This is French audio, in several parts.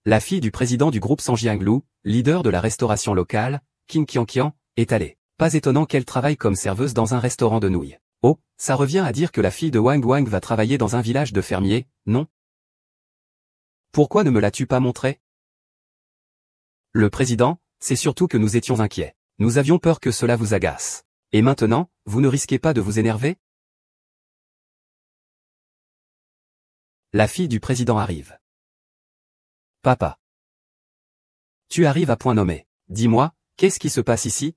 La fille du président du groupe Sanjianglu, leader de la restauration locale, Qin Qianqian, est allée. Pas étonnant qu'elle travaille comme serveuse dans un restaurant de nouilles. Oh, ça revient à dire que la fille de Wang Wang va travailler dans un village de fermiers, non? Pourquoi ne me l'as-tu pas montré? Le président, c'est surtout que nous étions inquiets. Nous avions peur que cela vous agace. Et maintenant, vous ne risquez pas de vous énerver? La fille du président arrive. Papa. Tu arrives à point nommé. Dis-moi, qu'est-ce qui se passe ici?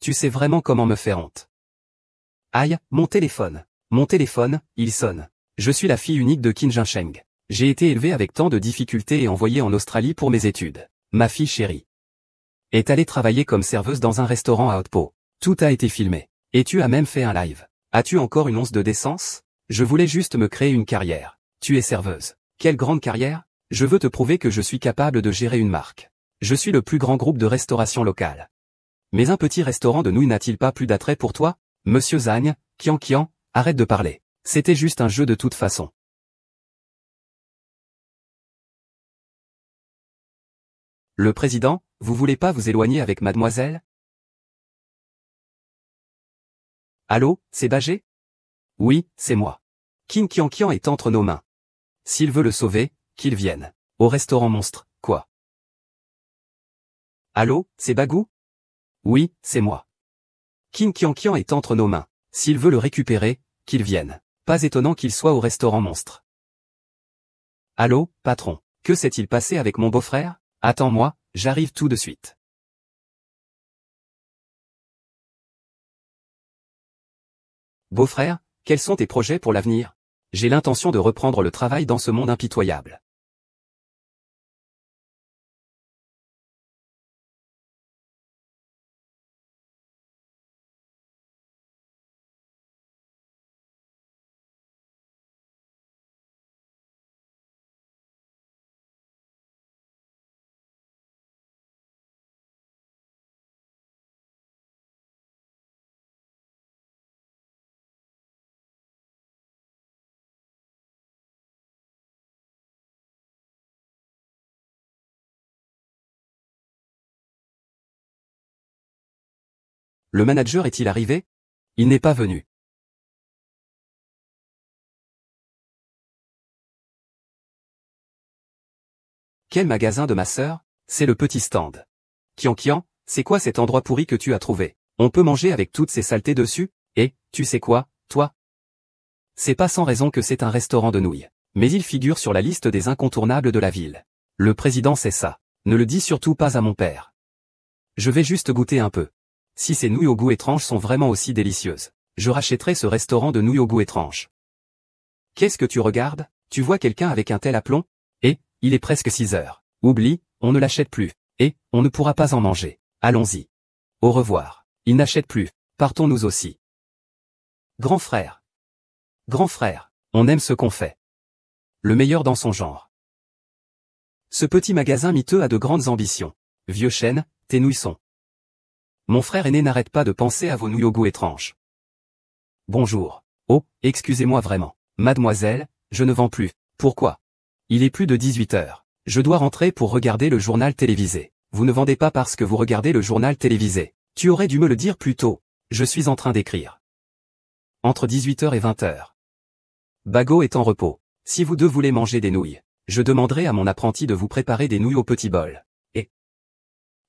Tu sais vraiment comment me faire honte. Aïe, mon téléphone. Mon téléphone, il sonne. Je suis la fille unique de Qin Jinsheng. J'ai été élevée avec tant de difficultés et envoyée en Australie pour mes études. Ma fille chérie est allée travailler comme serveuse dans un restaurant à Haute-Pau. Tout a été filmé. Et tu as même fait un live. As-tu encore une once de décence? Je voulais juste me créer une carrière. Tu es serveuse. Quelle grande carrière? Je veux te prouver que je suis capable de gérer une marque. Je suis le plus grand groupe de restauration locale. Mais un petit restaurant de nouilles n'a-t-il pas plus d'attrait pour toi? Monsieur Zhang, Qianqian, arrête de parler. C'était juste un jeu de toute façon. Le président, vous voulez pas vous éloigner avec mademoiselle? Allô, c'est Bagé? Oui, c'est moi. Qin Qianqian est entre nos mains. S'il veut le sauver, qu'il vienne. Au restaurant monstre, quoi? Allô, c'est Bagou? Oui, c'est moi. Qin Qianqian est entre nos mains. S'il veut le récupérer, qu'il vienne. Pas étonnant qu'il soit au restaurant monstre. Allô, patron, que s'est-il passé avec mon beau-frère? Attends-moi, j'arrive tout de suite. Beau-frère, quels sont tes projets pour l'avenir? J'ai l'intention de reprendre le travail dans ce monde impitoyable. Le manager est-il arrivé? Il n'est pas venu. Quel magasin de ma sœur? C'est le petit stand. Qianqian, c'est quoi cet endroit pourri que tu as trouvé? On peut manger avec toutes ces saletés dessus? Et, tu sais quoi, toi? C'est pas sans raison que c'est un restaurant de nouilles. Mais il figure sur la liste des incontournables de la ville. Le président sait ça. Ne le dis surtout pas à mon père. Je vais juste goûter un peu. Si ces nouilles au goût étrange sont vraiment aussi délicieuses, je rachèterai ce restaurant de nouilles au goût étrange. Qu'est-ce que tu regardes? Tu vois quelqu'un avec un tel aplomb? Et, il est presque 6 heures. Oublie, on ne l'achète plus. Et, on ne pourra pas en manger. Allons-y. Au revoir. Il n'achète plus. Partons nous aussi. Grand frère. Grand frère, on aime ce qu'on fait. Le meilleur dans son genre. Ce petit magasin miteux a de grandes ambitions. Vieux chêne, tes nouilles sont. Mon frère aîné n'arrête pas de penser à vos nouilles au goût étrange. Bonjour. Oh, excusez-moi vraiment. Mademoiselle, je ne vends plus. Pourquoi? Il est plus de 18 heures. Je dois rentrer pour regarder le journal télévisé. Vous ne vendez pas parce que vous regardez le journal télévisé. Tu aurais dû me le dire plus tôt. Je suis en train d'écrire. Entre 18h et 20h. Bago est en repos. Si vous deux voulez manger des nouilles, je demanderai à mon apprenti de vous préparer des nouilles au petit bol. Et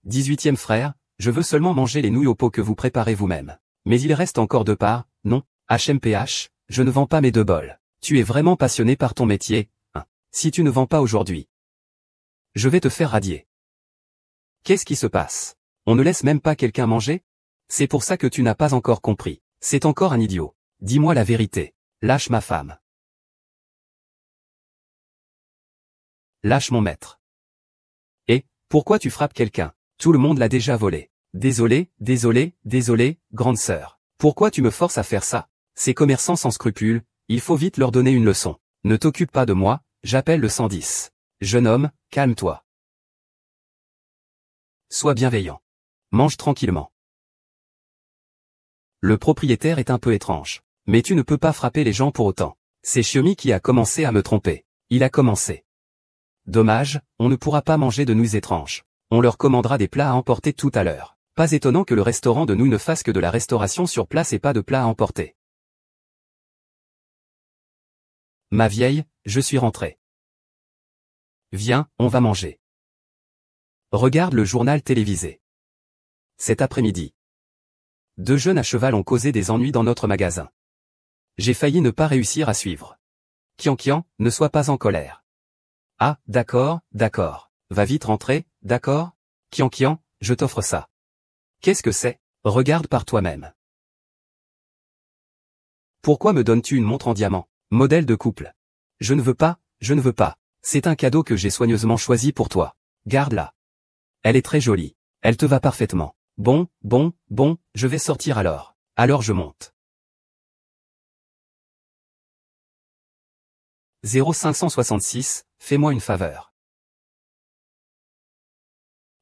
18e frère, je veux seulement manger les nouilles au pot que vous préparez vous-même. Mais il reste encore 2 parts, non, HMPH, je ne vends pas mes 2 bols. Tu es vraiment passionné par ton métier, hein. Si tu ne vends pas aujourd'hui, je vais te faire radier. Qu'est-ce qui se passe? On ne laisse même pas quelqu'un manger? C'est pour ça que tu n'as pas encore compris. C'est encore un idiot. Dis-moi la vérité. Lâche ma femme. Lâche mon maître. Et, pourquoi tu frappes quelqu'un? Tout le monde l'a déjà volé. Désolé, désolé, désolé, grande sœur. Pourquoi tu me forces à faire ça? Ces commerçants sans scrupules, il faut vite leur donner une leçon. Ne t'occupe pas de moi, j'appelle le 110. Jeune homme, calme-toi. Sois bienveillant. Mange tranquillement. Le propriétaire est un peu étrange. Mais tu ne peux pas frapper les gens pour autant. C'est Xiaomi qui a commencé à me tromper. Il a commencé. Dommage, on ne pourra pas manger de nouilles étranges. On leur commandera des plats à emporter tout à l'heure. Pas étonnant que le restaurant de nouilles ne fasse que de la restauration sur place et pas de plats à emporter. Ma vieille, je suis rentré. Viens, on va manger. Regarde le journal télévisé. Cet après-midi. Deux jeunes à cheval ont causé des ennuis dans notre magasin. J'ai failli ne pas réussir à suivre. Kian, ne sois pas en colère. Ah, d'accord, d'accord. Va vite rentrer, d'accord? Kian, je t'offre ça. Qu'est-ce que c'est? Regarde par toi-même. Pourquoi me donnes-tu une montre en diamant? Modèle de couple. Je ne veux pas, je ne veux pas. C'est un cadeau que j'ai soigneusement choisi pour toi. Garde-la. Elle est très jolie. Elle te va parfaitement. Bon, je vais sortir alors. Alors je monte. 0566, fais-moi une faveur.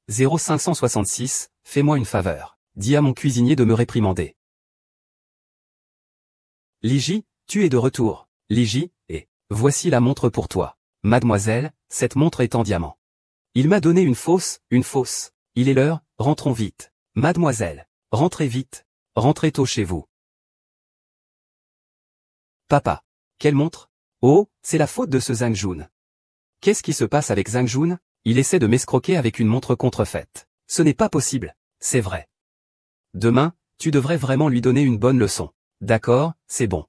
0566, fais-moi une faveur. Dis à mon cuisinier de me réprimander. Ligi, tu es de retour. Ligi, et voici la montre pour toi. Mademoiselle, cette montre est en diamant. Il m'a donné une fausse. Il est l'heure, rentrons vite. Mademoiselle, rentrez vite. Rentrez tôt chez vous. Papa. Quelle montre? Oh, c'est la faute de ce Zhang Jun. Qu'est-ce qui se passe avec Zhang Jun? Il essaie de m'escroquer avec une montre contrefaite. Ce n'est pas possible, c'est vrai. Demain, tu devrais vraiment lui donner une bonne leçon. D'accord, c'est bon.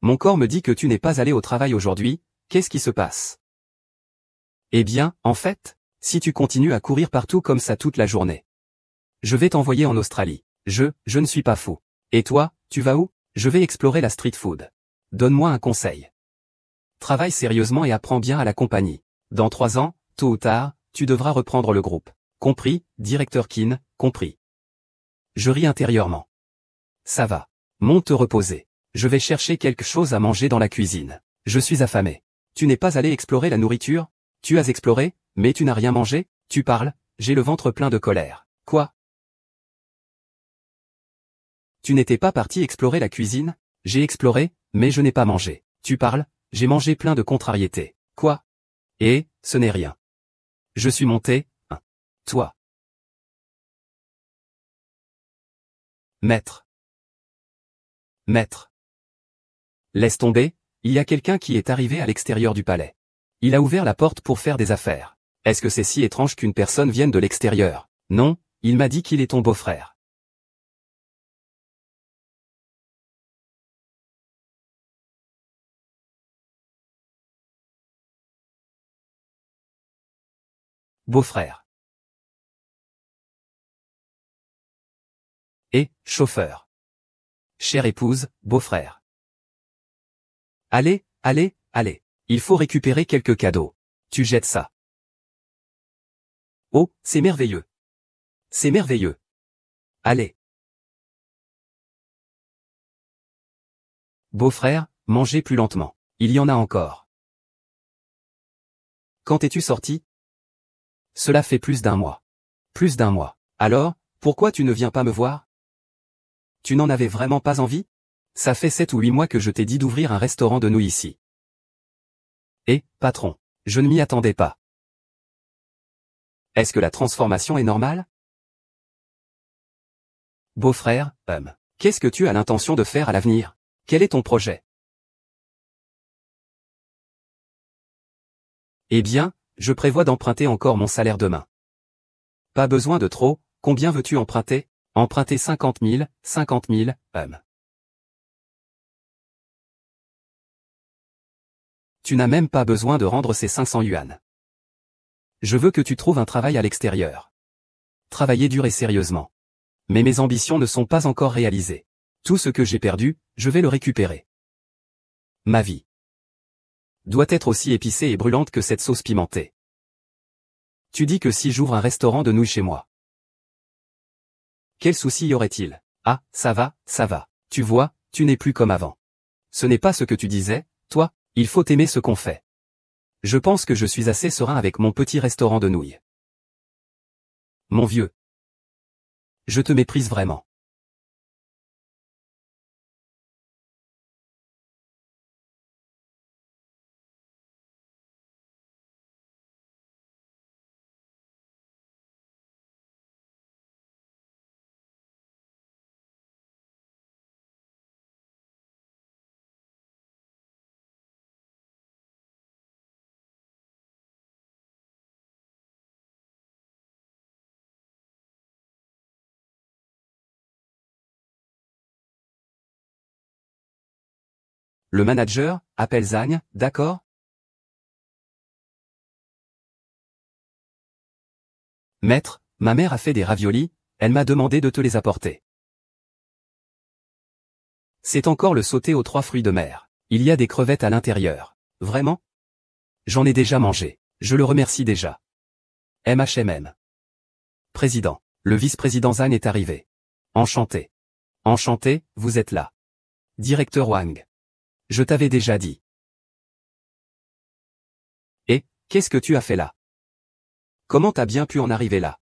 Mon corps me dit que tu n'es pas allé au travail aujourd'hui, qu'est-ce qui se passe? Eh bien, en fait, si tu continues à courir partout comme ça toute la journée, je vais t'envoyer en Australie. Je ne suis pas fou. Et toi, tu vas où? Je vais explorer la street food. Donne-moi un conseil. Travaille sérieusement et apprends bien à la compagnie. Dans 3 ans, tôt ou tard, tu devras reprendre le groupe. Compris, directeur Kin, compris. Je ris intérieurement. Ça va. Monte te reposer. Je vais chercher quelque chose à manger dans la cuisine. Je suis affamé. Tu n'es pas allé explorer la nourriture? Tu as exploré, mais tu n'as rien mangé? Tu parles, j'ai le ventre plein de colère. Quoi? Tu n'étais pas parti explorer la cuisine? J'ai exploré, mais je n'ai pas mangé. Tu parles, j'ai mangé plein de contrariétés. Quoi? Et, ce n'est rien. Je suis monté, hein. Toi. Maître. Laisse tomber, il y a quelqu'un qui est arrivé à l'extérieur du palais. Il a ouvert la porte pour faire des affaires. Est-ce que c'est si étrange qu'une personne vienne de l'extérieur? Non, il m'a dit qu'il est ton beau-frère. Beau-frère. Et, chauffeur. Chère épouse, beau-frère. Allez. Il faut récupérer quelques cadeaux. Tu jettes ça. Oh, c'est merveilleux. C'est merveilleux. Allez. Beau-frère, mangez plus lentement. Il y en a encore. Quand es-tu sorti? Cela fait plus d'un mois. Plus d'un mois. Alors, pourquoi tu ne viens pas me voir? Tu n'en avais vraiment pas envie? Ça fait 7 ou 8 mois que je t'ai dit d'ouvrir un restaurant de nouilles ici. Et, patron, je ne m'y attendais pas. Est-ce que la transformation est normale? Beau-frère, qu'est-ce que tu as l'intention de faire à l'avenir? Quel est ton projet? Eh bien, je prévois d'emprunter encore mon salaire demain. Pas besoin de trop, combien veux-tu emprunter? Emprunter 50 000, Tu n'as même pas besoin de rendre ces 500 yuan. Je veux que tu trouves un travail à l'extérieur. Travailler dur et sérieusement. Mais mes ambitions ne sont pas encore réalisées. Tout ce que j'ai perdu, je vais le récupérer. Ma vie doit être aussi épicée et brûlante que cette sauce pimentée. Tu dis que si j'ouvre un restaurant de nouilles chez moi, quel souci y aurait-il? Ah, ça va. Tu vois, tu n'es plus comme avant. Ce n'est pas ce que tu disais, toi, il faut aimer ce qu'on fait. Je pense que je suis assez serein avec mon petit restaurant de nouilles. Mon vieux. Je te méprise vraiment. Le manager, appelle Zagne, d'accord? Maître, ma mère a fait des raviolis, elle m'a demandé de te les apporter. C'est encore le sauté aux 3 fruits de mer. Il y a des crevettes à l'intérieur. Vraiment? J'en ai déjà mangé. Je le remercie déjà. MHMM. Président. Le vice-président Zhang est arrivé. Enchanté. Enchanté, vous êtes là. Directeur Wang. Je t'avais déjà dit. Et, qu'est-ce que tu as fait là? Comment t'as bien pu en arriver là?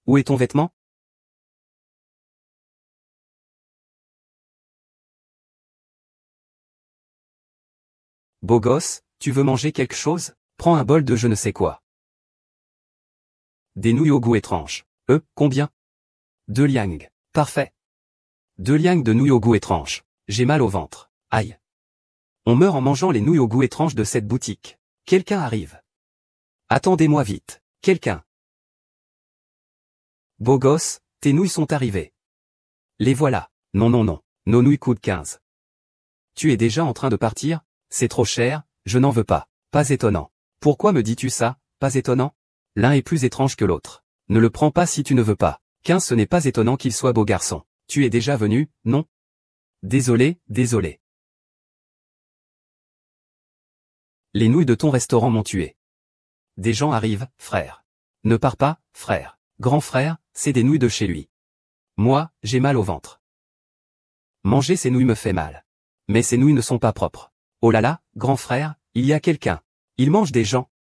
Où est ton vêtement? Beau gosse, tu veux manger quelque chose? Prends un bol de je ne sais quoi. Des nouilles au goût étrange. Combien? 2 liang. Parfait. 2 liang de nouilles au goût étrange. J'ai mal au ventre. Aïe. On meurt en mangeant les nouilles au goût étrange de cette boutique. Quelqu'un arrive. Attendez-moi vite. Quelqu'un. Beau gosse, tes nouilles sont arrivées. Les voilà. Non non non. Nos nouilles coûtent 15. Tu es déjà en train de partir? C'est trop cher, je n'en veux pas. Pas étonnant. Pourquoi me dis-tu ça? Pas étonnant? L'un est plus étrange que l'autre. Ne le prends pas si tu ne veux pas. 15 ce n'est pas étonnant qu'il soit beau garçon. Tu es déjà venu, non? Désolé, désolé. Les nouilles de ton restaurant m'ont tué. Des gens arrivent, frère. Ne pars pas, frère. Grand frère, c'est des nouilles de chez lui. Moi, j'ai mal au ventre. Manger ces nouilles me fait mal. Mais ces nouilles ne sont pas propres. Oh là là, grand frère, il y a quelqu'un. Il mange des gens.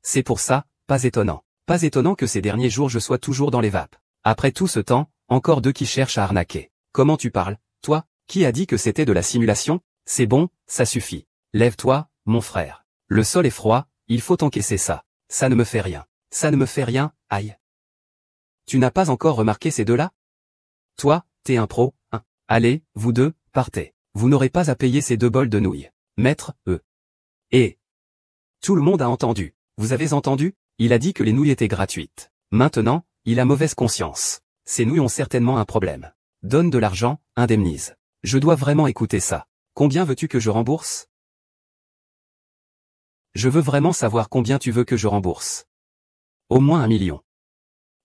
C'est pour ça, pas étonnant. Pas étonnant que ces derniers jours je sois toujours dans les vapes. Après tout ce temps, encore 2 qui cherchent à arnaquer. Comment tu parles, toi? Qui a dit que c'était de la simulation? C'est bon, ça suffit. Lève-toi, mon frère. Le sol est froid, il faut encaisser ça. Ça ne me fait rien. Ça ne me fait rien, aïe. Tu n'as pas encore remarqué ces deux-là? Toi, t'es un pro, hein. Allez, vous deux, partez. Vous n'aurez pas à payer ces 2 bols de nouilles. Maître, Et tout le monde a entendu. Vous avez entendu? Il a dit que les nouilles étaient gratuites. Maintenant, il a mauvaise conscience. Ces nouilles ont certainement un problème. Donne de l'argent, indemnise. Je dois vraiment écouter ça. Combien veux-tu que je rembourse? Je veux vraiment savoir combien tu veux que je rembourse. Au moins 1 million.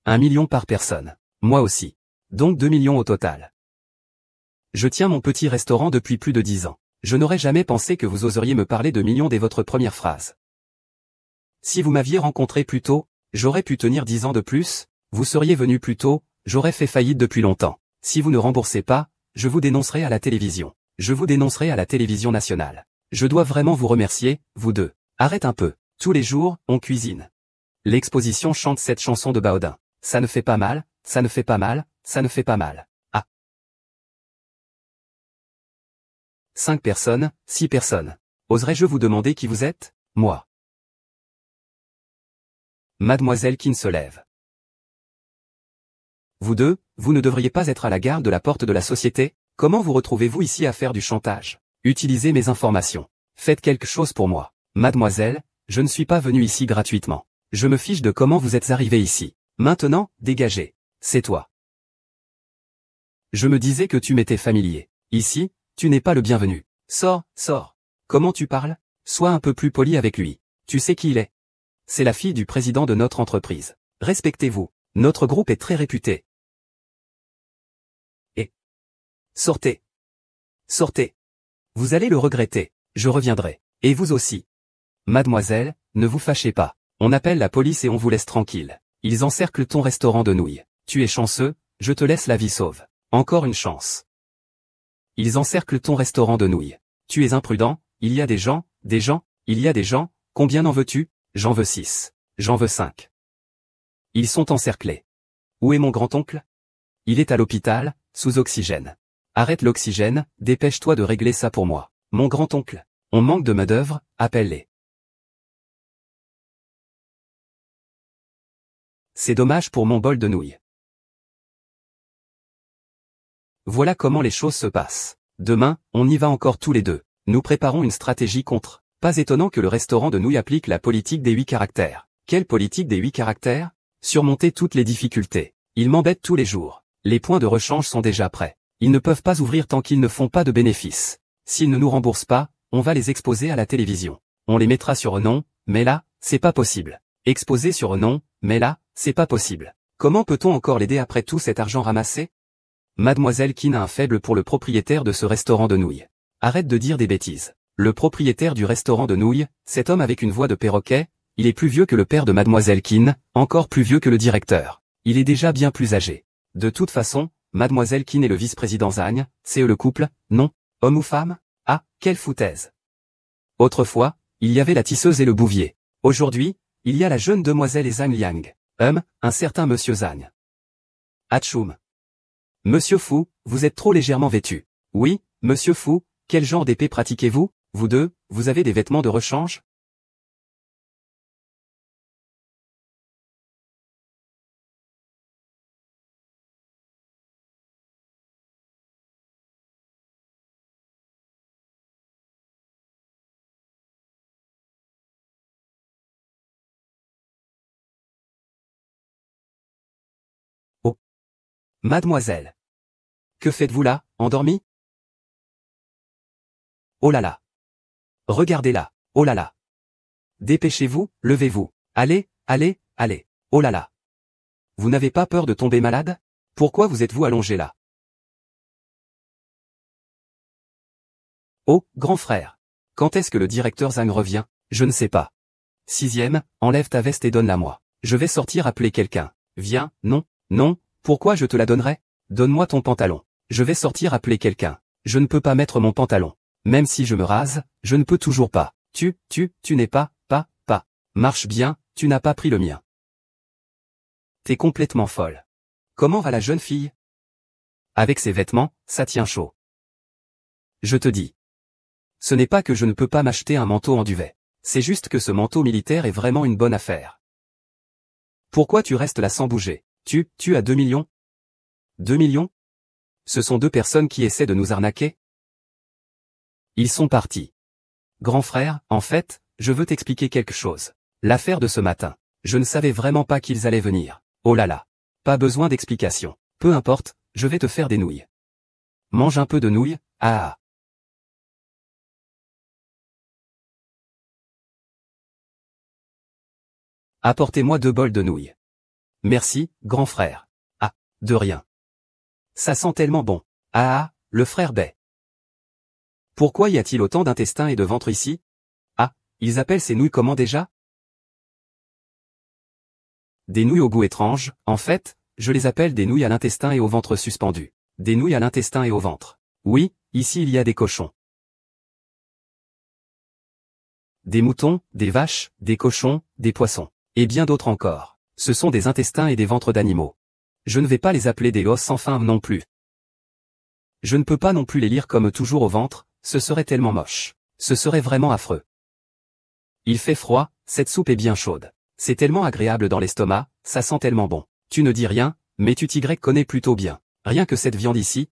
1 million par personne. Moi aussi. Donc 2 millions au total. Je tiens mon petit restaurant depuis plus de 10 ans. Je n'aurais jamais pensé que vous oseriez me parler de millions dès votre première phrase. Si vous m'aviez rencontré plus tôt, j'aurais pu tenir 10 ans de plus, vous seriez venu plus tôt, j'aurais fait faillite depuis longtemps. Si vous ne remboursez pas, je vous dénoncerai à la télévision. Je vous dénoncerai à la télévision nationale. Je dois vraiment vous remercier, vous deux. Arrête un peu. Tous les jours, on cuisine. L'exposition chante cette chanson de Baudin. Ça ne fait pas mal, ça ne fait pas mal, ça ne fait pas mal. 5 personnes, 6 personnes. Oserais-je vous demander qui vous êtes? Moi. Mademoiselle Qin se lève. Vous deux, vous ne devriez pas être à la garde de la porte de la société? Comment vous retrouvez-vous ici à faire du chantage? Utilisez mes informations. Faites quelque chose pour moi. Mademoiselle, je ne suis pas venu ici gratuitement. Je me fiche de comment vous êtes arrivé ici. Maintenant, dégagez. C'est toi. Je me disais que tu m'étais familier. Ici, tu n'es pas le bienvenu. Sors, sors. Comment tu parles? Sois un peu plus poli avec lui. Tu sais qui il est? C'est la fille du président de notre entreprise. Respectez-vous. Notre groupe est très réputé. Et sortez. Sortez. Vous allez le regretter. Je reviendrai. Et vous aussi. Mademoiselle, ne vous fâchez pas. On appelle la police et on vous laisse tranquille. Ils encerclent ton restaurant de nouilles. Tu es chanceux, je te laisse la vie sauve. Encore une chance. Ils encerclent ton restaurant de nouilles. Tu es imprudent, il y a des gens, il y a des gens, combien en veux-tu? J'en veux 6. J'en veux 5. Ils sont encerclés. Où est mon grand-oncle? Il est à l'hôpital, sous oxygène. Arrête l'oxygène, dépêche-toi de régler ça pour moi. Mon grand-oncle. On manque de main-d'œuvre, appelle-les. C'est dommage pour mon bol de nouilles. Voilà comment les choses se passent. Demain, on y va encore tous les deux. Nous préparons une stratégie contre. Pas étonnant que le restaurant de nouilles applique la politique des 8 caractères. Quelle politique des 8 caractères? Surmonter toutes les difficultés. Il m'embête tous les jours. Les points de rechange sont déjà prêts. Ils ne peuvent pas ouvrir tant qu'ils ne font pas de bénéfices. S'ils ne nous remboursent pas, on va les exposer à la télévision. On les mettra sur Renom, mais là, c'est pas possible. Exposer sur Renom, mais là, c'est pas possible. Comment peut-on encore l'aider après tout cet argent ramassé? Mademoiselle Keane a un faible pour le propriétaire de ce restaurant de nouilles. Arrête de dire des bêtises. Le propriétaire du restaurant de nouilles, cet homme avec une voix de perroquet, il est plus vieux que le père de Mademoiselle Keane, encore plus vieux que le directeur. Il est déjà bien plus âgé. De toute façon, Mademoiselle Keane et le vice-président Zagne, c'est eux le couple, non? Homme ou femme? Ah, quelle foutaise! Autrefois, il y avait la tisseuse et le bouvier. Aujourd'hui, il y a la jeune demoiselle et Zhang Liang. Un certain monsieur Zagne. Atchoum. Monsieur Fou, vous êtes trop légèrement vêtu. Oui, monsieur Fou, quel genre d'épée pratiquez-vous? Vous deux, vous avez des vêtements de rechange? Oh. Mademoiselle. Que faites-vous là, endormie? Oh là là. Regardez-la, oh là là. Dépêchez-vous, levez-vous. Allez, allez, allez. Oh là là. Vous n'avez pas peur de tomber malade? Pourquoi vous êtes-vous allongé là? Oh, grand frère. Quand est-ce que le directeur Zhang revient? Je ne sais pas. 6e, enlève ta veste et donne-la-moi. Je vais sortir appeler quelqu'un. Viens, non, non, pourquoi je te la donnerais? Donne-moi ton pantalon. Je vais sortir appeler quelqu'un. Je ne peux pas mettre mon pantalon. Même si je me rase, je ne peux toujours pas. Tu n'es pas. Marche bien, tu n'as pas pris le mien. T'es complètement folle. Comment va la jeune fille? Avec ses vêtements, ça tient chaud. Je te dis. Ce n'est pas que je ne peux pas m'acheter un manteau en duvet. C'est juste que ce manteau militaire est vraiment une bonne affaire. Pourquoi tu restes là sans bouger? Tu as 2 millions? 2 millions? Ce sont deux personnes qui essaient de nous arnaquer? Ils sont partis. Grand frère, en fait, je veux t'expliquer quelque chose. L'affaire de ce matin. Je ne savais vraiment pas qu'ils allaient venir. Oh là là. Pas besoin d'explication. Peu importe, je vais te faire des nouilles. Mange un peu de nouilles, ah. Apportez-moi 2 bols de nouilles. Merci, grand frère. Ah, de rien. Ça sent tellement bon. Ah, le frère Bay. Pourquoi y a-t-il autant d'intestins et de ventre ici? Ah, ils appellent ces nouilles comment déjà? Des nouilles au goût étrange, en fait, je les appelle des nouilles à l'intestin et au ventre suspendu. Des nouilles à l'intestin et au ventre. Oui, ici il y a des cochons. Des moutons, des vaches, des cochons, des poissons. Et bien d'autres encore. Ce sont des intestins et des ventres d'animaux. Je ne vais pas les appeler des os sans fin non plus. Je ne peux pas non plus les lire comme toujours au ventre, ce serait tellement moche. Ce serait vraiment affreux. Il fait froid, cette soupe est bien chaude. C'est tellement agréable dans l'estomac, ça sent tellement bon. Tu ne dis rien, mais tu t'y connais plutôt bien. Rien que cette viande ici.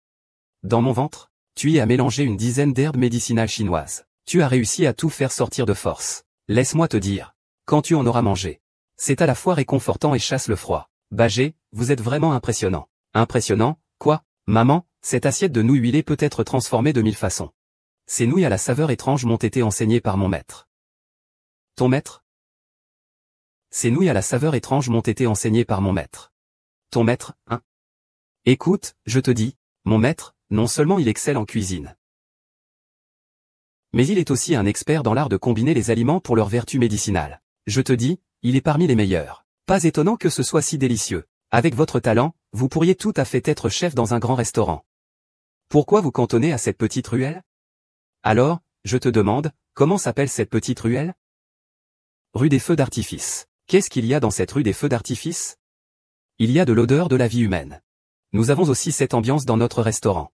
Dans mon ventre, tu y as mélangé une dizaine d'herbes médicinales chinoises. Tu as réussi à tout faire sortir de force. Laisse-moi te dire. Quand tu en auras mangé. C'est à la fois réconfortant et chasse le froid. Bagé, vous êtes vraiment impressionnant. Impressionnant, quoi? Maman, cette assiette de nouilles huilées peut être transformée de 1000 façons. Ces nouilles à la saveur étrange m'ont été enseignées par mon maître. Ton maître? Ces nouilles à la saveur étrange m'ont été enseignées par mon maître. Ton maître, hein? Écoute, je te dis, mon maître, non seulement il excelle en cuisine, mais il est aussi un expert dans l'art de combiner les aliments pour leurs vertus médicinales. Je te dis, il est parmi les meilleurs. Pas étonnant que ce soit si délicieux. Avec votre talent, vous pourriez tout à fait être chef dans un grand restaurant. Pourquoi vous cantonnez à cette petite ruelle? Alors, je te demande, comment s'appelle cette petite ruelle? Rue des Feux d'Artifice. Qu'est-ce qu'il y a dans cette rue des Feux d'Artifice? Il y a de l'odeur de la vie humaine. Nous avons aussi cette ambiance dans notre restaurant.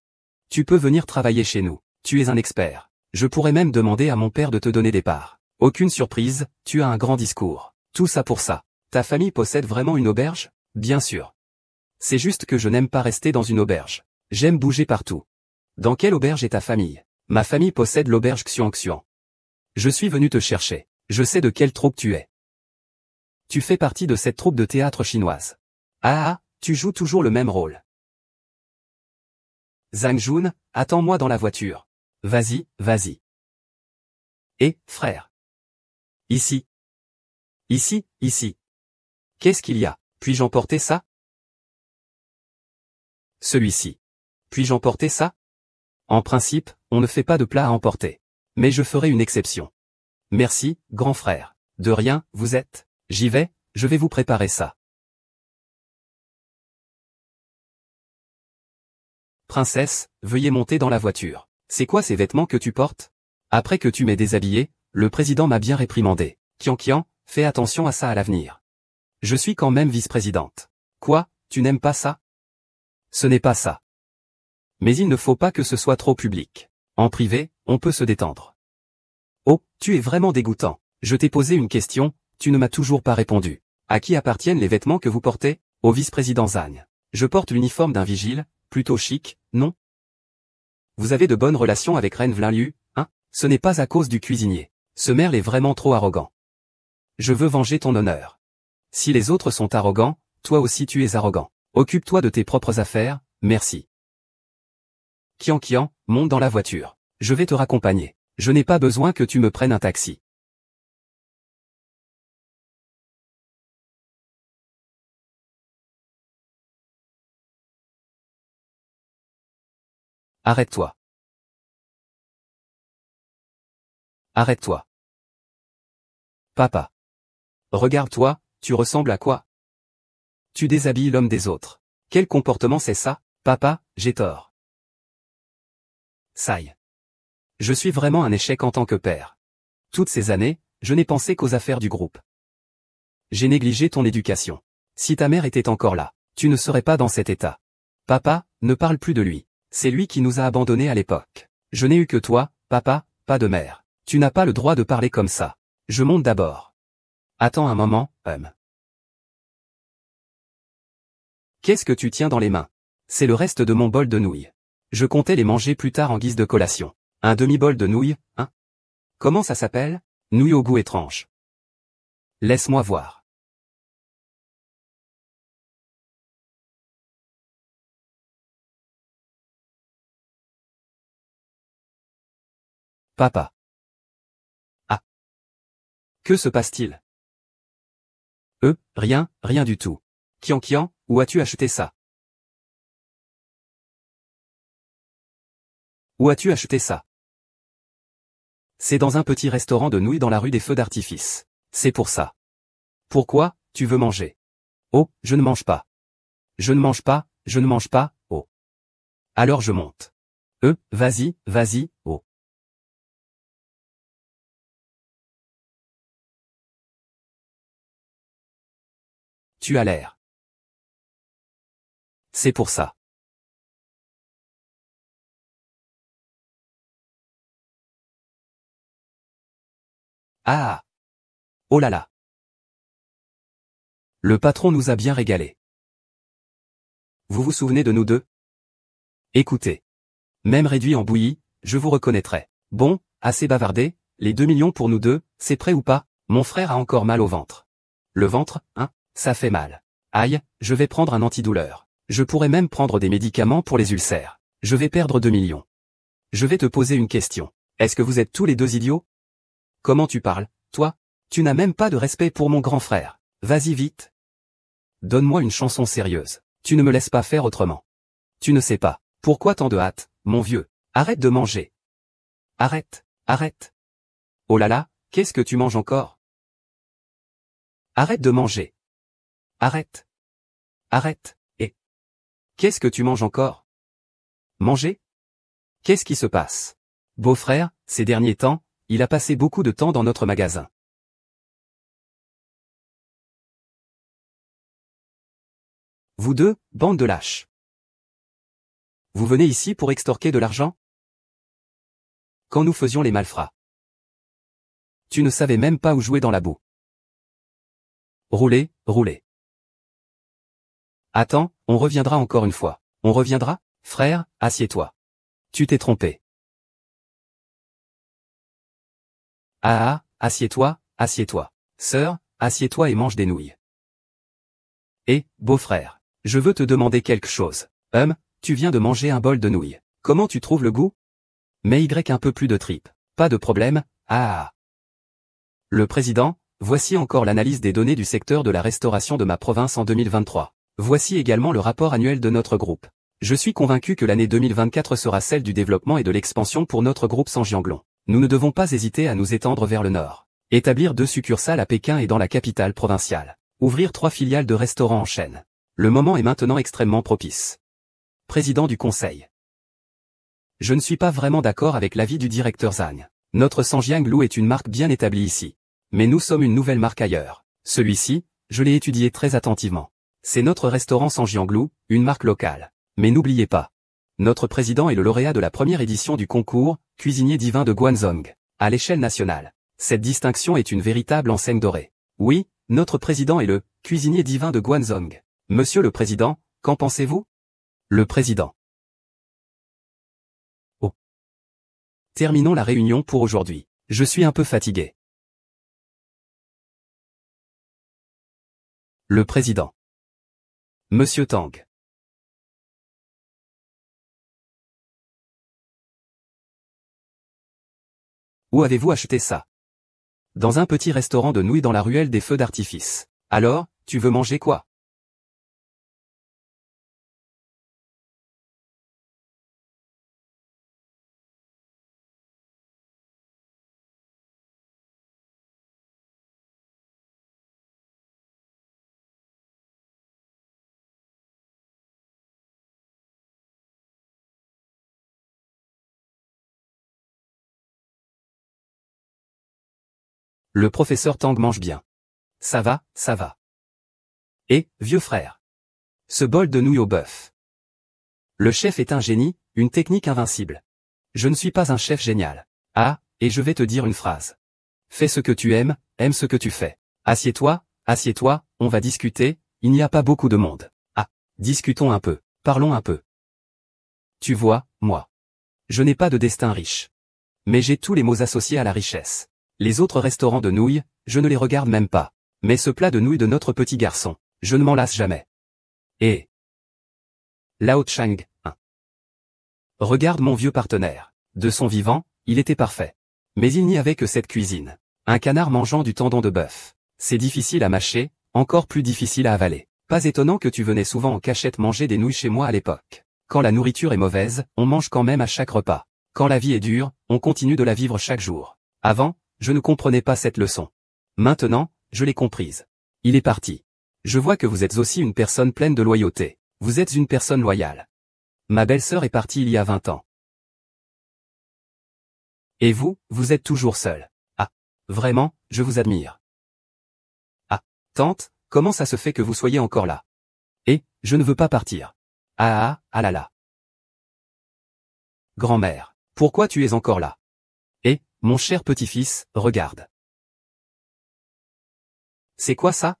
Tu peux venir travailler chez nous. Tu es un expert. Je pourrais même demander à mon père de te donner des parts. Aucune surprise, tu as un grand discours. Tout ça pour ça. Ta famille possède vraiment une auberge? Bien sûr. C'est juste que je n'aime pas rester dans une auberge. J'aime bouger partout. Dans quelle auberge est ta famille? Ma famille possède l'auberge Xian Xian. Je suis venu te chercher. Je sais de quelle troupe tu es. Tu fais partie de cette troupe de théâtre chinoise. Ah, tu joues toujours le même rôle. Zhang Jun, attends-moi dans la voiture. Vas-y, vas-y. Eh, frère. Ici. Ici, ici. Qu'est-ce qu'il y a? Puis-je emporter ça? Celui-ci. Puis-je emporter ça? En principe, on ne fait pas de plat à emporter. Mais je ferai une exception. Merci, grand frère. De rien, vous êtes. J'y vais, je vais vous préparer ça. Princesse, veuillez monter dans la voiture. C'est quoi ces vêtements que tu portes? Après que tu m'aies déshabillé, le président m'a bien réprimandé. Qian, fais attention à ça à l'avenir. Je suis quand même vice-présidente. Quoi, tu n'aimes pas ça? Ce n'est pas ça. Mais il ne faut pas que ce soit trop public. En privé, on peut se détendre. Oh, tu es vraiment dégoûtant. Je t'ai posé une question, tu ne m'as toujours pas répondu. À qui appartiennent les vêtements que vous portez? Au vice-président Zhang. Je porte l'uniforme d'un vigile, plutôt chic, non? Vous avez de bonnes relations avec Reine Vlinliu, hein? Ce n'est pas à cause du cuisinier. Ce merle est vraiment trop arrogant. Je veux venger ton honneur. Si les autres sont arrogants, toi aussi tu es arrogant. Occupe-toi de tes propres affaires, merci. Qian, monte dans la voiture. Je vais te raccompagner. Je n'ai pas besoin que tu me prennes un taxi. Arrête-toi. Arrête-toi. Papa. Regarde-toi, tu ressembles à quoi? Tu déshabilles l'homme des autres. Quel comportement c'est ça? Papa, j'ai tort. Saï. Je suis vraiment un échec en tant que père. Toutes ces années, je n'ai pensé qu'aux affaires du groupe. J'ai négligé ton éducation. Si ta mère était encore là, tu ne serais pas dans cet état. Papa, ne parle plus de lui. C'est lui qui nous a abandonnés à l'époque. Je n'ai eu que toi, papa, pas de mère. Tu n'as pas le droit de parler comme ça. Je monte d'abord. Attends un moment, Qu'est-ce que tu tiens dans les mains? C'est le reste de mon bol de nouilles. Je comptais les manger plus tard en guise de collation. Un demi-bol de nouilles, hein? Comment ça s'appelle? Nouilles au goût étrange. Laisse-moi voir. Papa. Ah. Que se passe-t-il? Rien du tout. Qian, où as-tu acheté ça? Où as-tu acheté ça? C'est dans un petit restaurant de nouilles dans la rue des Feux d'Artifice. C'est pour ça. Pourquoi, tu veux manger? Oh, je ne mange pas. Je ne mange pas, oh. Alors je monte. Vas-y, oh. Tu as l'air. C'est pour ça. Ah. Oh là là. Le patron nous a bien régalé. Vous vous souvenez de nous deux? Écoutez. Même réduit en bouillie, je vous reconnaîtrai. Bon, assez bavardé, les 2 millions pour nous deux, c'est prêt ou pas? Mon frère a encore mal au ventre. Le ventre, hein? Ça fait mal. Aïe, je vais prendre un antidouleur. Je pourrais même prendre des médicaments pour les ulcères. Je vais perdre 2 millions. Je vais te poser une question. Est-ce que vous êtes tous les deux idiots? Comment tu parles, toi? Tu n'as même pas de respect pour mon grand frère. Vas-y vite. Donne-moi une chanson sérieuse. Tu ne me laisses pas faire autrement. Tu ne sais pas. Pourquoi tant de hâte, mon vieux? Arrête de manger. Arrête. Oh là là, qu'est-ce que tu manges encore? Arrête de manger. Arrête. Et qu'est-ce que tu manges encore? Manger? Qu'est-ce qui se passe? Beau-frère, ces derniers temps, il a passé beaucoup de temps dans notre magasin. Vous deux, bande de lâches. Vous venez ici pour extorquer de l'argent? Quand nous faisions les malfrats. Tu ne savais même pas où jouer dans la boue. Roulez. Attends, on reviendra encore une fois. On reviendra? Frère, assieds-toi. Tu t'es trompé. Ah, assieds-toi. Sœur, assieds-toi et mange des nouilles. Et, beau-frère, je veux te demander quelque chose. tu viens de manger un bol de nouilles. Comment tu trouves le goût? Mais un peu plus de tripes. Pas de problème, ah. Le président, voici encore l'analyse des données du secteur de la restauration de ma province en 2023. Voici également le rapport annuel de notre groupe. Je suis convaincu que l'année 2024 sera celle du développement et de l'expansion pour notre groupe Sanjianglong. Nous ne devons pas hésiter à nous étendre vers le nord. Établir 2 succursales à Pékin et dans la capitale provinciale. Ouvrir 3 filiales de restaurants en chaîne. Le moment est maintenant extrêmement propice. Président du conseil. Je ne suis pas vraiment d'accord avec l'avis du directeur Zhang. Notre Sanjianglong est une marque bien établie ici. Mais nous sommes une nouvelle marque ailleurs. Celui-ci, je l'ai étudié très attentivement. C'est notre restaurant Sanjianglong, une marque locale. Mais n'oubliez pas. Notre président est le lauréat de la première édition du concours « Cuisinier divin de Guangzhong » à l'échelle nationale. Cette distinction est une véritable enseigne dorée. Oui, notre président est le « Cuisinier divin de Guangzhong ». Monsieur le Président, qu'en pensez-vous? Le Président. Oh. Terminons la réunion pour aujourd'hui. Je suis un peu fatigué. Le Président. Monsieur Tang. Où avez-vous acheté ça? Dans un petit restaurant de nouilles dans la ruelle des feux d'artifice. Alors, tu veux manger quoi? Le professeur Tang mange bien. Ça va, ça va. Et, vieux frère. Ce bol de nouilles au bœuf. Le chef est un génie, une technique invincible. Je ne suis pas un chef génial. Ah, et je vais te dire une phrase. Fais ce que tu aimes, aime ce que tu fais. Assieds-toi, on va discuter, il n'y a pas beaucoup de monde. Ah, discutons un peu, parlons un peu. Tu vois, moi. Je n'ai pas de destin riche. Mais j'ai tous les mots associés à la richesse. Les autres restaurants de nouilles, je ne les regarde même pas. Mais ce plat de nouilles de notre petit garçon, je ne m'en lasse jamais. Et Lao Chang, hein. Regarde mon vieux partenaire. De son vivant, il était parfait. Mais il n'y avait que cette cuisine. Un canard mangeant du tendon de bœuf. C'est difficile à mâcher, encore plus difficile à avaler. Pas étonnant que tu venais souvent en cachette manger des nouilles chez moi à l'époque. Quand la nourriture est mauvaise, on mange quand même à chaque repas. Quand la vie est dure, on continue de la vivre chaque jour. Avant, je ne comprenais pas cette leçon. Maintenant, je l'ai comprise. Il est parti. Je vois que vous êtes aussi une personne pleine de loyauté. Vous êtes une personne loyale. Ma belle-sœur est partie il y a 20 ans. Et vous, vous êtes toujours seul. Ah, vraiment, je vous admire. Ah, tante, comment ça se fait que vous soyez encore là? Et, je ne veux pas partir. Ah là là. Grand-mère, pourquoi tu es encore là? Et, mon cher petit-fils, regarde. C'est quoi ça?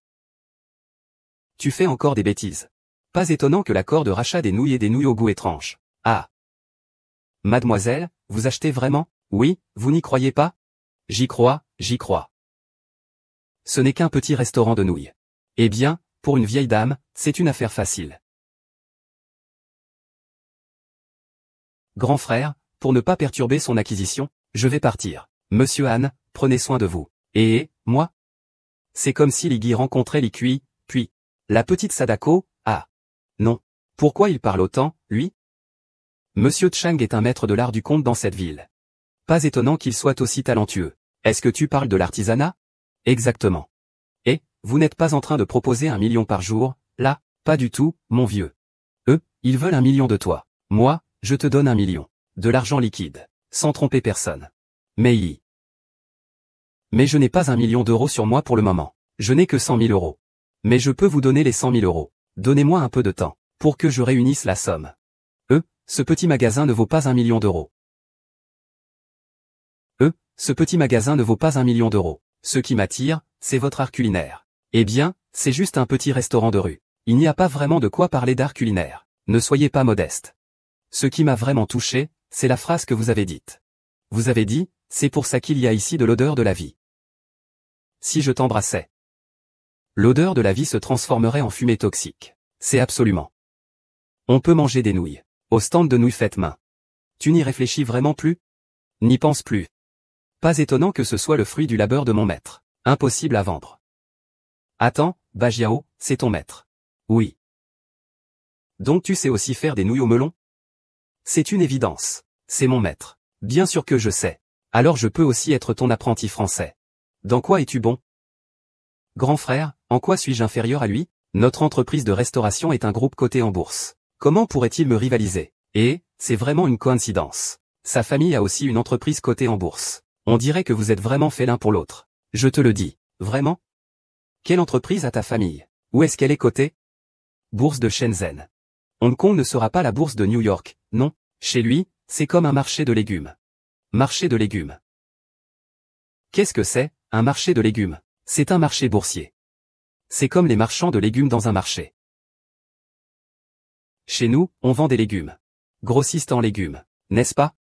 Tu fais encore des bêtises. Pas étonnant que l'accord de rachat des nouilles et des nouilles au goût étrange. Ah. Mademoiselle, vous achetez vraiment? Oui, vous n'y croyez pas? J'y crois, j'y crois. Ce n'est qu'un petit restaurant de nouilles. Eh bien, pour une vieille dame, c'est une affaire facile. Grand frère, pour ne pas perturber son acquisition, je vais partir. Monsieur Han, prenez soin de vous. Et, moi? C'est comme si Ligui rencontrait Likui, puis, la petite Sadako, ah. Non. Pourquoi il parle autant, lui? Monsieur Chang est un maître de l'art du conte dans cette ville. Pas étonnant qu'il soit aussi talentueux. Est-ce que tu parles de l'artisanat? Exactement. Et, vous n'êtes pas en train de proposer 1 million par jour, là? Pas du tout, mon vieux. Eux, ils veulent 1 million de toi. Moi, je te donne 1 million. De l'argent liquide. Sans tromper personne. Mais je n'ai pas 1 million d'euros sur moi pour le moment. Je n'ai que 100 000 euros. Mais je peux vous donner les 100 000 euros. Donnez-moi un peu de temps, pour que je réunisse la somme. Ce petit magasin ne vaut pas 1 million d'euros. Ce petit magasin ne vaut pas 1 million d'euros. Ce qui m'attire, c'est votre art culinaire. Eh bien, c'est juste un petit restaurant de rue. Il n'y a pas vraiment de quoi parler d'art culinaire. Ne soyez pas modeste. Ce qui m'a vraiment touché, c'est la phrase que vous avez dite. Vous avez dit, c'est pour ça qu'il y a ici de l'odeur de la vie. Si je t'embrassais, l'odeur de la vie se transformerait en fumée toxique. C'est absolument. On peut manger des nouilles. Au stand de nouilles faites main. Tu n'y réfléchis vraiment plus? N'y pense plus. Pas étonnant que ce soit le fruit du labeur de mon maître. Impossible à vendre. Attends, Bajiao, c'est ton maître. Oui. Donc tu sais aussi faire des nouilles au melon? C'est une évidence. C'est mon maître. Bien sûr que je sais. Alors je peux aussi être ton apprenti français. Dans quoi es-tu bon? Grand frère, en quoi suis-je inférieur à lui? Notre entreprise de restauration est un groupe coté en bourse. Comment pourrait-il me rivaliser? Et, c'est vraiment une coïncidence. Sa famille a aussi une entreprise cotée en bourse. On dirait que vous êtes vraiment fait l'un pour l'autre. Je te le dis. Vraiment? Quelle entreprise a ta famille? Où est-ce qu'elle est cotée? Bourse de Shenzhen. Hong Kong ne sera pas la bourse de New York, non. Chez lui, c'est comme un marché de légumes. Marché de légumes. Qu'est-ce que c'est, un marché de légumes? C'est un marché boursier. C'est comme les marchands de légumes dans un marché. Chez nous, on vend des légumes. Grossiste en légumes, n'est-ce pas?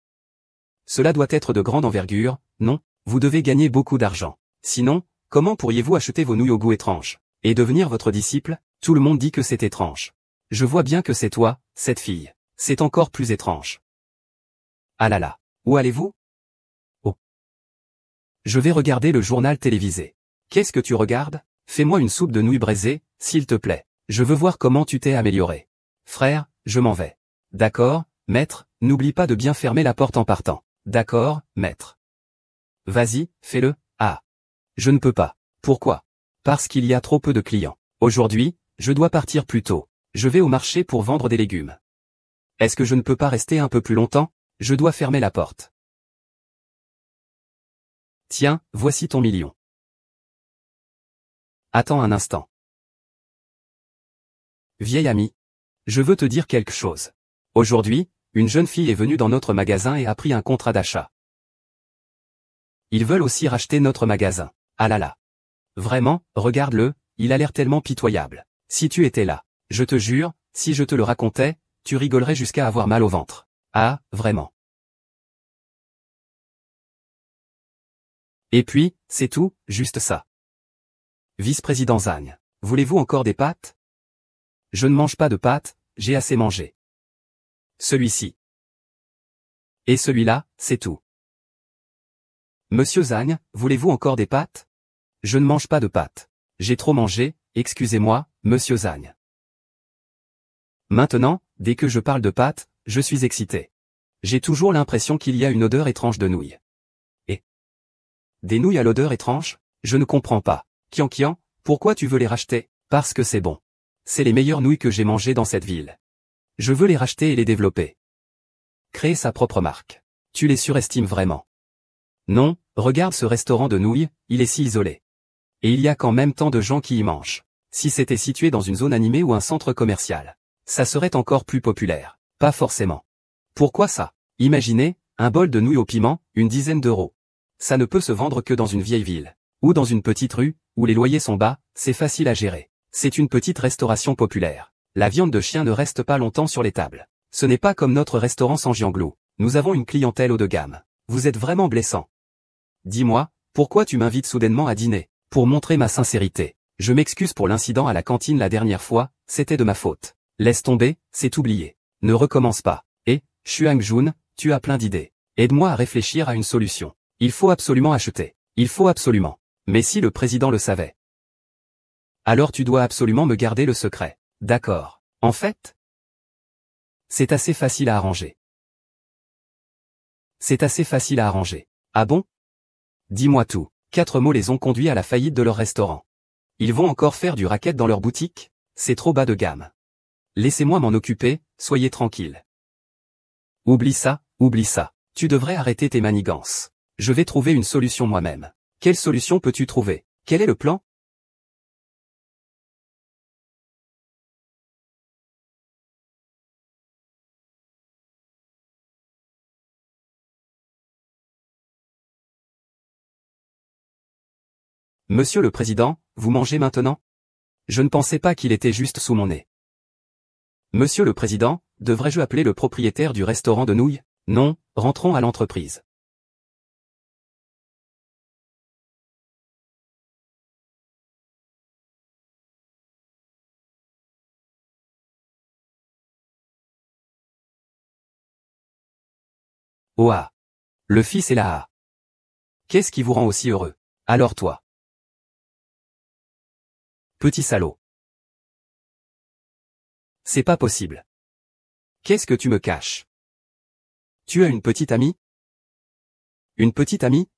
Cela doit être de grande envergure, non? Vous devez gagner beaucoup d'argent. Sinon, comment pourriez-vous acheter vos nouilles au goût étrange? Et devenir votre disciple? Tout le monde dit que c'est étrange. Je vois bien que c'est toi, cette fille. C'est encore plus étrange. Ah là là. Où allez-vous? Oh. Je vais regarder le journal télévisé. Qu'est-ce que tu regardes? Fais-moi une soupe de nouilles braisées, s'il te plaît. Je veux voir comment tu t'es amélioré. Frère, je m'en vais. D'accord, maître, n'oublie pas de bien fermer la porte en partant. D'accord, maître. Vas-y, fais-le. Ah. Je ne peux pas. Pourquoi? Parce qu'il y a trop peu de clients. Aujourd'hui, je dois partir plus tôt. Je vais au marché pour vendre des légumes. Est-ce que je ne peux pas rester un peu plus longtemps? Je dois fermer la porte. Tiens, voici ton million. Attends un instant. Vieil ami. Je veux te dire quelque chose. Aujourd'hui, une jeune fille est venue dans notre magasin et a pris un contrat d'achat. Ils veulent aussi racheter notre magasin. Ah là là. Vraiment, regarde-le, il a l'air tellement pitoyable. Si tu étais là, je te jure, si je te le racontais, tu rigolerais jusqu'à avoir mal au ventre. Ah, vraiment. Et puis, c'est tout, juste ça. Vice-président Zagne. Voulez-vous encore des pâtes? Je ne mange pas de pâtes, j'ai assez mangé. Celui-ci. Et celui-là, c'est tout. Monsieur Zagne, voulez-vous encore des pâtes? Je ne mange pas de pâtes. J'ai trop mangé, excusez-moi, monsieur Zagne. Maintenant, dès que je parle de pâtes, je suis excité. J'ai toujours l'impression qu'il y a une odeur étrange de nouilles. Et des nouilles à l'odeur étrange? Je ne comprends pas. Kian, pourquoi tu veux les racheter? Parce que c'est bon. C'est les meilleures nouilles que j'ai mangées dans cette ville. Je veux les racheter et les développer. Créer sa propre marque. Tu les surestimes vraiment. Non, regarde ce restaurant de nouilles, il est si isolé. Et il y a quand même tant de gens qui y mangent. Si c'était situé dans une zone animée ou un centre commercial, ça serait encore plus populaire. Pas forcément. Pourquoi ça? Imaginez, un bol de nouilles au piment, une dizaine d'euros. Ça ne peut se vendre que dans une vieille ville. Ou dans une petite rue, où les loyers sont bas, c'est facile à gérer. C'est une petite restauration populaire. La viande de chien ne reste pas longtemps sur les tables. Ce n'est pas comme notre restaurant sans Gianglou. Nous avons une clientèle haut de gamme. Vous êtes vraiment blessant. Dis-moi, pourquoi tu m'invites soudainement à dîner? Pour montrer ma sincérité. Je m'excuse pour l'incident à la cantine la dernière fois, c'était de ma faute. Laisse tomber, c'est oublié. Ne recommence pas. Et, Xuang-Jun, tu as plein d'idées. Aide-moi à réfléchir à une solution. Il faut absolument acheter. Il faut absolument. Mais si le président le savait. Alors tu dois absolument me garder le secret. D'accord. En fait, c'est assez facile à arranger. C'est assez facile à arranger. Ah bon? Dis-moi tout. 4 mots les ont conduits à la faillite de leur restaurant. Ils vont encore faire du racket dans leur boutique? C'est trop bas de gamme. Laissez-moi m'en occuper, soyez tranquille. Oublie ça, oublie ça. Tu devrais arrêter tes manigances. Je vais trouver une solution moi-même. Quelle solution peux-tu trouver? Quel est le plan? Monsieur le Président, vous mangez maintenant? Je ne pensais pas qu'il était juste sous mon nez. Monsieur le Président, devrais-je appeler le propriétaire du restaurant de nouilles? Non, rentrons à l'entreprise. Oh ah. Le fils est là ah. Qu'est-ce qui vous rend aussi heureux? Alors toi. Petit salaud. C'est pas possible. Qu'est-ce que tu me caches? Tu as une petite amie? Une petite amie?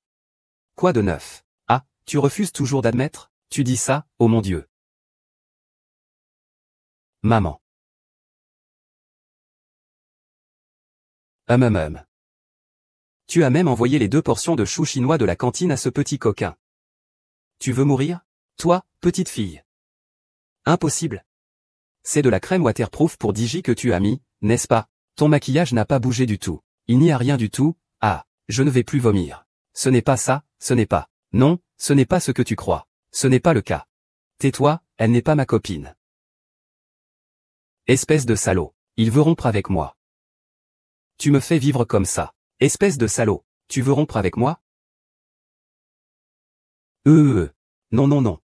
Quoi de neuf? Ah, tu refuses toujours d'admettre? Tu dis ça, oh mon Dieu. Maman. Hum. Tu as même envoyé les 2 portions de choux chinois de la cantine à ce petit coquin. Tu veux mourir? Toi, petite fille. Impossible. C'est de la crème waterproof pour Digi que tu as mis, n'est-ce pas? Ton maquillage n'a pas bougé du tout. Il n'y a rien du tout. Ah, je ne vais plus vomir. Ce n'est pas ça, ce n'est pas. Non, ce n'est pas ce que tu crois. Ce n'est pas le cas. Tais-toi, elle n'est pas ma copine. Espèce de salaud. Il veut rompre avec moi. Tu me fais vivre comme ça. Espèce de salaud. Tu veux rompre avec moi? Non non non.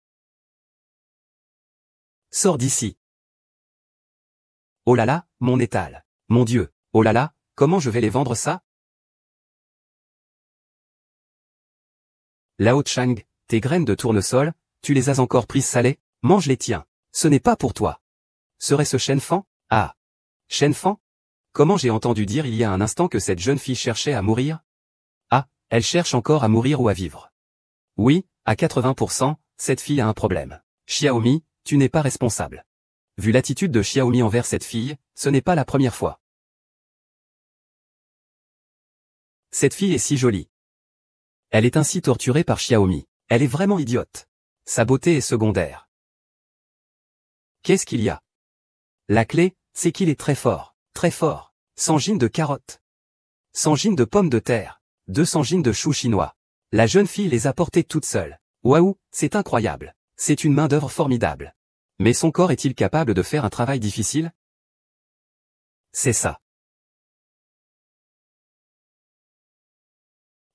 Sors d'ici. Oh là là, mon étal. Mon Dieu, oh là là, comment je vais les vendre ça? Lao Chang, tes graines de tournesol, tu les as encore prises salées? Mange les tiens. Ce n'est pas pour toi. Serait-ce Shen-Fan? Ah. Shen-Fan? Comment j'ai entendu dire il y a un instant que cette jeune fille cherchait à mourir? Ah, elle cherche encore à mourir ou à vivre. Oui, à 80%, cette fille a un problème. Xiaomi, tu n'es pas responsable. Vu l'attitude de Xiaomi envers cette fille, ce n'est pas la première fois. Cette fille est si jolie. Elle est ainsi torturée par Xiaomi. Elle est vraiment idiote. Sa beauté est secondaire. Qu'est-ce qu'il y a? La clé, c'est qu'il est très fort. Très fort. 100 gines de carottes. 100 gines de pommes de terre. 200 gines de choux chinois. La jeune fille les a portées toute seule. Waouh, c'est incroyable. C'est une main-d'œuvre formidable. Mais son corps est-il capable de faire un travail difficile? C'est ça.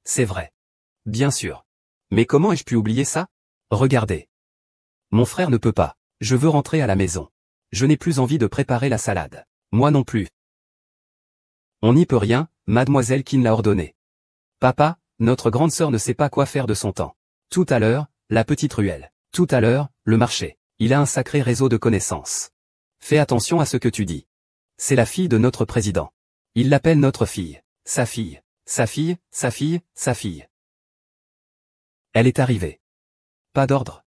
C'est vrai. Bien sûr. Mais comment ai-je pu oublier ça? Regardez. Mon frère ne peut pas. Je veux rentrer à la maison. Je n'ai plus envie de préparer la salade. Moi non plus. On n'y peut rien, mademoiselle Qin l'a ordonné. Papa, notre grande sœur ne sait pas quoi faire de son temps. Tout à l'heure, la petite ruelle. Tout à l'heure, le marché. Il a un sacré réseau de connaissances. Fais attention à ce que tu dis. C'est la fille de notre président. Il l'appelle notre fille. Sa fille. Sa fille, sa fille, sa fille. Elle est arrivée. Pas d'ordre.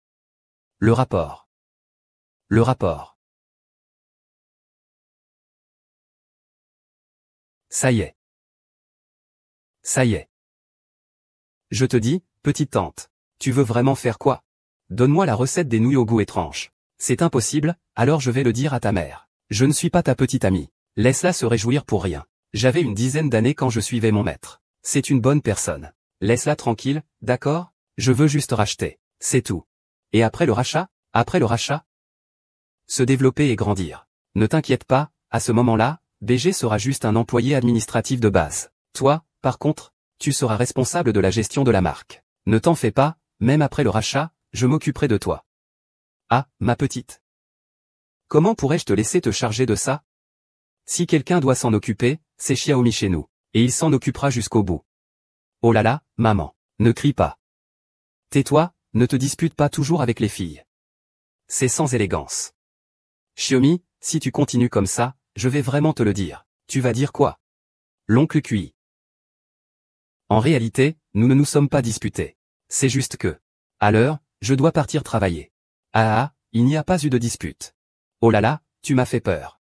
Le rapport. Le rapport. Ça y est. Ça y est. Je te dis, petite tante, tu veux vraiment faire quoi? Donne-moi la recette des nouilles au goût étrange. C'est impossible, alors je vais le dire à ta mère. Je ne suis pas ta petite amie. Laisse-la se réjouir pour rien. J'avais une dizaine d'années quand je suivais mon maître. C'est une bonne personne. Laisse-la tranquille, d'accord? Je veux juste racheter. C'est tout. Et après le rachat? Après le rachat? Se développer et grandir. Ne t'inquiète pas, à ce moment-là, BG sera juste un employé administratif de base. Toi, par contre, tu seras responsable de la gestion de la marque. Ne t'en fais pas, même après le rachat, je m'occuperai de toi. Ah, ma petite. Comment pourrais-je te laisser te charger de ça? Si quelqu'un doit s'en occuper, c'est Xiaomi chez nous. Et il s'en occupera jusqu'au bout. Oh là là, maman. Ne crie pas. Tais-toi, ne te dispute pas toujours avec les filles. C'est sans élégance. Xiaomi, si tu continues comme ça, je vais vraiment te le dire. Tu vas dire quoi? L'oncle QI. En réalité, nous ne nous sommes pas disputés. C'est juste que. À l'heure, je dois partir travailler. Il n'y a pas eu de dispute. Oh là là, tu m'as fait peur.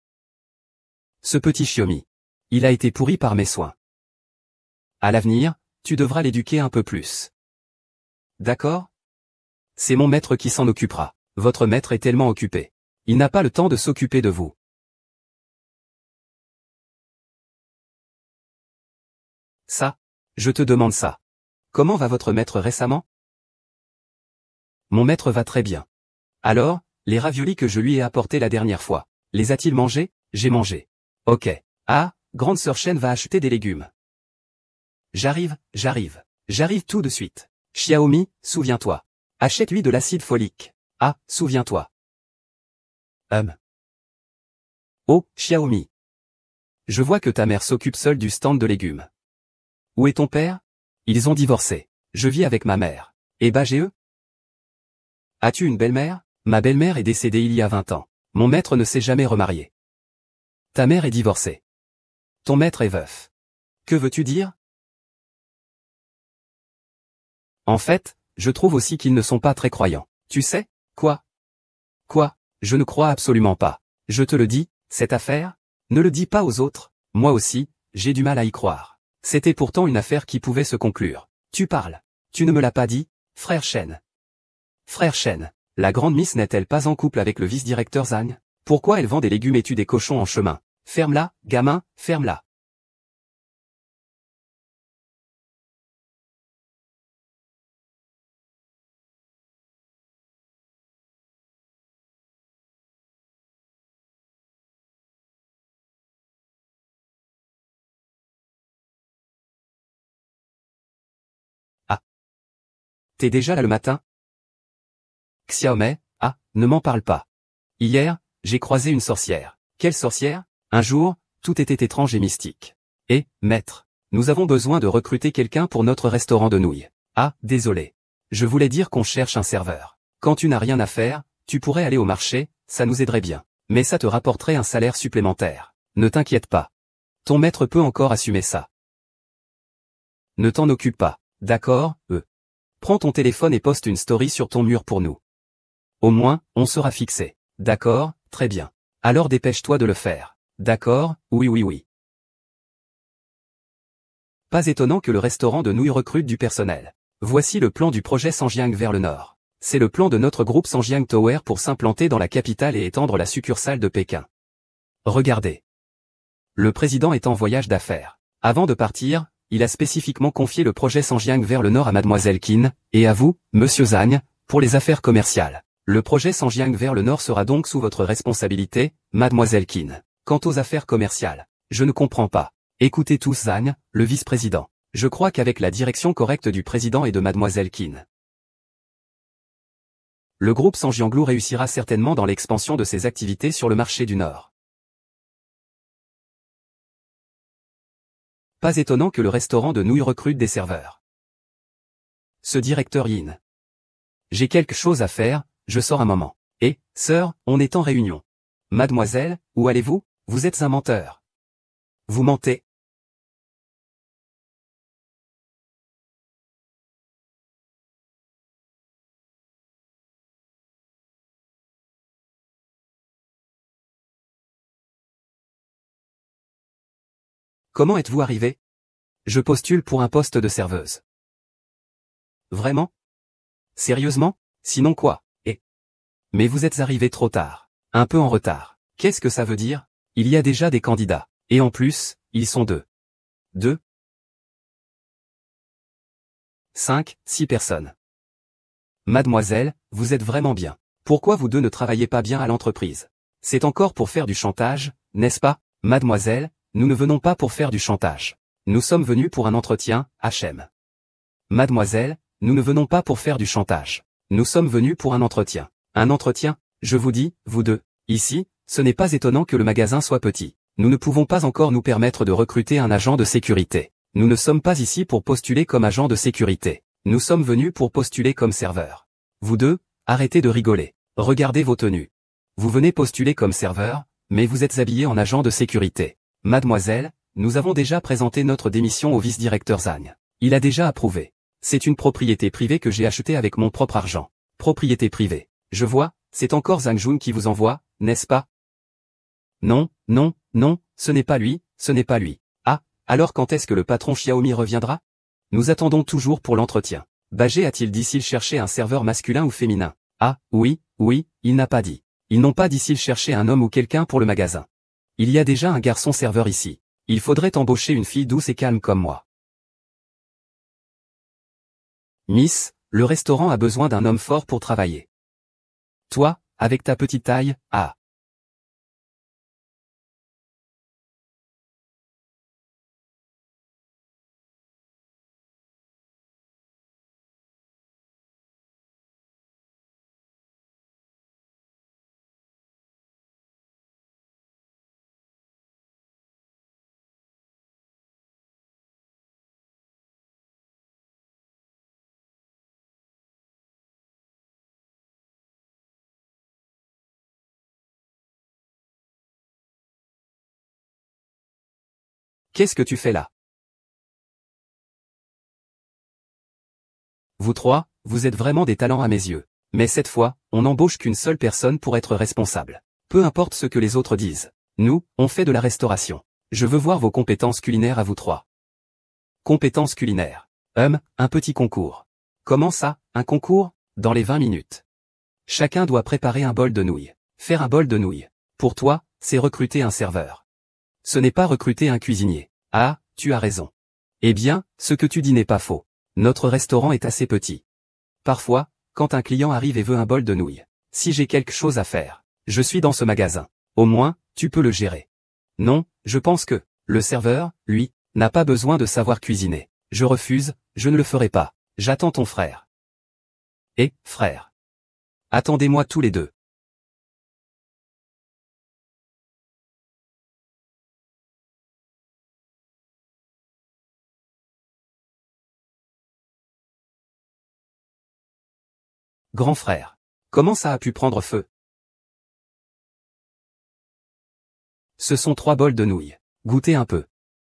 Ce petit Xiaomi. Il a été pourri par mes soins. À l'avenir, tu devras l'éduquer un peu plus. D'accord? C'est mon maître qui s'en occupera. Votre maître est tellement occupé. Il n'a pas le temps de s'occuper de vous. Ça? Je te demande ça. Comment va votre maître récemment? Mon maître va très bien. Alors, les raviolis que je lui ai apportés la dernière fois, les a-t-il mangés? J'ai mangé. Ok. Ah, grande sœur Chen va acheter des légumes. J'arrive tout de suite. Xiaomi, souviens-toi. Achète-lui de l'acide folique. Ah, souviens-toi. Oh, Xiaomi. Je vois que ta mère s'occupe seule du stand de légumes. Où est ton père? Ils ont divorcé. Je vis avec ma mère. Et bah j'ai eux? As-tu une belle-mère? Ma belle-mère est décédée il y a 20 ans. Mon maître ne s'est jamais remarié. Ta mère est divorcée. Ton maître est veuf. Que veux-tu dire? En fait, je trouve aussi qu'ils ne sont pas très croyants. Tu sais? Quoi? Quoi? Je ne crois absolument pas. Je te le dis, cette affaire? Ne le dis pas aux autres. Moi aussi, j'ai du mal à y croire. C'était pourtant une affaire qui pouvait se conclure. Tu parles. Tu ne me l'as pas dit, frère Chen. Frère Chen, la grande Miss n'est-elle pas en couple avec le vice-directeur Zhang? Pourquoi elle vend des légumes et tue des cochons en chemin? Ferme-la, gamin, ferme-la. Ah. T'es déjà là le matin? Xiaomei, ah, ne m'en parle pas. Hier, j'ai croisé une sorcière. Quelle sorcière? Un jour, tout était étrange et mystique. Eh, maître, nous avons besoin de recruter quelqu'un pour notre restaurant de nouilles. Ah, désolé. Je voulais dire qu'on cherche un serveur. Quand tu n'as rien à faire, tu pourrais aller au marché, ça nous aiderait bien. Mais ça te rapporterait un salaire supplémentaire. Ne t'inquiète pas. Ton maître peut encore assumer ça. Ne t'en occupe pas. D'accord, Prends ton téléphone et poste une story sur ton mur pour nous. Au moins, on sera fixé. D'accord, très bien. Alors dépêche-toi de le faire. D'accord, oui oui oui. Pas étonnant que le restaurant de nouilles recrute du personnel. Voici le plan du projet Sanjiang vers le nord. C'est le plan de notre groupe Sanjiang Tower pour s'implanter dans la capitale et étendre la succursale de Pékin. Regardez. Le président est en voyage d'affaires. Avant de partir, il a spécifiquement confié le projet Sanjiang vers le nord à Mademoiselle Qin, et à vous, Monsieur Zhang, pour les affaires commerciales. Le projet Sanjiang vers le nord sera donc sous votre responsabilité, Mademoiselle Qin. Quant aux affaires commerciales, je ne comprends pas. Écoutez tous Zhang, le vice-président. Je crois qu'avec la direction correcte du président et de Mademoiselle Qin, le groupe Sanjianglu réussira certainement dans l'expansion de ses activités sur le marché du Nord. Pas étonnant que le restaurant de nouilles recrute des serveurs. Ce directeur Yin. J'ai quelque chose à faire, je sors un moment. Et, sœur, on est en réunion. Mademoiselle, où allez-vous? Vous êtes un menteur. Vous mentez. Comment êtes-vous arrivé? Je postule pour un poste de serveuse. Vraiment? Sérieusement? Sinon quoi? Mais vous êtes arrivé trop tard. Un peu en retard. Qu'est-ce que ça veut dire? Il y a déjà des candidats. Et en plus, ils sont deux. Deux? 5, 6 personnes. Mademoiselle, vous êtes vraiment bien. Pourquoi vous deux ne travaillez pas bien à l'entreprise? C'est encore pour faire du chantage, n'est-ce pas? Mademoiselle, nous ne venons pas pour faire du chantage. Nous sommes venus pour un entretien, HM. Mademoiselle, nous ne venons pas pour faire du chantage. Nous sommes venus pour un entretien. Un entretien? Je vous dis, vous deux. Ici, ce n'est pas étonnant que le magasin soit petit. Nous ne pouvons pas encore nous permettre de recruter un agent de sécurité. Nous ne sommes pas ici pour postuler comme agent de sécurité. Nous sommes venus pour postuler comme serveur. Vous deux, arrêtez de rigoler. Regardez vos tenues. Vous venez postuler comme serveur, mais vous êtes habillé en agent de sécurité. Mademoiselle, nous avons déjà présenté notre démission au vice-directeur Zhang. Il a déjà approuvé. C'est une propriété privée que j'ai achetée avec mon propre argent. Propriété privée. Je vois, c'est encore Zhang Jun qui vous envoie, n'est-ce pas? Non, non, non, ce n'est pas lui, ce n'est pas lui. Ah, alors quand est-ce que le patron Xiaomi reviendra? Nous attendons toujours pour l'entretien. Bagé a-t-il dit s'il cherchait un serveur masculin ou féminin? Ah, oui, oui, il n'a pas dit. Ils n'ont pas dit s'il cherchait un homme ou quelqu'un pour le magasin. Il y a déjà un garçon serveur ici. Il faudrait embaucher une fille douce et calme comme moi. Miss, le restaurant a besoin d'un homme fort pour travailler. Toi, avec ta petite taille, ah. Qu'est-ce que tu fais là? Vous trois, vous êtes vraiment des talents à mes yeux. Mais cette fois, on n'embauche qu'une seule personne pour être responsable. Peu importe ce que les autres disent. Nous, on fait de la restauration. Je veux voir vos compétences culinaires à vous trois. Compétences culinaires. Un petit concours. Comment ça, un concours? Dans les 20 minutes. Chacun doit préparer un bol de nouilles. Faire un bol de nouilles. Pour toi, c'est recruter un serveur. Ce n'est pas recruter un cuisinier. Ah, tu as raison. Eh bien, ce que tu dis n'est pas faux. Notre restaurant est assez petit. Parfois, quand un client arrive et veut un bol de nouilles, si j'ai quelque chose à faire, je suis dans ce magasin. Au moins, tu peux le gérer. Non, je pense que, le serveur, lui, n'a pas besoin de savoir cuisiner. Je refuse, je ne le ferai pas. J'attends ton frère. Et, frère. Attendez-moi tous les deux. Grand frère. Comment ça a pu prendre feu? Ce sont 3 bols de nouilles. Goûtez un peu.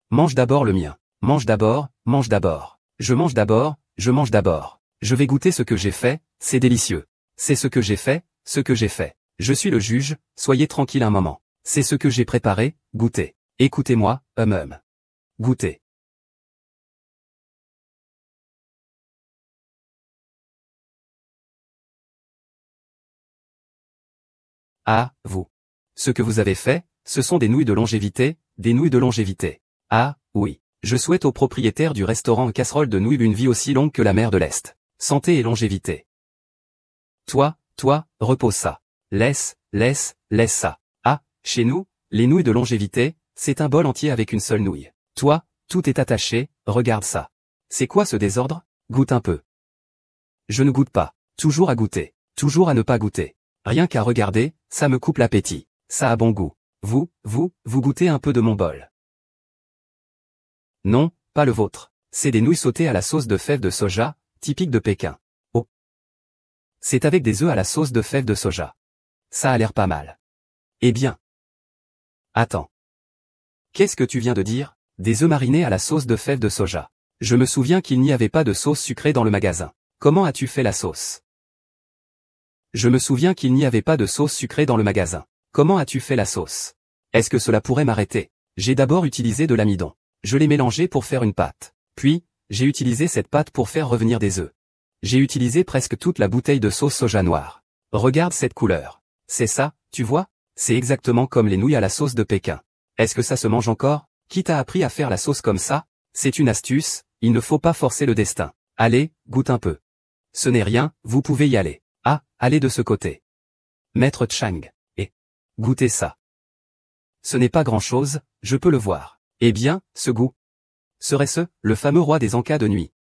Mange d'abord le mien. Mange d'abord, mange d'abord. Je mange d'abord, je mange d'abord. Je vais goûter ce que j'ai fait, c'est délicieux. C'est ce que j'ai fait, ce que j'ai fait. Je suis le juge, soyez tranquille un moment. C'est ce que j'ai préparé, goûtez. Écoutez-moi, Goûtez. Ah, vous. Ce que vous avez fait, ce sont des nouilles de longévité, des nouilles de longévité. Ah, oui. Je souhaite au propriétaire du restaurant Casserole de Nouilles une vie aussi longue que la mer de l'Est. Santé et longévité. Toi, repose ça. Laisse ça. Ah, chez nous, les nouilles de longévité, c'est un bol entier avec une seule nouille. Toi, tout est attaché, regarde ça. C'est quoi ce désordre? Goûte un peu. Je ne goûte pas. Toujours à goûter. Toujours à ne pas goûter. Rien qu'à regarder, ça me coupe l'appétit. Ça a bon goût. Vous goûtez un peu de mon bol. Non, pas le vôtre. C'est des nouilles sautées à la sauce de fèves de soja, typique de Pékin. Oh. C'est avec des œufs à la sauce de fèves de soja. Ça a l'air pas mal. Eh bien. Attends. Qu'est-ce que tu viens de dire? Des œufs marinés à la sauce de fèves de soja. Je me souviens qu'il n'y avait pas de sauce sucrée dans le magasin. Comment as-tu fait la sauce? Je me souviens qu'il n'y avait pas de sauce sucrée dans le magasin. Comment as-tu fait la sauce? Est-ce que cela pourrait m'arrêter? J'ai d'abord utilisé de l'amidon. Je l'ai mélangé pour faire une pâte. Puis, j'ai utilisé cette pâte pour faire revenir des œufs. J'ai utilisé presque toute la bouteille de sauce soja noire. Regarde cette couleur. C'est ça, tu vois? C'est exactement comme les nouilles à la sauce de Pékin. Est-ce que ça se mange encore? Qui t'a appris à faire la sauce comme ça? C'est une astuce, il ne faut pas forcer le destin. Allez, goûte un peu. Ce n'est rien, vous pouvez y aller. Ah, allez de ce côté. Maître Chang. Et goûtez ça. Ce n'est pas grand-chose, je peux le voir. Eh bien, ce goût. Serait-ce, le fameux roi des encas de nuit?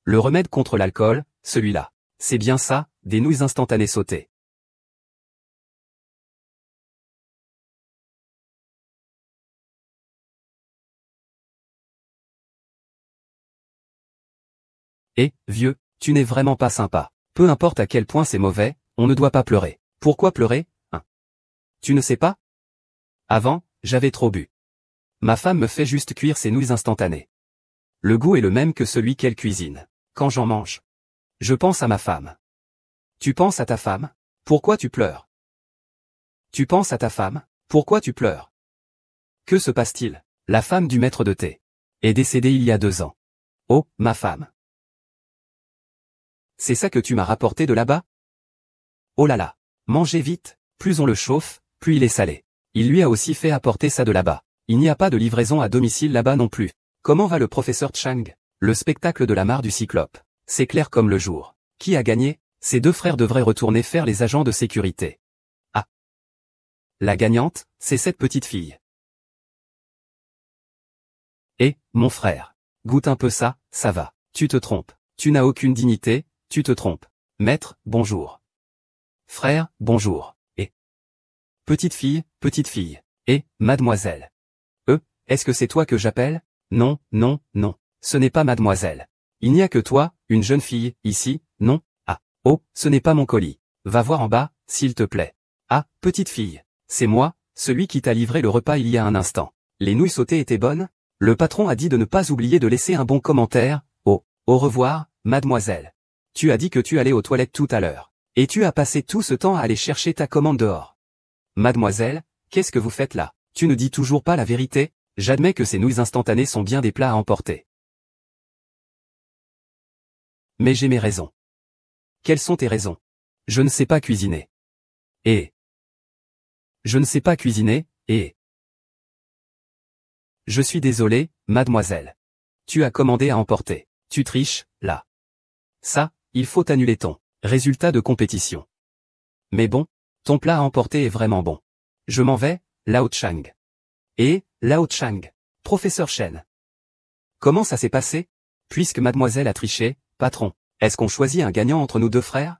Le remède contre l'alcool, celui-là. C'est bien ça, des nouilles instantanées sautées. Eh, vieux, tu n'es vraiment pas sympa. Peu importe à quel point c'est mauvais, on ne doit pas pleurer. Pourquoi pleurer, hein? Tu ne sais pas? Avant, j'avais trop bu. Ma femme me fait juste cuire ses nouilles instantanées. Le goût est le même que celui qu'elle cuisine. Quand j'en mange, je pense à ma femme. Tu penses à ta femme? Pourquoi tu pleures? Tu penses à ta femme? Pourquoi tu pleures? Que se passe-t-il? La femme du maître de thé est décédée il y a 2 ans. Oh, ma femme. C'est ça que tu m'as rapporté de là-bas? Oh là là. Mangez vite, plus on le chauffe, plus il est salé. Il lui a aussi fait apporter ça de là-bas. Il n'y a pas de livraison à domicile là-bas non plus. Comment va le professeur Chang? Le spectacle de la mare du cyclope. C'est clair comme le jour. Qui a gagné? Ces 2 frères devraient retourner faire les agents de sécurité. Ah. La gagnante, c'est cette petite fille. Eh, mon frère. Goûte un peu ça, ça va. Tu te trompes. Tu n'as aucune dignité, tu te trompes. Maître, bonjour. Frère, bonjour. Et petite fille, et mademoiselle. Est-ce que c'est toi que j'appelle? Non, ce n'est pas mademoiselle. Il n'y a que toi, une jeune fille, ici, non? Ah, oh, ce n'est pas mon colis. Va voir en bas, s'il te plaît. Ah, petite fille. C'est moi, celui qui t'a livré le repas il y a un instant. Les nouilles sautées étaient bonnes? Le patron a dit de ne pas oublier de laisser un bon commentaire. Oh, au revoir, mademoiselle. Tu as dit que tu allais aux toilettes tout à l'heure. Et tu as passé tout ce temps à aller chercher ta commande dehors. Mademoiselle, qu'est-ce que vous faites là? Tu ne dis toujours pas la vérité? J'admets que ces nouilles instantanées sont bien des plats à emporter. Mais j'ai mes raisons. Quelles sont tes raisons? Je ne sais pas cuisiner. Et je ne sais pas cuisiner, et je suis désolé, mademoiselle. Tu as commandé à emporter. Tu triches, là. Ça, il faut annuler ton résultat de compétition. Mais bon, ton plat à emporter est vraiment bon. Je m'en vais, Lao Chang. Et, Lao Chang, professeur Chen. Comment ça s'est passé? Puisque mademoiselle a triché, patron, est-ce qu'on choisit un gagnant entre nous deux frères?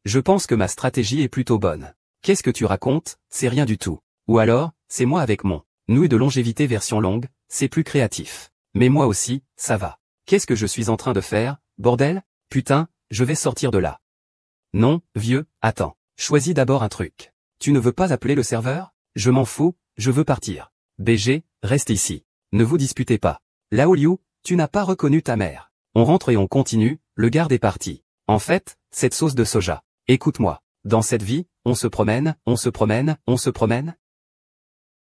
Je pense que ma stratégie est plutôt bonne. Qu'est-ce que tu racontes? C'est rien du tout. Ou alors, c'est moi avec mon nouille de longévité version longue, c'est plus créatif. Mais moi aussi, ça va. Qu'est-ce que je suis en train de faire, bordel? Putain, je vais sortir de là. Non, vieux, attends. Choisis d'abord un truc. Tu ne veux pas appeler le serveur? Je m'en fous, je veux partir. BG, reste ici. Ne vous disputez pas. Lao Liu, tu n'as pas reconnu ta mère. On rentre et on continue, le garde est parti. En fait, cette sauce de soja. Écoute-moi. Dans cette vie, on se promène, on se promène, on se promène.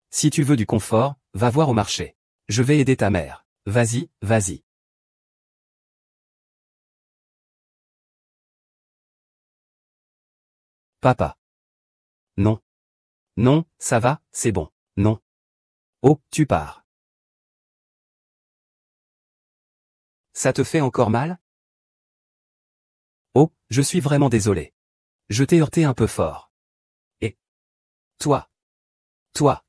Si tu veux du confort, va voir au marché. Je vais aider ta mère. Vas-y, vas-y. Papa. Non. Non, ça va, c'est bon. Non. Oh, tu pars. Ça te fait encore mal? Oh, je suis vraiment désolé. Je t'ai heurté un peu fort. Et toi, toi,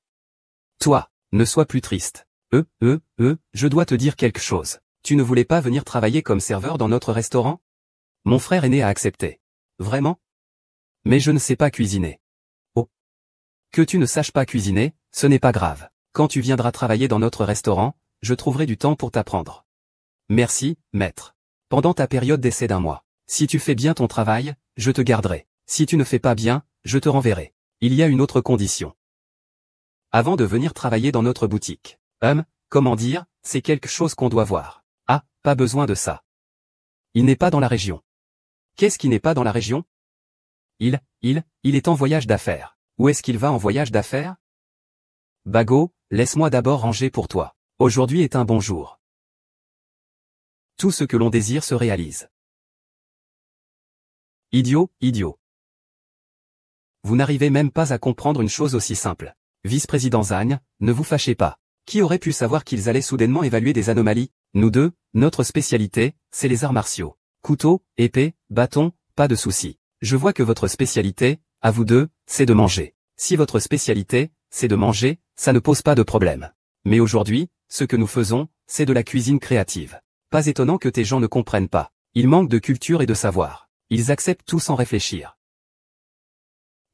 toi, ne sois plus triste. Je dois te dire quelque chose. Tu ne voulais pas venir travailler comme serveur dans notre restaurant? Mon frère aîné a accepté. Vraiment? Mais je ne sais pas cuisiner. Oh. Que tu ne saches pas cuisiner, ce n'est pas grave. Quand tu viendras travailler dans notre restaurant, je trouverai du temps pour t'apprendre. Merci, maître. Pendant ta période d'essai d'1 mois. Si tu fais bien ton travail, je te garderai. Si tu ne fais pas bien, je te renverrai. Il y a une autre condition. Avant de venir travailler dans notre boutique. Comment dire, c'est quelque chose qu'on doit voir. Ah, pas besoin de ça. Il n'est pas dans la région. Qu'est-ce qui n'est pas dans la région? Il est en voyage d'affaires. Où est-ce qu'il va en voyage d'affaires? Bago, laisse-moi d'abord ranger pour toi. Aujourd'hui est un bon jour. Tout ce que l'on désire se réalise. Idiot, idiot. Vous n'arrivez même pas à comprendre une chose aussi simple. Vice-président Zagne, ne vous fâchez pas. Qui aurait pu savoir qu'ils allaient soudainement évaluer des anomalies? Nous deux, notre spécialité, c'est les arts martiaux. Couteau, épée, bâton, pas de souci. Je vois que votre spécialité, à vous deux, c'est de manger. Si votre spécialité, c'est de manger, ça ne pose pas de problème. Mais aujourd'hui, ce que nous faisons, c'est de la cuisine créative. Pas étonnant que tes gens ne comprennent pas. Ils manquent de culture et de savoir. Ils acceptent tout sans réfléchir.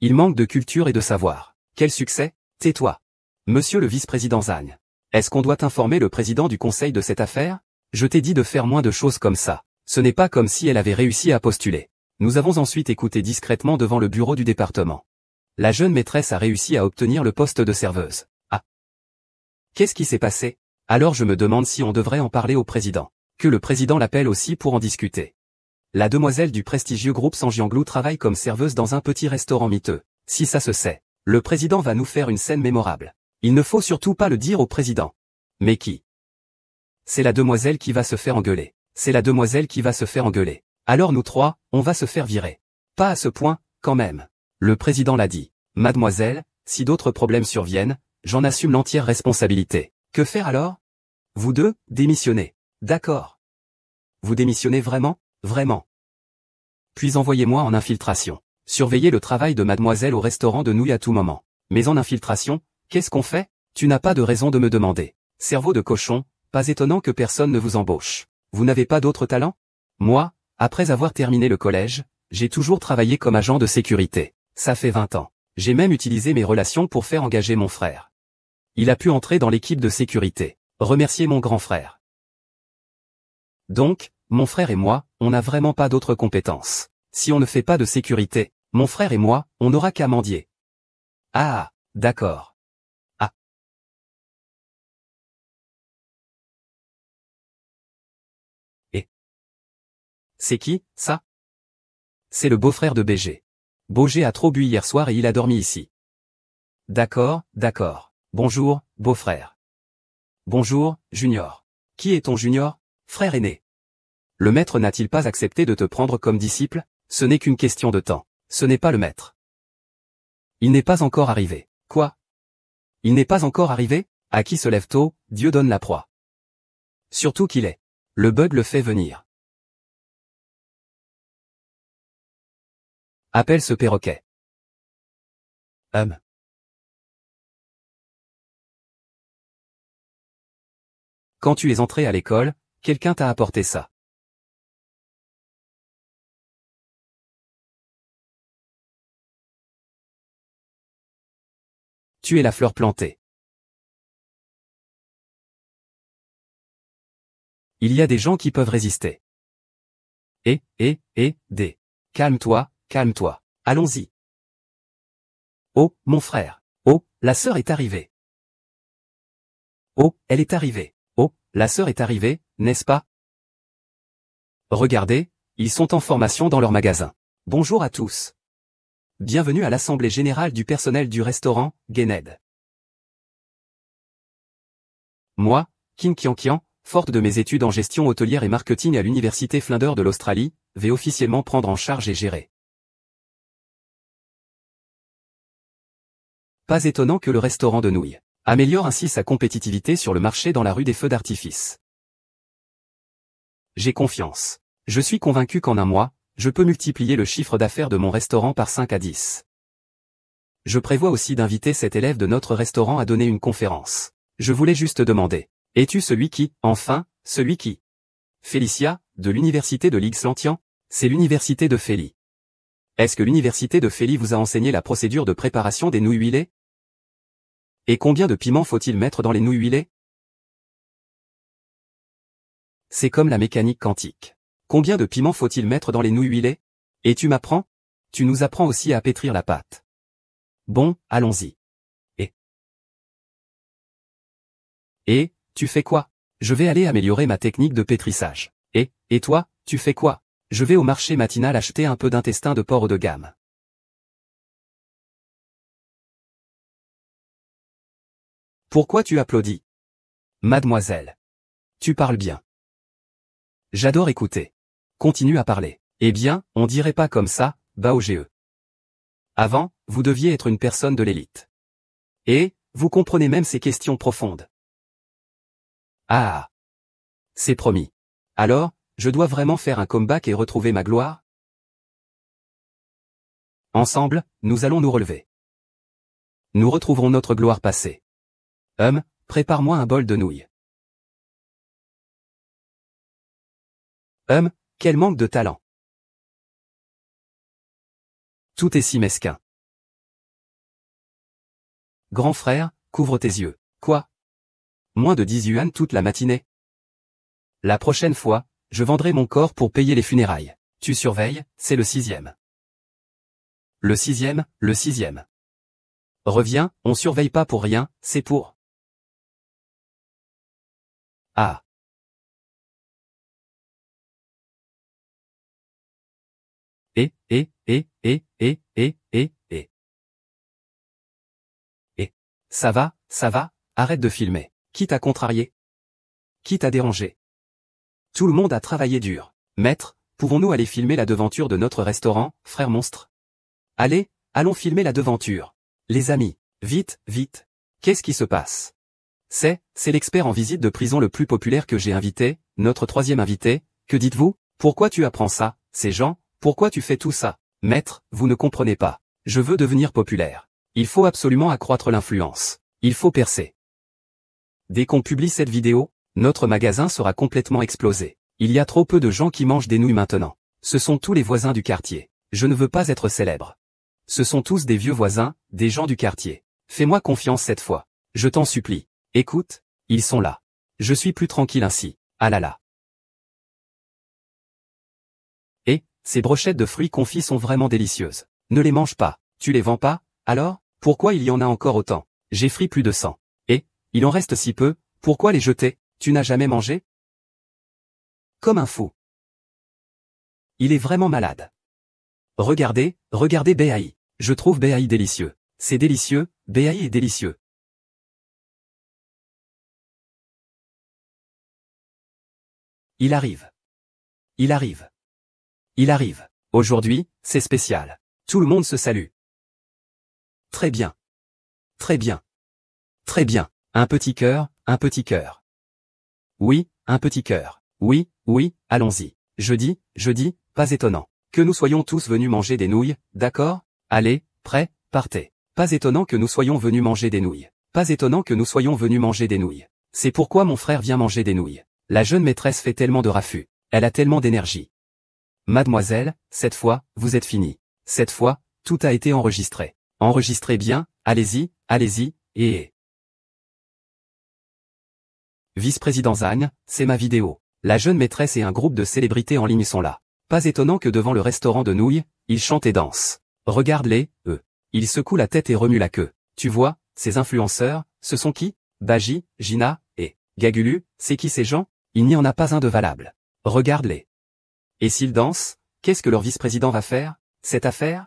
Ils manquent de culture et de savoir. Quel succès? Tais-toi. Monsieur le vice-président Zagne. Est-ce qu'on doit informer le président du conseil de cette affaire? Je t'ai dit de faire moins de choses comme ça. Ce n'est pas comme si elle avait réussi à postuler. Nous avons ensuite écouté discrètement devant le bureau du département. La jeune maîtresse a réussi à obtenir le poste de serveuse. Ah. Qu'est-ce qui s'est passé? Alors je me demande si on devrait en parler au président. Que le président l'appelle aussi pour en discuter. La demoiselle du prestigieux groupe Sanjianglou travaille comme serveuse dans un petit restaurant miteux. Si ça se sait, le président va nous faire une scène mémorable. Il ne faut surtout pas le dire au président. Mais qui? C'est la demoiselle qui va se faire engueuler. C'est la demoiselle qui va se faire engueuler. Alors nous trois, on va se faire virer. Pas à ce point, quand même. Le président l'a dit. Mademoiselle, si d'autres problèmes surviennent, j'en assume l'entière responsabilité. Que faire alors? Vous deux, démissionnez. D'accord. Vous démissionnez vraiment? Vraiment. Puis envoyez-moi en infiltration. Surveillez le travail de mademoiselle au restaurant de nouilles à tout moment. Mais en infiltration, qu'est-ce qu'on fait? Tu n'as pas de raison de me demander. Cerveau de cochon, pas étonnant que personne ne vous embauche. Vous n'avez pas d'autre talent? Moi, après avoir terminé le collège, j'ai toujours travaillé comme agent de sécurité. Ça fait 20 ans. J'ai même utilisé mes relations pour faire engager mon frère. Il a pu entrer dans l'équipe de sécurité. Remercier mon grand frère. Donc, mon frère et moi, on n'a vraiment pas d'autres compétences. Si on ne fait pas de sécurité, mon frère et moi, on n'aura qu'à mendier. Ah, d'accord. C'est qui, ça? C'est le beau-frère de BG. BG a trop bu hier soir et il a dormi ici. D'accord, d'accord. Bonjour, beau-frère. Bonjour, Junior. Qui est ton Junior, frère aîné? Le maître n'a-t-il pas accepté de te prendre comme disciple? Ce n'est qu'une question de temps. Ce n'est pas le maître. Il n'est pas encore arrivé. Quoi? Il n'est pas encore arrivé? À qui se lève tôt, Dieu donne la proie. Surtout qu'il est. Le bug le fait venir. Appelle ce perroquet. Quand tu es entré à l'école, quelqu'un t'a apporté ça. Tu es la fleur plantée. Il y a des gens qui peuvent résister. Des. Calme-toi, calme-toi. Allons-y. Oh, mon frère. Oh, la sœur est arrivée. Oh, elle est arrivée. Oh, la sœur est arrivée, n'est-ce pas? Regardez, ils sont en formation dans leur magasin. Bonjour à tous. Bienvenue à l'Assemblée Générale du personnel du restaurant, Guéned. Moi, Kin Kian, forte de mes études en gestion hôtelière et marketing à l'Université Flinders de l'Australie, vais officiellement prendre en charge et gérer. Pas étonnant que le restaurant de nouilles améliore ainsi sa compétitivité sur le marché dans la rue des Feux d'artifice. J'ai confiance. Je suis convaincu qu'en un mois, je peux multiplier le chiffre d'affaires de mon restaurant par 5 à 10. Je prévois aussi d'inviter cet élève de notre restaurant à donner une conférence. Je voulais juste demander. Es-tu celui qui, enfin, celui qui? Félicia, de l'université de l'Ixlantian? C'est l'université de Félie. Est-ce que l'université de Félie vous a enseigné la procédure de préparation des nouilles huilées? Et combien de piments faut-il mettre dans les nouilles huilées? C'est comme la mécanique quantique. Combien de piments faut-il mettre dans les nouilles huilées? Et tu m'apprends? Tu nous apprends aussi à pétrir la pâte. Bon, allons-y. Et, tu fais quoi? Je vais aller améliorer ma technique de pétrissage. Et toi, tu fais quoi? Je vais au marché matinal acheter un peu d'intestin de porc haut de gamme. Pourquoi tu applaudis? Mademoiselle. Tu parles bien. J'adore écouter. Continue à parler. Eh bien, on dirait pas comme ça, BAOGE. Avant, vous deviez être une personne de l'élite. Et, vous comprenez même ces questions profondes. Ah. C'est promis. Alors, je dois vraiment faire un comeback et retrouver ma gloire? Ensemble, nous allons nous relever. Nous retrouverons notre gloire passée. Prépare-moi un bol de nouilles. Quel manque de talent. Tout est si mesquin. Grand frère, couvre tes yeux. Quoi? Moins de 10 yuan toute la matinée. La prochaine fois, je vendrai mon corps pour payer les funérailles. Tu surveilles, c'est le 6e. Le 6e, le 6e. Reviens, on surveille pas pour rien, c'est pour. Ah. Ça va, arrête de filmer. Qui t'a contrarié? Qui t'a dérangé? Tout le monde a travaillé dur. Maître, pouvons-nous aller filmer la devanture de notre restaurant, frère monstre? Allez, allons filmer la devanture. Les amis, vite, vite. Qu'est-ce qui se passe? C'est l'expert en visite de prison le plus populaire que j'ai invité, notre 3e invité. Que dites-vous? Pourquoi tu apprends ça, ces gens? Pourquoi tu fais tout ça? Maître, vous ne comprenez pas. Je veux devenir populaire. Il faut absolument accroître l'influence. Il faut percer. Dès qu'on publie cette vidéo, notre magasin sera complètement explosé. Il y a trop peu de gens qui mangent des nouilles maintenant. Ce sont tous les voisins du quartier. Je ne veux pas être célèbre. Ce sont tous des vieux voisins, des gens du quartier. Fais-moi confiance cette fois. Je t'en supplie. Écoute, ils sont là. Je suis plus tranquille ainsi. Ah là là. Et, ces brochettes de fruits confits sont vraiment délicieuses. Ne les mange pas. Tu les vends pas? Alors, pourquoi il y en a encore autant? J'ai frit plus de 100. Et, il en reste si peu, pourquoi les jeter? Tu n'as jamais mangé? Comme un fou. Il est vraiment malade. Regardez, regardez BAI. Je trouve BAI délicieux. C'est délicieux, BAI est délicieux. Il arrive. Il arrive. Il arrive. Aujourd'hui, c'est spécial. Tout le monde se salue. Très bien. Très bien. Très bien. Un petit cœur, un petit cœur. Oui, un petit cœur. Oui, oui, allons-y. Jeudi, pas étonnant. Que nous soyons tous venus manger des nouilles, d'accord? Allez, prêt, partez. Pas étonnant que nous soyons venus manger des nouilles. Pas étonnant que nous soyons venus manger des nouilles. C'est pourquoi mon frère vient manger des nouilles. La jeune maîtresse fait tellement de raffus. Elle a tellement d'énergie. Mademoiselle, cette fois, vous êtes finie. Cette fois, tout a été enregistré. Enregistrez bien, allez-y, allez-y, et... Vice-président Zhang, c'est ma vidéo. La jeune maîtresse et un groupe de célébrités en ligne sont là. Pas étonnant que devant le restaurant de nouilles, ils chantent et dansent. Regarde-les, eux. Ils secouent la tête et remuent la queue. Tu vois, ces influenceurs, ce sont qui? Baji, Gina, et Gagulu, c'est qui ces gens? Il n'y en a pas un de valable. Regarde-les. Et s'ils dansent, qu'est-ce que leur vice-président va faire? Cette affaire?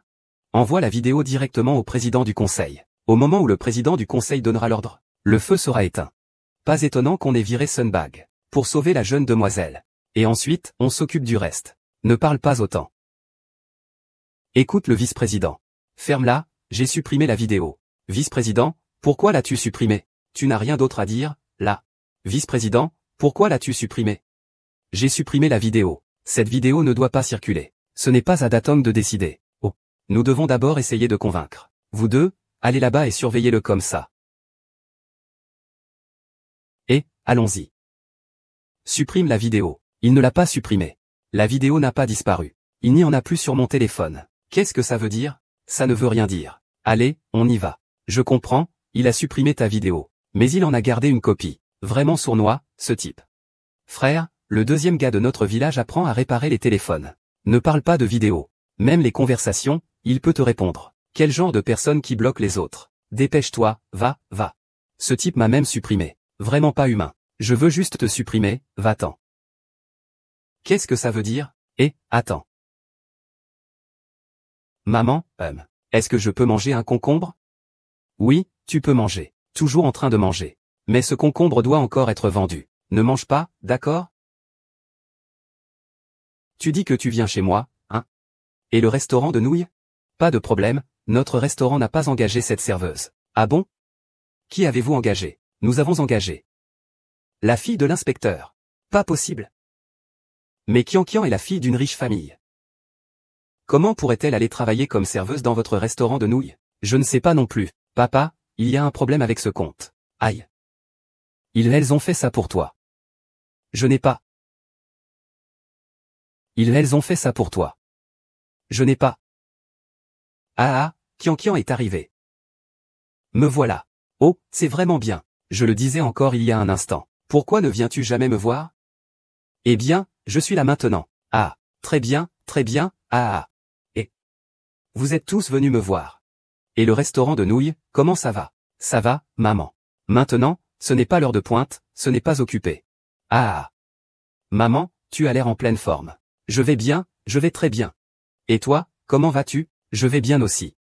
Envoie la vidéo directement au président du conseil. Au moment où le président du conseil donnera l'ordre, le feu sera éteint. Pas étonnant qu'on ait viré Sunbag pour sauver la jeune demoiselle. Et ensuite, on s'occupe du reste. Ne parle pas autant. Écoute le vice-président. Ferme-la, j'ai supprimé la vidéo. Vice-président, pourquoi l'as-tu supprimée? Tu n'as rien d'autre à dire, là. Vice-président, pourquoi l'as-tu supprimée? J'ai supprimé la vidéo. Cette vidéo ne doit pas circuler. Ce n'est pas à Datom de décider. Oh. Nous devons d'abord essayer de convaincre. Vous deux, allez là-bas et surveillez-le comme ça. Et, allons-y. Supprime la vidéo. Il ne l'a pas supprimée. La vidéo n'a pas disparu. Il n'y en a plus sur mon téléphone. Qu'est-ce que ça veut dire? Ça ne veut rien dire. Allez, on y va. Je comprends, il a supprimé ta vidéo. Mais il en a gardé une copie. Vraiment sournois, ce type. Frère, le deuxième gars de notre village apprend à réparer les téléphones. Ne parle pas de vidéo. Même les conversations, il peut te répondre. Quel genre de personne qui bloque les autres? Dépêche-toi, va, va. Ce type m'a même supprimé. Vraiment pas humain. Je veux juste te supprimer, va-t'en. Qu'est-ce que ça veut dire? Attends. Maman, est-ce que je peux manger un concombre? Oui, tu peux manger. Toujours en train de manger. Mais ce concombre doit encore être vendu. Ne mange pas, d'accord? Tu dis que tu viens chez moi, hein? Et le restaurant de nouilles? Pas de problème, notre restaurant n'a pas engagé cette serveuse. Ah bon? Qui avez-vous engagé? Nous avons engagé. La fille de l'inspecteur. Pas possible. Mais Kian est la fille d'une riche famille. Comment pourrait-elle aller travailler comme serveuse dans votre restaurant de nouilles? Je ne sais pas non plus. Papa, il y a un problème avec ce compte. Aïe. Elles ont fait ça pour toi. Je n'ai pas. Elles ont fait ça pour toi. Je n'ai pas. Ah, Kian est arrivé. Me voilà. Oh, c'est vraiment bien. Je le disais encore il y a un instant. Pourquoi ne viens-tu jamais me voir? Eh bien, je suis là maintenant. Ah, très bien, ah. Et vous êtes tous venus me voir. Et le restaurant de nouilles, comment ça va? Ça va, maman. Maintenant, ce n'est pas l'heure de pointe, ce n'est pas occupé. Ah. Maman, tu as l'air en pleine forme. Je vais bien, je vais très bien. Et toi, comment vas-tu? Je vais bien aussi.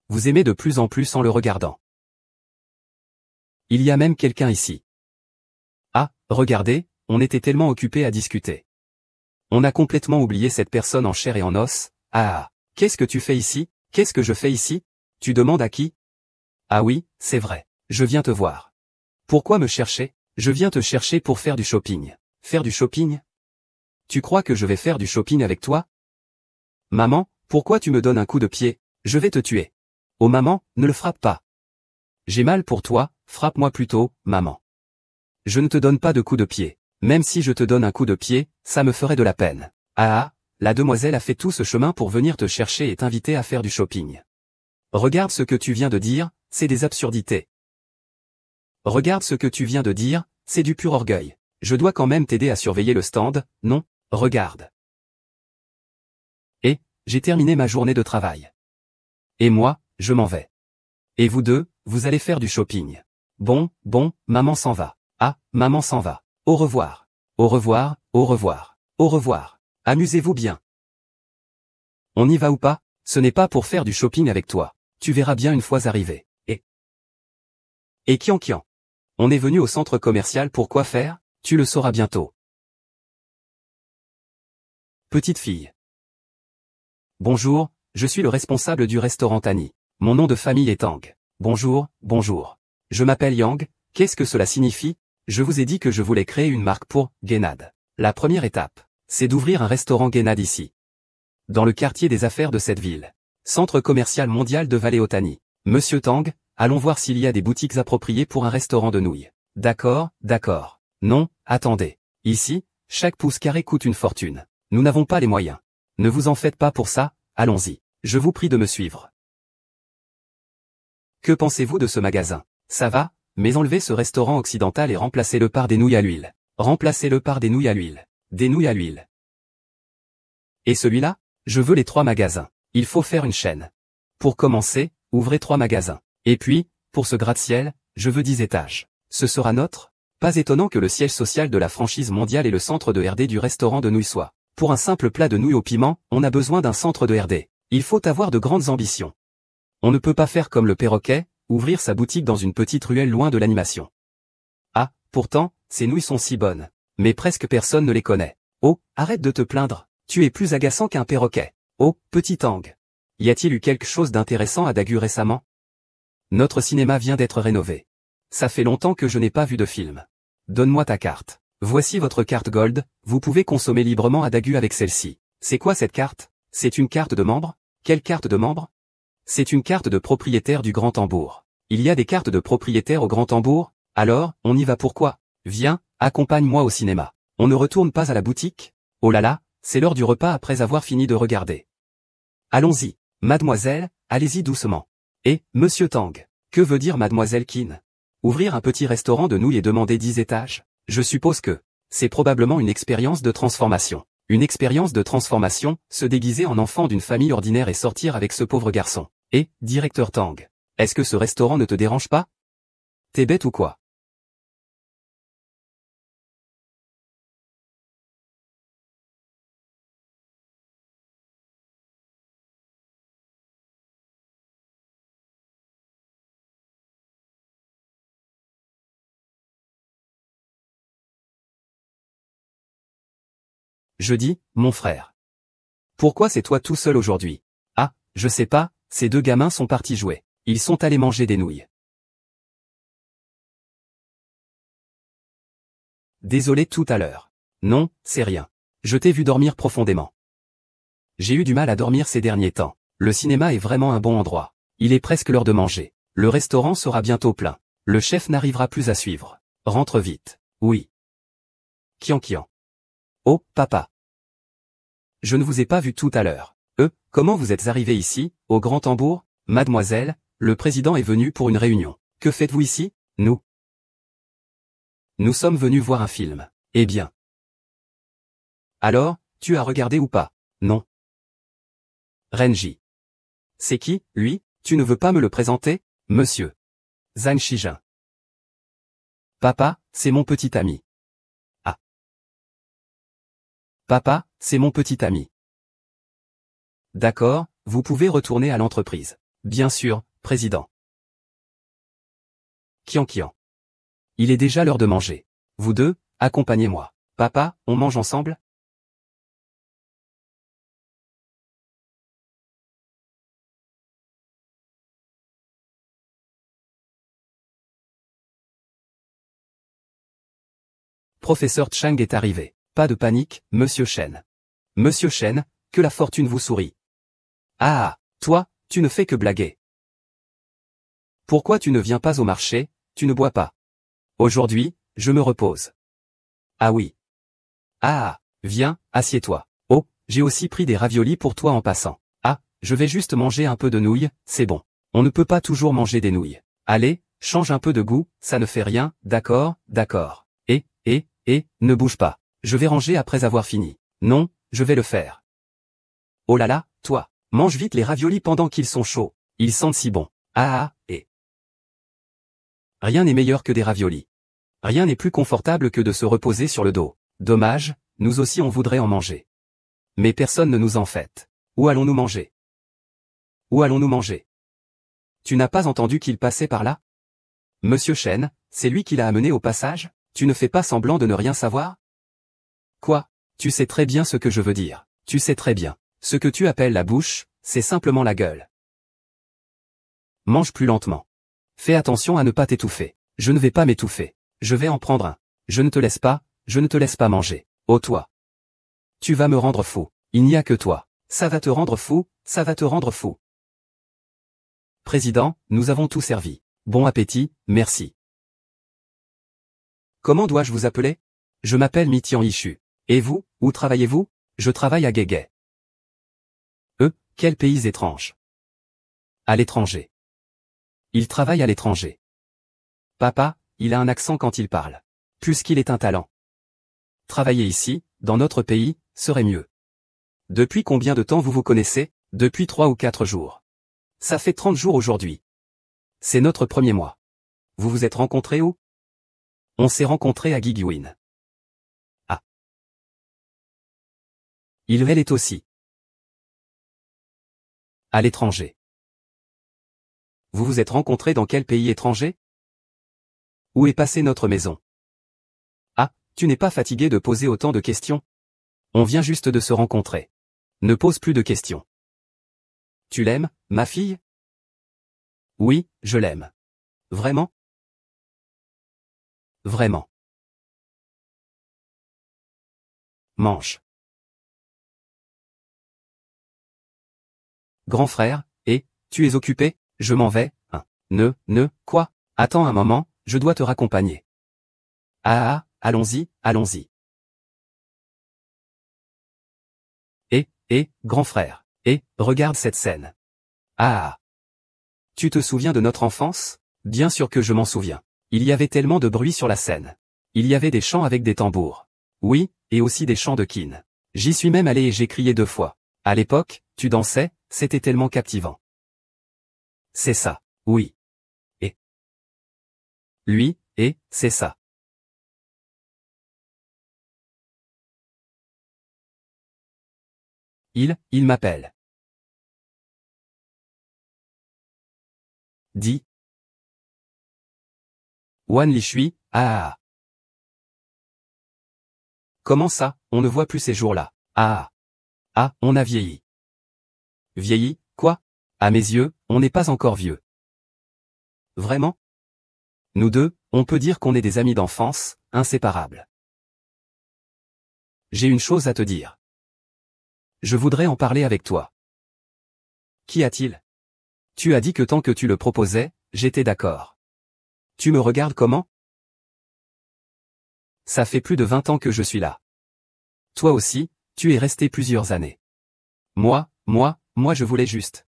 Vous aimez de plus en plus en le regardant. Il y a même quelqu'un ici. Ah, regardez, on était tellement occupés à discuter. On a complètement oublié cette personne en chair et en os. Ah, qu'est-ce que tu fais ici? Qu'est-ce que je fais ici? Tu demandes à qui? Ah oui, c'est vrai. Je viens te voir. Pourquoi me chercher? Je viens te chercher pour faire du shopping. Faire du shopping? Tu crois que je vais faire du shopping avec toi? Maman, pourquoi tu me donnes un coup de pied? Je vais te tuer. Oh maman, ne le frappe pas. J'ai mal pour toi, frappe-moi plutôt, maman. Je ne te donne pas de coup de pied. Même si je te donne un coup de pied, ça me ferait de la peine. Ah, la demoiselle a fait tout ce chemin pour venir te chercher et t'inviter à faire du shopping. Regarde ce que tu viens de dire, c'est des absurdités. Regarde ce que tu viens de dire, c'est du pur orgueil. Je dois quand même t'aider à surveiller le stand, non? Regarde. Et, j'ai terminé ma journée de travail. Et moi, je m'en vais. Et vous deux, vous allez faire du shopping. Bon, maman s'en va. Ah, maman s'en va. Au revoir. Au revoir, au revoir. Au revoir. Amusez-vous bien. On y va ou pas? Ce n'est pas pour faire du shopping avec toi. Tu verras bien une fois arrivé. Et Kian Kian. On est venu au centre commercial pour quoi faire? Tu le sauras bientôt. Petite fille. Bonjour, je suis le responsable du restaurant Tani. Mon nom de famille est Tang. Bonjour, bonjour. Je m'appelle Yang, qu'est-ce que cela signifie? Je vous ai dit que je voulais créer une marque pour Guénade. La première étape, c'est d'ouvrir un restaurant Guénade ici. Dans le quartier des affaires de cette ville. Centre commercial mondial de Vallée-Hautani. Monsieur Tang, allons voir s'il y a des boutiques appropriées pour un restaurant de nouilles. D'accord, d'accord. Non, attendez. Ici, chaque pouce carré coûte une fortune. Nous n'avons pas les moyens. Ne vous en faites pas pour ça, allons-y. Je vous prie de me suivre. Que pensez-vous de ce magasin? Ça va, mais enlevez ce restaurant occidental et remplacez-le par des nouilles à l'huile. Remplacez-le par des nouilles à l'huile. Des nouilles à l'huile. Et celui-là? Je veux les 3 magasins. Il faut faire une chaîne. Pour commencer, ouvrez 3 magasins. Et puis, pour ce gratte-ciel, je veux 10 étages. Ce sera notre? Pas étonnant que le siège social de la franchise mondiale et le centre de RD du restaurant de nouilles soit. Pour un simple plat de nouilles au piment, on a besoin d'un centre de RD. Il faut avoir de grandes ambitions. On ne peut pas faire comme le perroquet, ouvrir sa boutique dans une petite ruelle loin de l'animation. Ah, pourtant, ces nouilles sont si bonnes. Mais presque personne ne les connaît. Oh, arrête de te plaindre, tu es plus agaçant qu'un perroquet. Oh, petit Tang. Y a-t-il eu quelque chose d'intéressant à Dagu récemment? Notre cinéma vient d'être rénové. Ça fait longtemps que je n'ai pas vu de film. Donne-moi ta carte. Voici votre carte Gold, vous pouvez consommer librement à Dagu avec celle-ci. C'est quoi cette carte? C'est une carte de membre? Quelle carte de membre? C'est une carte de propriétaire du Grand Tambour. Il y a des cartes de propriétaire au Grand Tambour? Alors, on y va pourquoi? Viens, accompagne-moi au cinéma. On ne retourne pas à la boutique? Oh là là, c'est l'heure du repas après avoir fini de regarder. Allons-y, mademoiselle, allez-y doucement. Et, monsieur Tang, que veut dire mademoiselle Qin? Ouvrir un petit restaurant de nouilles et demander 10 étages? Je suppose que c'est probablement une expérience de transformation. Une expérience de transformation, se déguiser en enfant d'une famille ordinaire et sortir avec ce pauvre garçon. Et, directeur Tang, est-ce que ce restaurant ne te dérange pas? T'es bête ou quoi? Je dis, mon frère. Pourquoi c'est toi tout seul aujourd'hui? Ah, je sais pas, ces 2 gamins sont partis jouer. Ils sont allés manger des nouilles. Désolé tout à l'heure. Non, c'est rien. Je t'ai vu dormir profondément. J'ai eu du mal à dormir ces derniers temps. Le cinéma est vraiment un bon endroit. Il est presque l'heure de manger. Le restaurant sera bientôt plein. Le chef n'arrivera plus à suivre. Rentre vite. Oui. Kian Kian. Oh, papa. Je ne vous ai pas vu tout à l'heure. Comment vous êtes arrivé ici, au Grand Tambour? Mademoiselle, le président est venu pour une réunion. Que faites-vous ici? Nous sommes venus voir un film. Eh bien. Alors, tu as regardé ou pas? Non. Renji. C'est qui, lui? Tu ne veux pas me le présenter? Monsieur. Zhang Shijin. Papa, c'est mon petit ami. Ah. Papa, c'est mon petit ami. D'accord, vous pouvez retourner à l'entreprise. Bien sûr, président. Kian Kian. Il est déjà l'heure de manger. Vous deux, accompagnez-moi. Papa, on mange ensemble? Professeur Chang est arrivé. Pas de panique, monsieur Chen. Monsieur Chen, que la fortune vous sourit. Ah, toi, tu ne fais que blaguer. Pourquoi tu ne viens pas au marché? Tu ne bois pas. Aujourd'hui, je me repose. Ah oui. Ah, viens, assieds-toi. Oh, j'ai aussi pris des raviolis pour toi en passant. Ah, je vais juste manger un peu de nouilles, c'est bon. On ne peut pas toujours manger des nouilles. Allez, change un peu de goût, ça ne fait rien, d'accord, d'accord. Ne bouge pas. Je vais ranger après avoir fini. Non, je vais le faire. Oh là là, toi, mange vite les raviolis pendant qu'ils sont chauds. Ils sentent si bon. Rien n'est meilleur que des raviolis. Rien n'est plus confortable que de se reposer sur le dos. Dommage, nous aussi on voudrait en manger. Mais personne ne nous en fait. Où allons-nous manger? Où allons-nous manger? Tu n'as pas entendu qu'il passait par là? Monsieur Chen, c'est lui qui l'a amené au passage? Tu ne fais pas semblant de ne rien savoir? Quoi? Tu sais très bien ce que je veux dire. Tu sais très bien. Ce que tu appelles la bouche, c'est simplement la gueule. Mange plus lentement. Fais attention à ne pas t'étouffer. Je ne vais pas m'étouffer. Je vais en prendre un. Je ne te laisse pas manger. Oh toi. Tu vas me rendre fou. Il n'y a que toi. Ça va te rendre fou, ça va te rendre fou. Président, nous avons tout servi. Bon appétit, merci. Comment dois-je vous appeler? Je m'appelle Mi Tian-Yichu. Et vous, où travaillez-vous? Je travaille à Guégué. Quel pays étrange. À l'étranger. Il travaille à l'étranger. Papa, il a un accent quand il parle. Puisqu'il est un talent. Travailler ici, dans notre pays, serait mieux. Depuis combien de temps vous vous connaissez? Depuis 3 ou 4 jours. Ça fait 30 jours aujourd'hui. C'est notre premier mois. Vous vous êtes rencontrés où? On s'est rencontrés à Guiguin. Ah. Elle est aussi. À l'étranger. Vous vous êtes rencontrés dans quel pays étranger? Où est passée notre maison? Ah, tu n'es pas fatigué de poser autant de questions? On vient juste de se rencontrer. Ne pose plus de questions. Tu l'aimes, ma fille? Oui, je l'aime. Vraiment? Vraiment. Mange. Grand frère, tu es occupé? Je m'en vais, hein. Quoi? Attends un moment, je dois te raccompagner. Allons-y, allons-y. Grand frère, regarde cette scène. Tu te souviens de notre enfance? Bien sûr que je m'en souviens. Il y avait tellement de bruit sur la scène. Il y avait des chants avec des tambours. Oui, et aussi des chants de kin. J'y suis même allé et j'ai crié 2 fois. À l'époque, tu dansais, c'était tellement captivant. C'est ça, oui. Et lui, c'est ça. Il m'appelle. Dis. Wan Li Shui, Comment ça, on ne voit plus ces jours-là? On a vieilli. Vieilli, quoi? À mes yeux, on n'est pas encore vieux. Vraiment? Nous deux, on peut dire qu'on est des amis d'enfance, inséparables. J'ai une chose à te dire. Je voudrais en parler avec toi. Qu'y a-t-il? Tu as dit que tant que tu le proposais, j'étais d'accord. Tu me regardes comment? Ça fait plus de 20 ans que je suis là. Toi aussi, tu es resté plusieurs années. Moi, je voulais juste.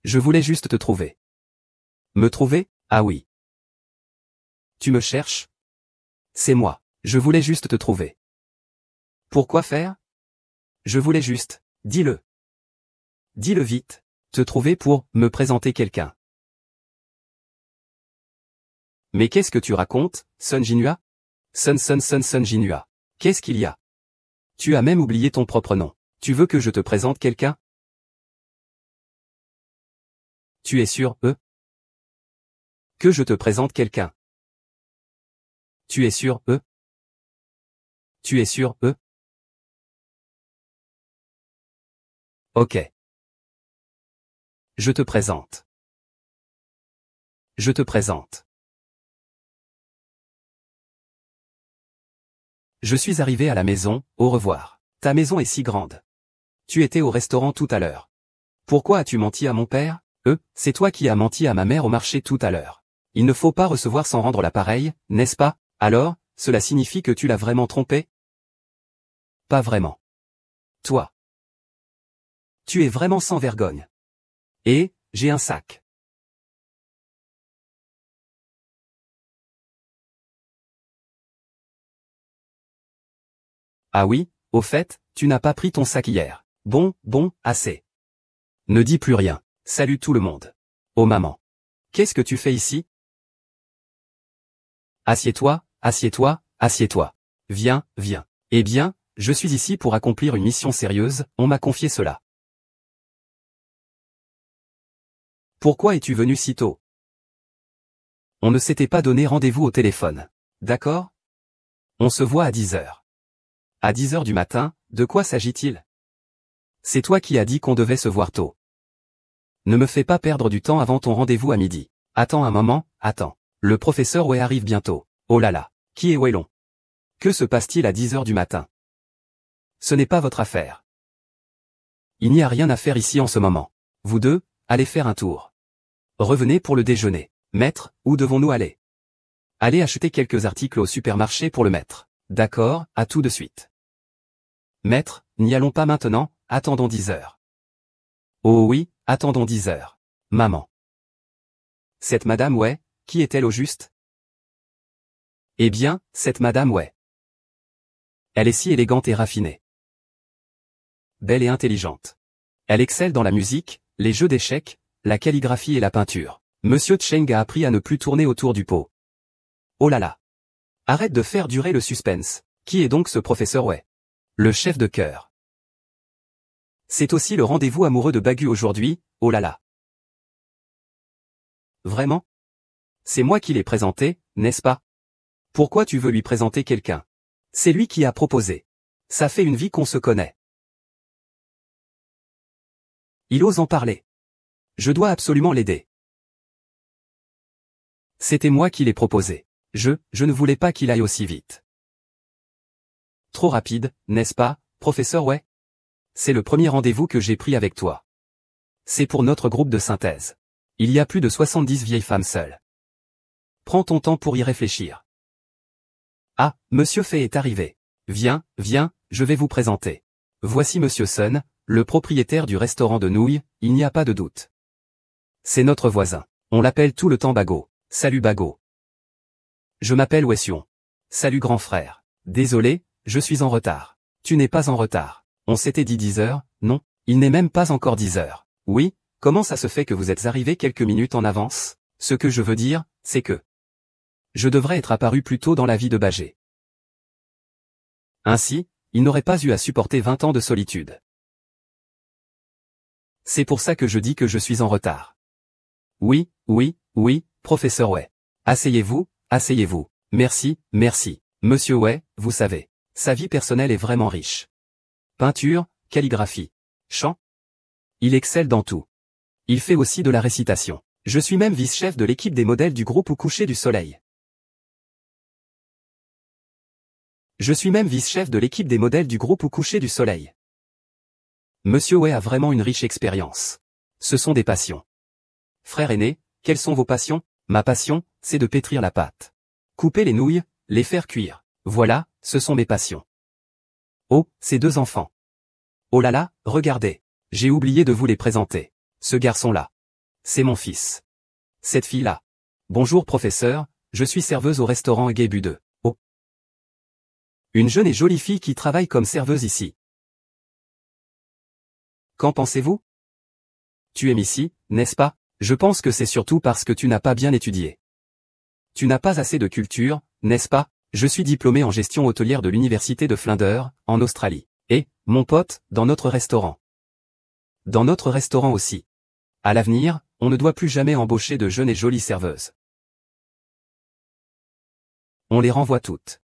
Je voulais juste te trouver. Me trouver? Ah oui. Tu me cherches? C'est moi. Je voulais juste te trouver. Pourquoi faire? Je voulais juste. Dis-le. Dis-le vite. Te trouver pour me présenter quelqu'un. Mais qu'est-ce que tu racontes, Sun Jinhua? Sun Jinhua. Qu'est-ce qu'il y a? Tu as même oublié ton propre nom. Tu veux que je te présente quelqu'un? Tu es sûr, que je te présente quelqu'un? Tu es sûr, Tu es sûr, Ok. Je te présente. Je te présente. Je suis arrivé à la maison, au revoir. Ta maison est si grande. Tu étais au restaurant tout à l'heure. Pourquoi as-tu menti à mon père? C'est toi qui as menti à ma mère au marché tout à l'heure. Il ne faut pas recevoir sans rendre l'appareil, n'est-ce pas? Alors, cela signifie que tu l'as vraiment trompé? Pas vraiment. Toi. Tu es vraiment sans vergogne. Et, j'ai un sac. Ah oui, au fait, tu n'as pas pris ton sac hier. Bon, assez. Ne dis plus rien. Salut tout le monde. Oh maman. Qu'est-ce que tu fais ici? Assieds-toi, assieds-toi, assieds-toi. Viens. Eh bien, Je suis ici pour accomplir une mission sérieuse, on m'a confié cela. Pourquoi es-tu venu si tôt? On ne s'était pas donné rendez-vous au téléphone. D'accord? On se voit à 10 heures. À 10 heures du matin, de quoi s'agit-il? C'est toi qui as dit qu'on devait se voir tôt. Ne me fais pas perdre du temps avant ton rendez-vous à midi. Attends un moment, attends. Le professeur Wei arrive bientôt. Oh là là, qui est Weilong? Que se passe-t-il à 10 heures du matin? Ce n'est pas votre affaire. Il n'y a rien à faire ici en ce moment. Vous deux, allez faire un tour. Revenez pour le déjeuner. Maître, où devons-nous aller? Allez acheter quelques articles au supermarché pour le maître. D'accord, à tout de suite. Maître, n'y allons pas maintenant, attendons 10 heures. Oh oui, attendons 10 heures. Maman. Cette madame Wei, qui est-elle au juste? Eh bien, cette madame Wei. Elle est si élégante et raffinée. Belle et intelligente. Elle excelle dans la musique, les jeux d'échecs, la calligraphie et la peinture. Monsieur Cheng a appris à ne plus tourner autour du pot. Oh là là. Arrête de faire durer le suspense. Qui est donc ce professeur Wei? Le chef de chœur. C'est aussi le rendez-vous amoureux de Bagu aujourd'hui, oh là là. Vraiment? C'est moi qui l'ai présenté, n'est-ce pas? Pourquoi tu veux lui présenter quelqu'un? C'est lui qui a proposé. Ça fait une vie qu'on se connaît. Il ose en parler. Je dois absolument l'aider. C'était moi qui l'ai proposé. Je ne voulais pas qu'il aille aussi vite. Trop rapide, n'est-ce pas, professeur Wei? C'est le premier rendez-vous que j'ai pris avec toi. C'est pour notre groupe de synthèse. Il y a plus de 70 vieilles femmes seules. Prends ton temps pour y réfléchir. Ah, Monsieur Fei est arrivé. Viens, viens, je vais vous présenter. Voici Monsieur Sun, le propriétaire du restaurant de nouilles, il n'y a pas de doute. C'est notre voisin. On l'appelle tout le temps Bago. Salut Bago. Je m'appelle Wei Xiong. Salut grand frère. Désolé, je suis en retard. Tu n'es pas en retard. On s'était dit 10 heures, non? Il n'est même pas encore 10 heures. Oui, comment ça se fait que vous êtes arrivé quelques minutes en avance? Ce que je veux dire, c'est que je devrais être apparu plus tôt dans la vie de Bagé. Ainsi, il n'aurait pas eu à supporter 20 ans de solitude. C'est pour ça que je dis que je suis en retard. Oui, oui, oui, professeur Wei. Asseyez-vous, asseyez-vous. Merci, merci. Monsieur Wei, vous savez, sa vie personnelle est vraiment riche. Peinture, calligraphie, chant. Il excelle dans tout. Il fait aussi de la récitation. Je suis même vice-chef de l'équipe des modèles du groupe Au coucher du soleil. Je suis même vice-chef de l'équipe des modèles du groupe Au coucher du soleil. Monsieur Wei a vraiment une riche expérience. Ce sont des passions. Frère aîné, quelles sont vos passions? Ma passion, c'est de pétrir la pâte. Couper les nouilles, les faire cuire. Voilà, ce sont mes passions. Oh, ces deux enfants. Oh là là, regardez. J'ai oublié de vous les présenter. Ce garçon-là. C'est mon fils. Cette fille-là. Bonjour professeur, je suis serveuse au restaurant Gay-Bu 2. Oh. Une jeune et jolie fille qui travaille comme serveuse ici. Qu'en pensez-vous? Tu aimes ici, n'est-ce pas? Je pense que c'est surtout parce que tu n'as pas bien étudié. Tu n'as pas assez de culture, n'est-ce pas? Je suis diplômé en gestion hôtelière de l'université de Flinders, en Australie. Et, mon pote, dans notre restaurant. Dans notre restaurant aussi. À l'avenir, on ne doit plus jamais embaucher de jeunes et jolies serveuses. On les renvoie toutes.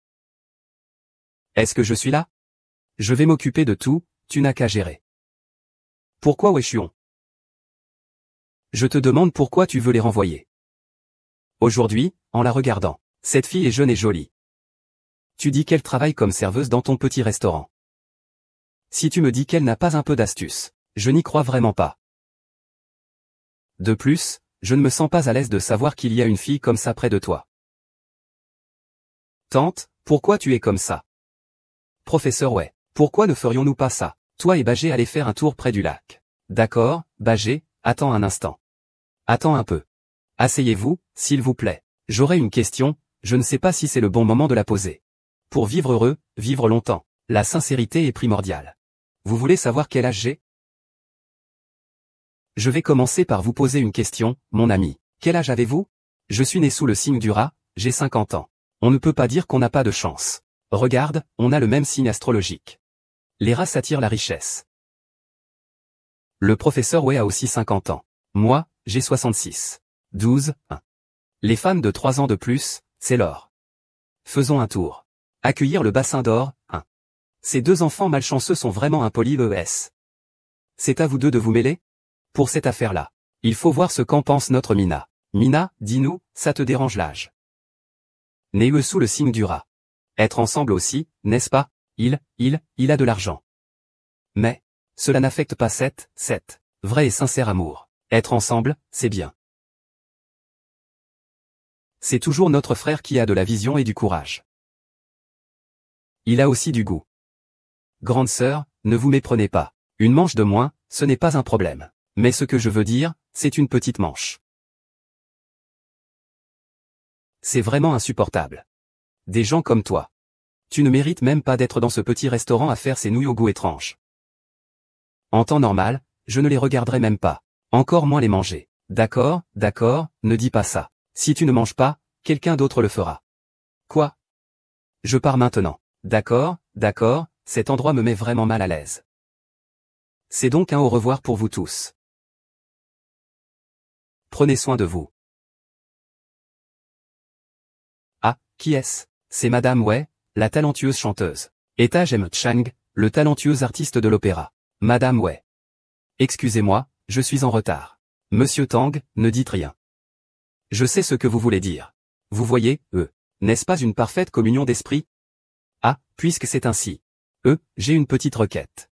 Est-ce que je suis là? Je vais m'occuper de tout, tu n'as qu'à gérer. Pourquoi Wei Xiong? Je te demande pourquoi tu veux les renvoyer. Aujourd'hui, en la regardant, cette fille est jeune et jolie. Tu dis qu'elle travaille comme serveuse dans ton petit restaurant. Si tu me dis qu'elle n'a pas un peu d'astuce, je n'y crois vraiment pas. De plus, je ne me sens pas à l'aise de savoir qu'il y a une fille comme ça près de toi. Tante, pourquoi tu es comme ça? Professeur Wei, pourquoi ne ferions-nous pas ça? Toi et Bagé allez faire un tour près du lac. D'accord, Bagé, attends un instant. Attends un peu. Asseyez-vous, s'il vous plaît. J'aurais une question, je ne sais pas si c'est le bon moment de la poser. Pour vivre heureux, vivre longtemps, la sincérité est primordiale. Vous voulez savoir quel âge j'ai? Je vais commencer par vous poser une question, mon ami. Quel âge avez-vous? Je suis né sous le signe du rat, j'ai 50 ans. On ne peut pas dire qu'on n'a pas de chance. Regarde, on a le même signe astrologique. Les races attirent la richesse. Le professeur Wei a aussi 50 ans. Moi, j'ai 66. 12, 1. Les femmes de 3 ans de plus, c'est l'or. Faisons un tour. Accueillir le bassin d'or, 1. Ces deux enfants malchanceux sont vraiment impolis ES. C'est à vous deux de vous mêler? Pour cette affaire-là, il faut voir ce qu'en pense notre Mina. Mina, dis-nous, ça te dérange l'âge? Né sous le signe du rat. Être ensemble aussi, n'est-ce pas? Il a de l'argent. Mais, cela n'affecte pas cette vrai et sincère amour. Être ensemble, c'est bien. C'est toujours notre frère qui a de la vision et du courage. Il a aussi du goût. Grande sœur, ne vous méprenez pas. Une manche de moins, ce n'est pas un problème. Mais ce que je veux dire, c'est une petite manche. C'est vraiment insupportable. Des gens comme toi. Tu ne mérites même pas d'être dans ce petit restaurant à faire ces nouilles au goût étrange. En temps normal, je ne les regarderai même pas. Encore moins les manger. D'accord, ne dis pas ça. Si tu ne manges pas, quelqu'un d'autre le fera. Quoi? Je pars maintenant. D'accord, cet endroit me met vraiment mal à l'aise. C'est donc un au revoir pour vous tous. Prenez soin de vous. Ah, qui est-ce? C'est Madame Wei, la talentueuse chanteuse. Et Jem Chang, le talentueux artiste de l'opéra. Madame Wei. Excusez-moi, je suis en retard. Monsieur Tang, ne dites rien. Je sais ce que vous voulez dire. Vous voyez, n'est-ce pas une parfaite communion d'esprit? Ah, puisque c'est ainsi. J'ai une petite requête.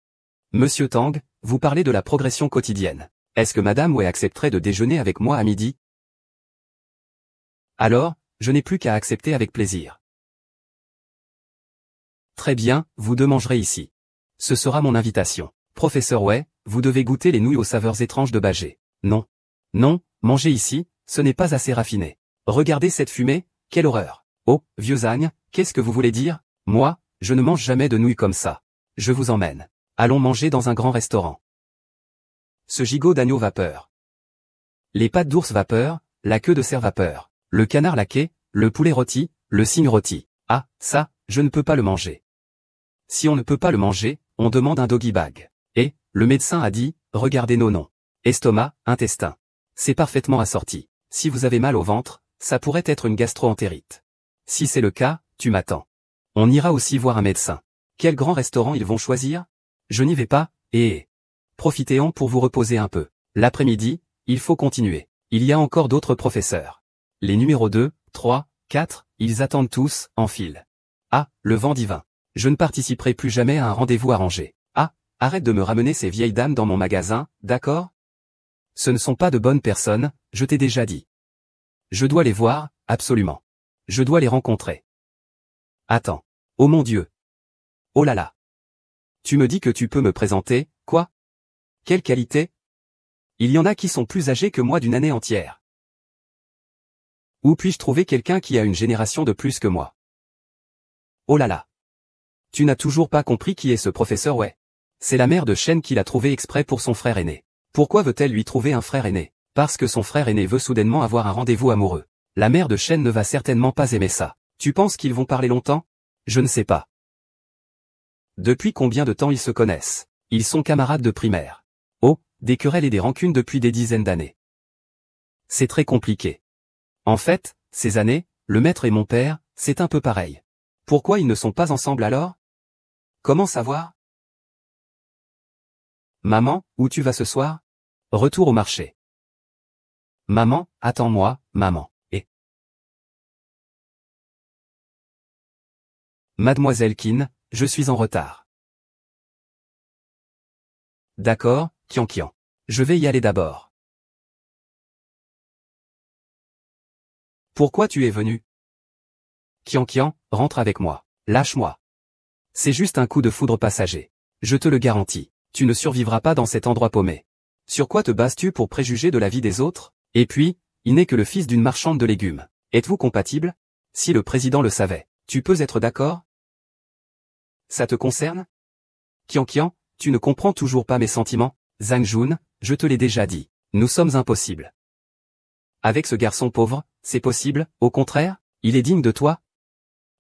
Monsieur Tang, vous parlez de la progression quotidienne. Est-ce que Madame Wei accepterait de déjeuner avec moi à midi? Alors, je n'ai plus qu'à accepter avec plaisir. Très bien, vous deux mangerez ici. Ce sera mon invitation. Professeur Wei, vous devez goûter les nouilles aux saveurs étranges de Bagé. Non. Non, manger ici, ce n'est pas assez raffiné. Regardez cette fumée, quelle horreur. Oh, vieux âne, qu'est-ce que vous voulez dire? Moi, je ne mange jamais de nouilles comme ça. Je vous emmène. Allons manger dans un grand restaurant. Ce gigot d'agneau vapeur. Les pattes d'ours vapeur, la queue de cerf vapeur. Le canard laqué, le poulet rôti, le cygne rôti. Ah, ça, je ne peux pas le manger. Si on ne peut pas le manger, on demande un doggy bag. Et, le médecin a dit, regardez nos noms. Estomac, intestin. C'est parfaitement assorti. Si vous avez mal au ventre, ça pourrait être une gastro-entérite. Si c'est le cas, tu m'attends. On ira aussi voir un médecin. Quel grand restaurant ils vont choisir? Je n'y vais pas, et... Profitez-en pour vous reposer un peu. L'après-midi, il faut continuer. Il y a encore d'autres professeurs. Les numéros 2, 3, 4, ils attendent tous, en file. Ah, le vent divin. Je ne participerai plus jamais à un rendez-vous arrangé. Ah, arrête de me ramener ces vieilles dames dans mon magasin, d'accord? Ce ne sont pas de bonnes personnes, je t'ai déjà dit. Je dois les voir, absolument. Je dois les rencontrer. Attends. Oh mon Dieu. Oh là là. Tu me dis que tu peux me présenter, quoi? Quelle qualité? Il y en a qui sont plus âgés que moi d'une année entière. Où puis-je trouver quelqu'un qui a une génération de plus que moi? Oh là là. Tu n'as toujours pas compris qui est ce professeur Wei. C'est la mère de Shen qui l'a trouvé exprès pour son frère aîné. Pourquoi veut-elle lui trouver un frère aîné? Parce que son frère aîné veut soudainement avoir un rendez-vous amoureux. La mère de Shen ne va certainement pas aimer ça. Tu penses qu'ils vont parler longtemps? Je ne sais pas. Depuis combien de temps ils se connaissent? Ils sont camarades de primaire. Oh, des querelles et des rancunes depuis des dizaines d'années. C'est très compliqué. En fait, ces années, le maître et mon père, c'est un peu pareil. Pourquoi ils ne sont pas ensemble alors? Comment savoir? Maman, où tu vas ce soir? Retour au marché. Maman, attends-moi, maman. Et Mademoiselle Qin, je suis en retard. D'accord, Qian. Je vais y aller d'abord. Pourquoi tu es venu? Qian, rentre avec moi. Lâche-moi. C'est juste un coup de foudre passager. Je te le garantis. Tu ne survivras pas dans cet endroit paumé. Sur quoi te bases-tu pour préjuger de la vie des autres? Et puis, il n'est que le fils d'une marchande de légumes. Êtes-vous compatible? Si le président le savait, tu peux être d'accord? Ça te concerne? Qian, tu ne comprends toujours pas mes sentiments? Zhang Jun, je te l'ai déjà dit. Nous sommes impossibles. Avec ce garçon pauvre, c'est possible, au contraire, il est digne de toi?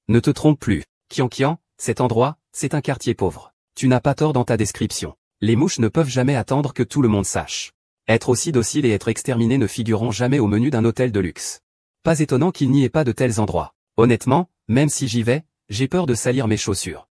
Ne te trompe plus. Kian, cet endroit, c'est un quartier pauvre. Tu n'as pas tort dans ta description. Les mouches ne peuvent jamais attendre que tout le monde sache. Être aussi docile et être exterminé ne figureront jamais au menu d'un hôtel de luxe. Pas étonnant qu'il n'y ait pas de tels endroits. Honnêtement, même si j'y vais, j'ai peur de salir mes chaussures.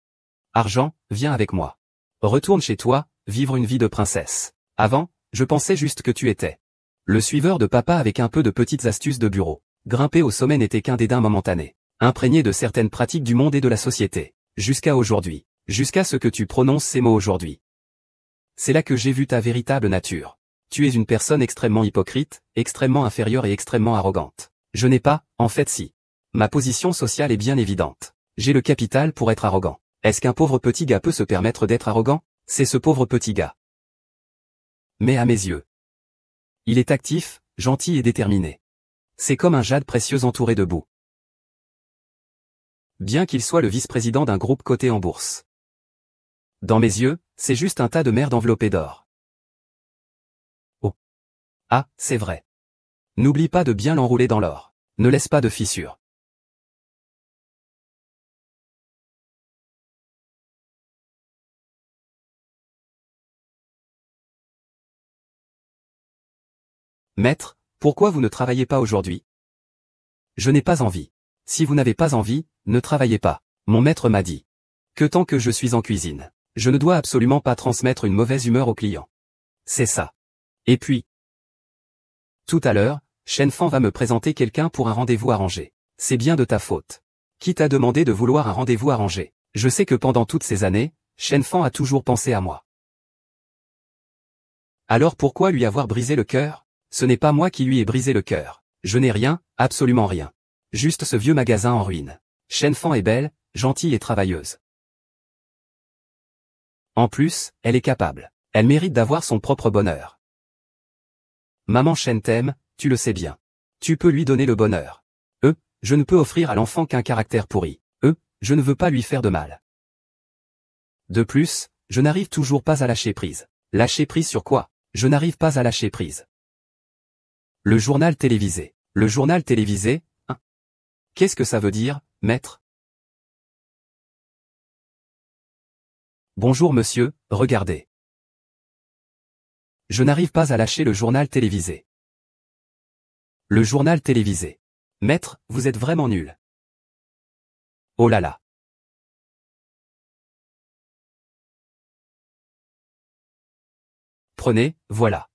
Argent, viens avec moi. Retourne chez toi, vivre une vie de princesse. Avant, je pensais juste que tu étais le suiveur de papa avec un peu de petites astuces de bureau. Grimper au sommet n'était qu'un dédain momentané, imprégné de certaines pratiques du monde et de la société. Jusqu'à aujourd'hui. Jusqu'à ce que tu prononces ces mots aujourd'hui. C'est là que j'ai vu ta véritable nature. Tu es une personne extrêmement hypocrite, extrêmement inférieure et extrêmement arrogante. Je n'ai pas, en fait si. Ma position sociale est bien évidente. J'ai le capital pour être arrogant. Est-ce qu'un pauvre petit gars peut se permettre d'être arrogant? C'est ce pauvre petit gars. Mais à mes yeux, il est actif, gentil et déterminé. C'est comme un jade précieux entouré de boue. Bien qu'il soit le vice-président d'un groupe coté en bourse. Dans mes yeux, c'est juste un tas de merde enveloppé d'or. Oh. Ah, c'est vrai. N'oublie pas de bien l'enrouler dans l'or. Ne laisse pas de fissures. Maître, pourquoi vous ne travaillez pas aujourd'hui? Je n'ai pas envie. Si vous n'avez pas envie, ne travaillez pas. Mon maître m'a dit. Que tant que je suis en cuisine, je ne dois absolument pas transmettre une mauvaise humeur aux clients. C'est ça. Et puis, tout à l'heure, Shen Fan va me présenter quelqu'un pour un rendez-vous arrangé. C'est bien de ta faute. Qui t'a demandé de vouloir un rendez-vous arrangé? Je sais que pendant toutes ces années, Shen Fan a toujours pensé à moi. Alors pourquoi lui avoir brisé le cœur? Ce n'est pas moi qui lui ai brisé le cœur. Je n'ai rien, absolument rien. Juste ce vieux magasin en ruine. Shen Fan est belle, gentille et travailleuse. En plus, elle est capable. Elle mérite d'avoir son propre bonheur. Maman Shen t'aime, tu le sais bien. Tu peux lui donner le bonheur. Je ne peux offrir à l'enfant qu'un caractère pourri. Je ne veux pas lui faire de mal. De plus, je n'arrive toujours pas à lâcher prise. Lâcher prise sur quoi? Je n'arrive pas à lâcher prise. Le journal télévisé. Le journal télévisé, hein? Qu'est-ce que ça veut dire, maître? Bonjour monsieur, regardez. Je n'arrive pas à lâcher le journal télévisé. Le journal télévisé. Maître, vous êtes vraiment nul. Oh là là. Prenez, voilà.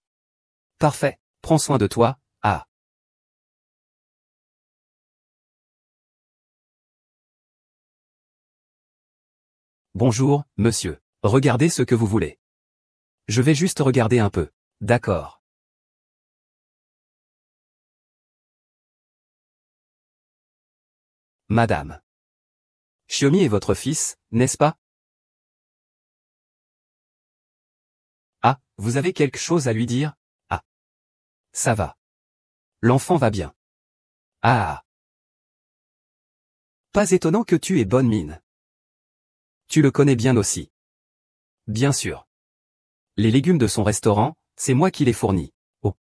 Parfait, prends soin de toi, ah. Bonjour, monsieur. Regardez ce que vous voulez. Je vais juste regarder un peu. D'accord. Madame. Xiaomi est votre fils, n'est-ce pas? Ah, vous avez quelque chose à lui dire? Ah. Ça va. L'enfant va bien. Ah. Pas étonnant que tu aies bonne mine. Tu le connais bien aussi. Bien sûr. Les légumes de son restaurant, c'est moi qui les fournis. Oh.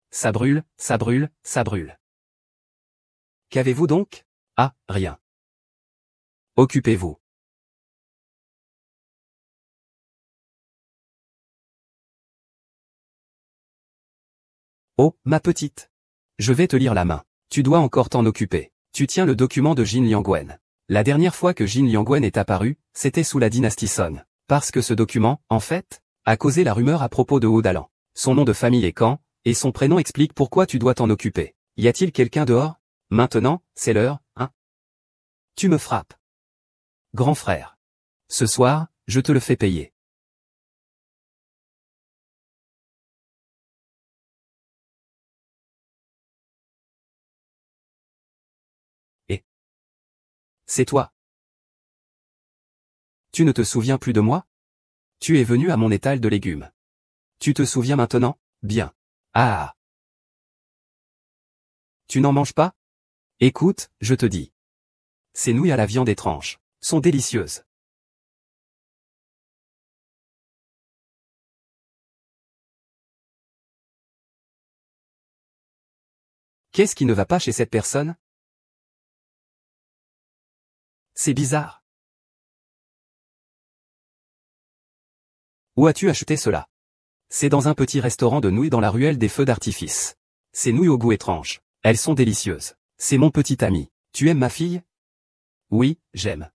Ça brûle, ça brûle, ça brûle. Qu'avez-vous donc? Ah, rien. Occupez-vous. Oh, ma petite. Je vais te lire la main. Tu dois encore t'en occuper. Tu tiens le document de Jin Liangwen. La dernière fois que Jin Liangwen est apparu, c'était sous la dynastie Song. Parce que ce document, en fait, a causé la rumeur à propos de Odalan. Son nom de famille est Kan, et son prénom explique pourquoi tu dois t'en occuper. Y a-t-il quelqu'un dehors? Maintenant, c'est l'heure, hein? Tu me frappes. Grand frère. Ce soir, je te le fais payer. Et c'est toi. Tu ne te souviens plus de moi? Tu es venu à mon étal de légumes. Tu te souviens maintenant? Bien. Ah. Tu n'en manges pas? Écoute, je te dis. Ces nouilles à la viande étrange sont délicieuses. Qu'est-ce qui ne va pas chez cette personne? C'est bizarre. Où as-tu acheté cela? C'est dans un petit restaurant de nouilles dans la ruelle des feux d'artifice. Ces nouilles au goût étrange. Elles sont délicieuses. C'est mon petit ami. Tu aimes ma fille? Oui, j'aime.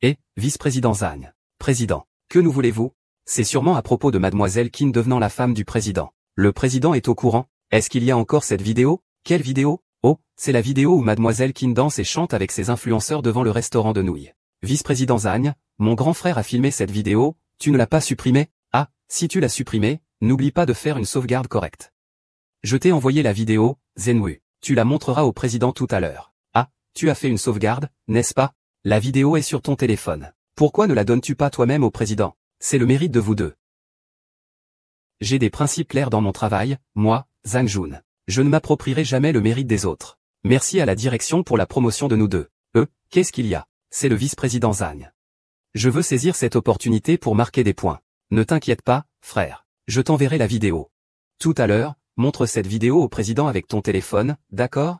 Et, vice-président Zhang. Président. Que nous voulez-vous? C'est sûrement à propos de mademoiselle Qin devenant la femme du président. Le président est au courant. Est-ce qu'il y a encore cette vidéo? Quelle vidéo? Oh, c'est la vidéo où mademoiselle Qin danse et chante avec ses influenceurs devant le restaurant de nouilles. Vice-président Zhang, mon grand frère a filmé cette vidéo, tu ne l'as pas supprimée? Ah, si tu l'as supprimée, n'oublie pas de faire une sauvegarde correcte. Je t'ai envoyé la vidéo, Zhenwu. Tu la montreras au président tout à l'heure. Ah, tu as fait une sauvegarde, n'est-ce pas? La vidéo est sur ton téléphone. Pourquoi ne la donnes-tu pas toi-même au président? C'est le mérite de vous deux. J'ai des principes clairs dans mon travail, moi, Zhang Jun. Je ne m'approprierai jamais le mérite des autres. Merci à la direction pour la promotion de nous deux. Qu'est-ce qu'il y a? C'est le vice-président Zhang. Je veux saisir cette opportunité pour marquer des points. Ne t'inquiète pas, frère. Je t'enverrai la vidéo. Tout à l'heure, montre cette vidéo au président avec ton téléphone, d'accord?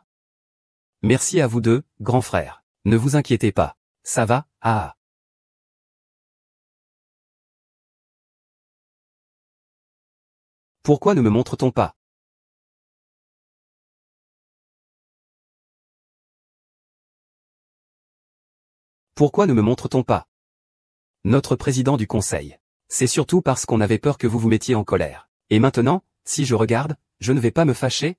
Merci à vous deux, grand frère. Ne vous inquiétez pas. Ça va, ah. Pourquoi ne me montre-t-on pas? Pourquoi ne me montre-t-on pas? Notre président du conseil. C'est surtout parce qu'on avait peur que vous vous mettiez en colère. Et maintenant, si je regarde, je ne vais pas me fâcher?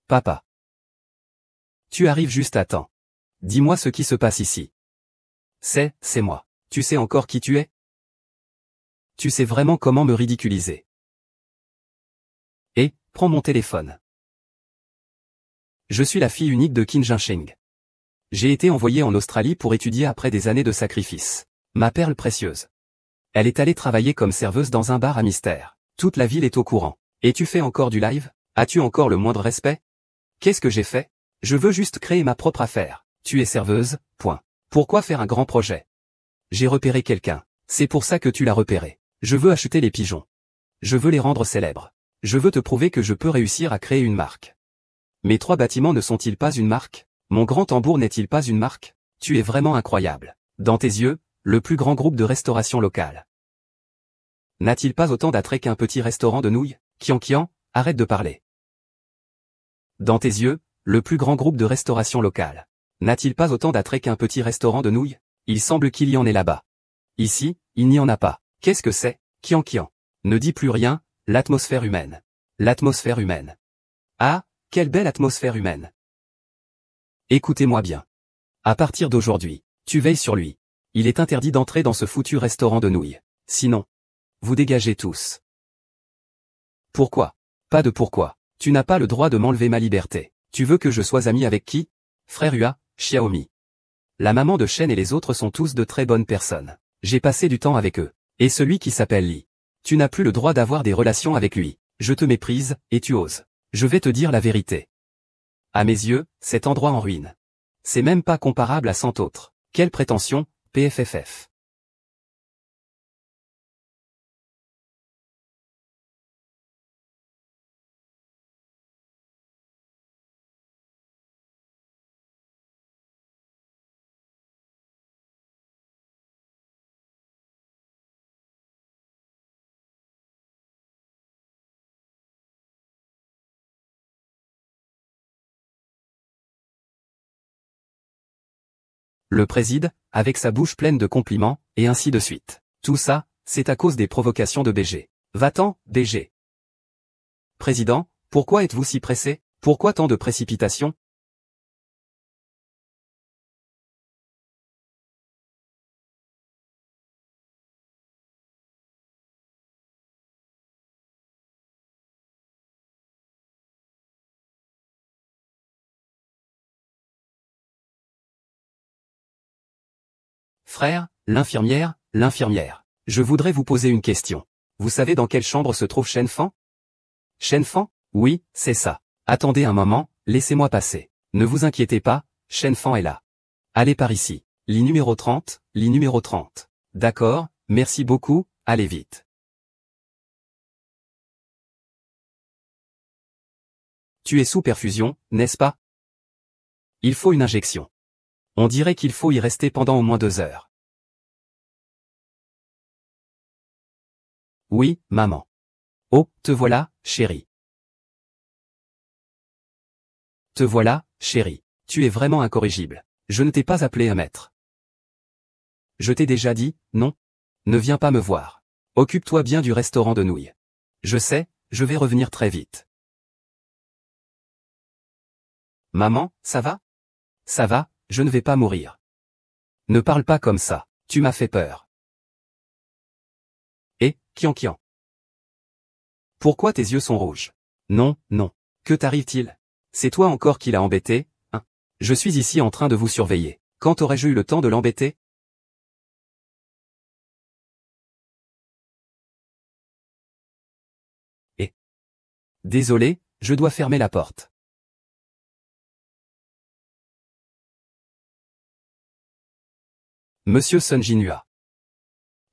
Papa. Tu arrives juste à temps. Dis-moi ce qui se passe ici. C'est moi. Tu sais encore qui tu es? Tu sais vraiment comment me ridiculiser. Et, prends mon téléphone. Je suis la fille unique de Qin Jinsheng. J'ai été envoyée en Australie pour étudier après des années de sacrifice. Ma perle précieuse. Elle est allée travailler comme serveuse dans un bar à mystère. Toute la ville est au courant. Et tu fais encore du live? As-tu encore le moindre respect? Qu'est-ce que j'ai fait? Je veux juste créer ma propre affaire. Tu es serveuse, point. Pourquoi faire un grand projet? J'ai repéré quelqu'un. C'est pour ça que tu l'as repéré. Je veux acheter les pigeons. Je veux les rendre célèbres. Je veux te prouver que je peux réussir à créer une marque. Mes 3 bâtiments ne sont-ils pas une marque? Mon grand tambour n'est-il pas une marque? Tu es vraiment incroyable. Dans tes yeux, le plus grand groupe de restauration locale. N'a-t-il pas autant d'attrait qu'un petit restaurant de nouilles? Kian, arrête de parler. Dans tes yeux, le plus grand groupe de restauration locale. N'a-t-il pas autant d'attrait qu'un petit restaurant de nouilles? Il semble qu'il y en ait là-bas. Ici, il n'y en a pas. Qu'est-ce que c'est? Kian. Ne dis plus rien, l'atmosphère humaine. L'atmosphère humaine. Ah, quelle belle atmosphère humaine. Écoutez-moi bien. À partir d'aujourd'hui, tu veilles sur lui. Il est interdit d'entrer dans ce foutu restaurant de nouilles. Sinon, vous dégagez tous. Pourquoi? Pas de pourquoi. Tu n'as pas le droit de m'enlever ma liberté. Tu veux que je sois ami avec qui? Frère Hua, Xiaomi. La maman de Shen et les autres sont tous de très bonnes personnes. J'ai passé du temps avec eux. Et celui qui s'appelle Li. Tu n'as plus le droit d'avoir des relations avec lui. Je te méprise, et tu oses. Je vais te dire la vérité. À mes yeux, cet endroit en ruine. C'est même pas comparable à 100 autres. Quelle prétention, PFFF. Le préside, avec sa bouche pleine de compliments, et ainsi de suite. Tout ça, c'est à cause des provocations de BG. Va-t'en, BG. Président, pourquoi êtes-vous si pressé? Pourquoi tant de précipitation? Frère, l'infirmière. Je voudrais vous poser une question. Vous savez dans quelle chambre se trouve Shen Fan? Shen Fan? Oui, c'est ça. Attendez un moment, laissez-moi passer. Ne vous inquiétez pas, Shen Fan est là. Allez par ici. Lit numéro 30, lit numéro 30. D'accord, merci beaucoup, allez vite. Tu es sous perfusion, n'est-ce pas? Il faut une injection. On dirait qu'il faut y rester pendant au moins 2 heures. Oui, maman. Oh, te voilà, chérie. Te voilà, chérie. Tu es vraiment incorrigible. Je ne t'ai pas appelé un maître. Je t'ai déjà dit, non? Ne viens pas me voir. Occupe-toi bien du restaurant de nouilles. Je sais, je vais revenir très vite. Maman, ça va? Ça va, je ne vais pas mourir. Ne parle pas comme ça, tu m'as fait peur. Eh, Kian. Pourquoi tes yeux sont rouges? Non, non. Que t'arrive-t-il? C'est toi encore qui l'as embêté, hein? Je suis ici en train de vous surveiller. Quand aurais-je eu le temps de l'embêter? Eh. Désolé, je dois fermer la porte. Monsieur Sun Jinhua.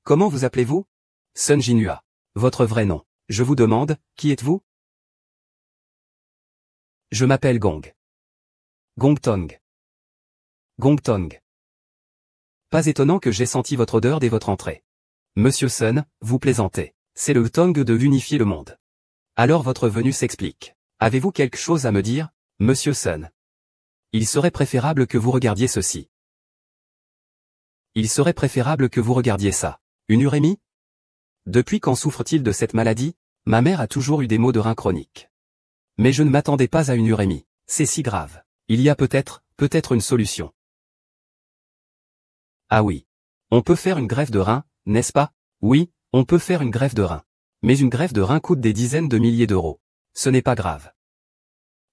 Comment vous appelez-vous? Sun Jinhua. Votre vrai nom. Je vous demande, qui êtes-vous? Je m'appelle Gong. Gongtong. Gongtong. Pas étonnant que j'ai senti votre odeur dès votre entrée. Monsieur Sun, vous plaisantez. C'est le Tong de unifier le monde. Alors votre venue s'explique. Avez-vous quelque chose à me dire, Monsieur Sun? Il serait préférable que vous regardiez ceci. Il serait préférable que vous regardiez ça. Une urémie? Depuis quand souffre-t-il de cette maladie? Ma mère a toujours eu des maux de rein chroniques. Mais je ne m'attendais pas à une urémie. C'est si grave. Il y a peut-être une solution. Ah oui. On peut faire une greffe de rein, n'est-ce pas? Oui, on peut faire une greffe de rein. Mais une greffe de rein coûte des dizaines de milliers d'euros. Ce n'est pas grave.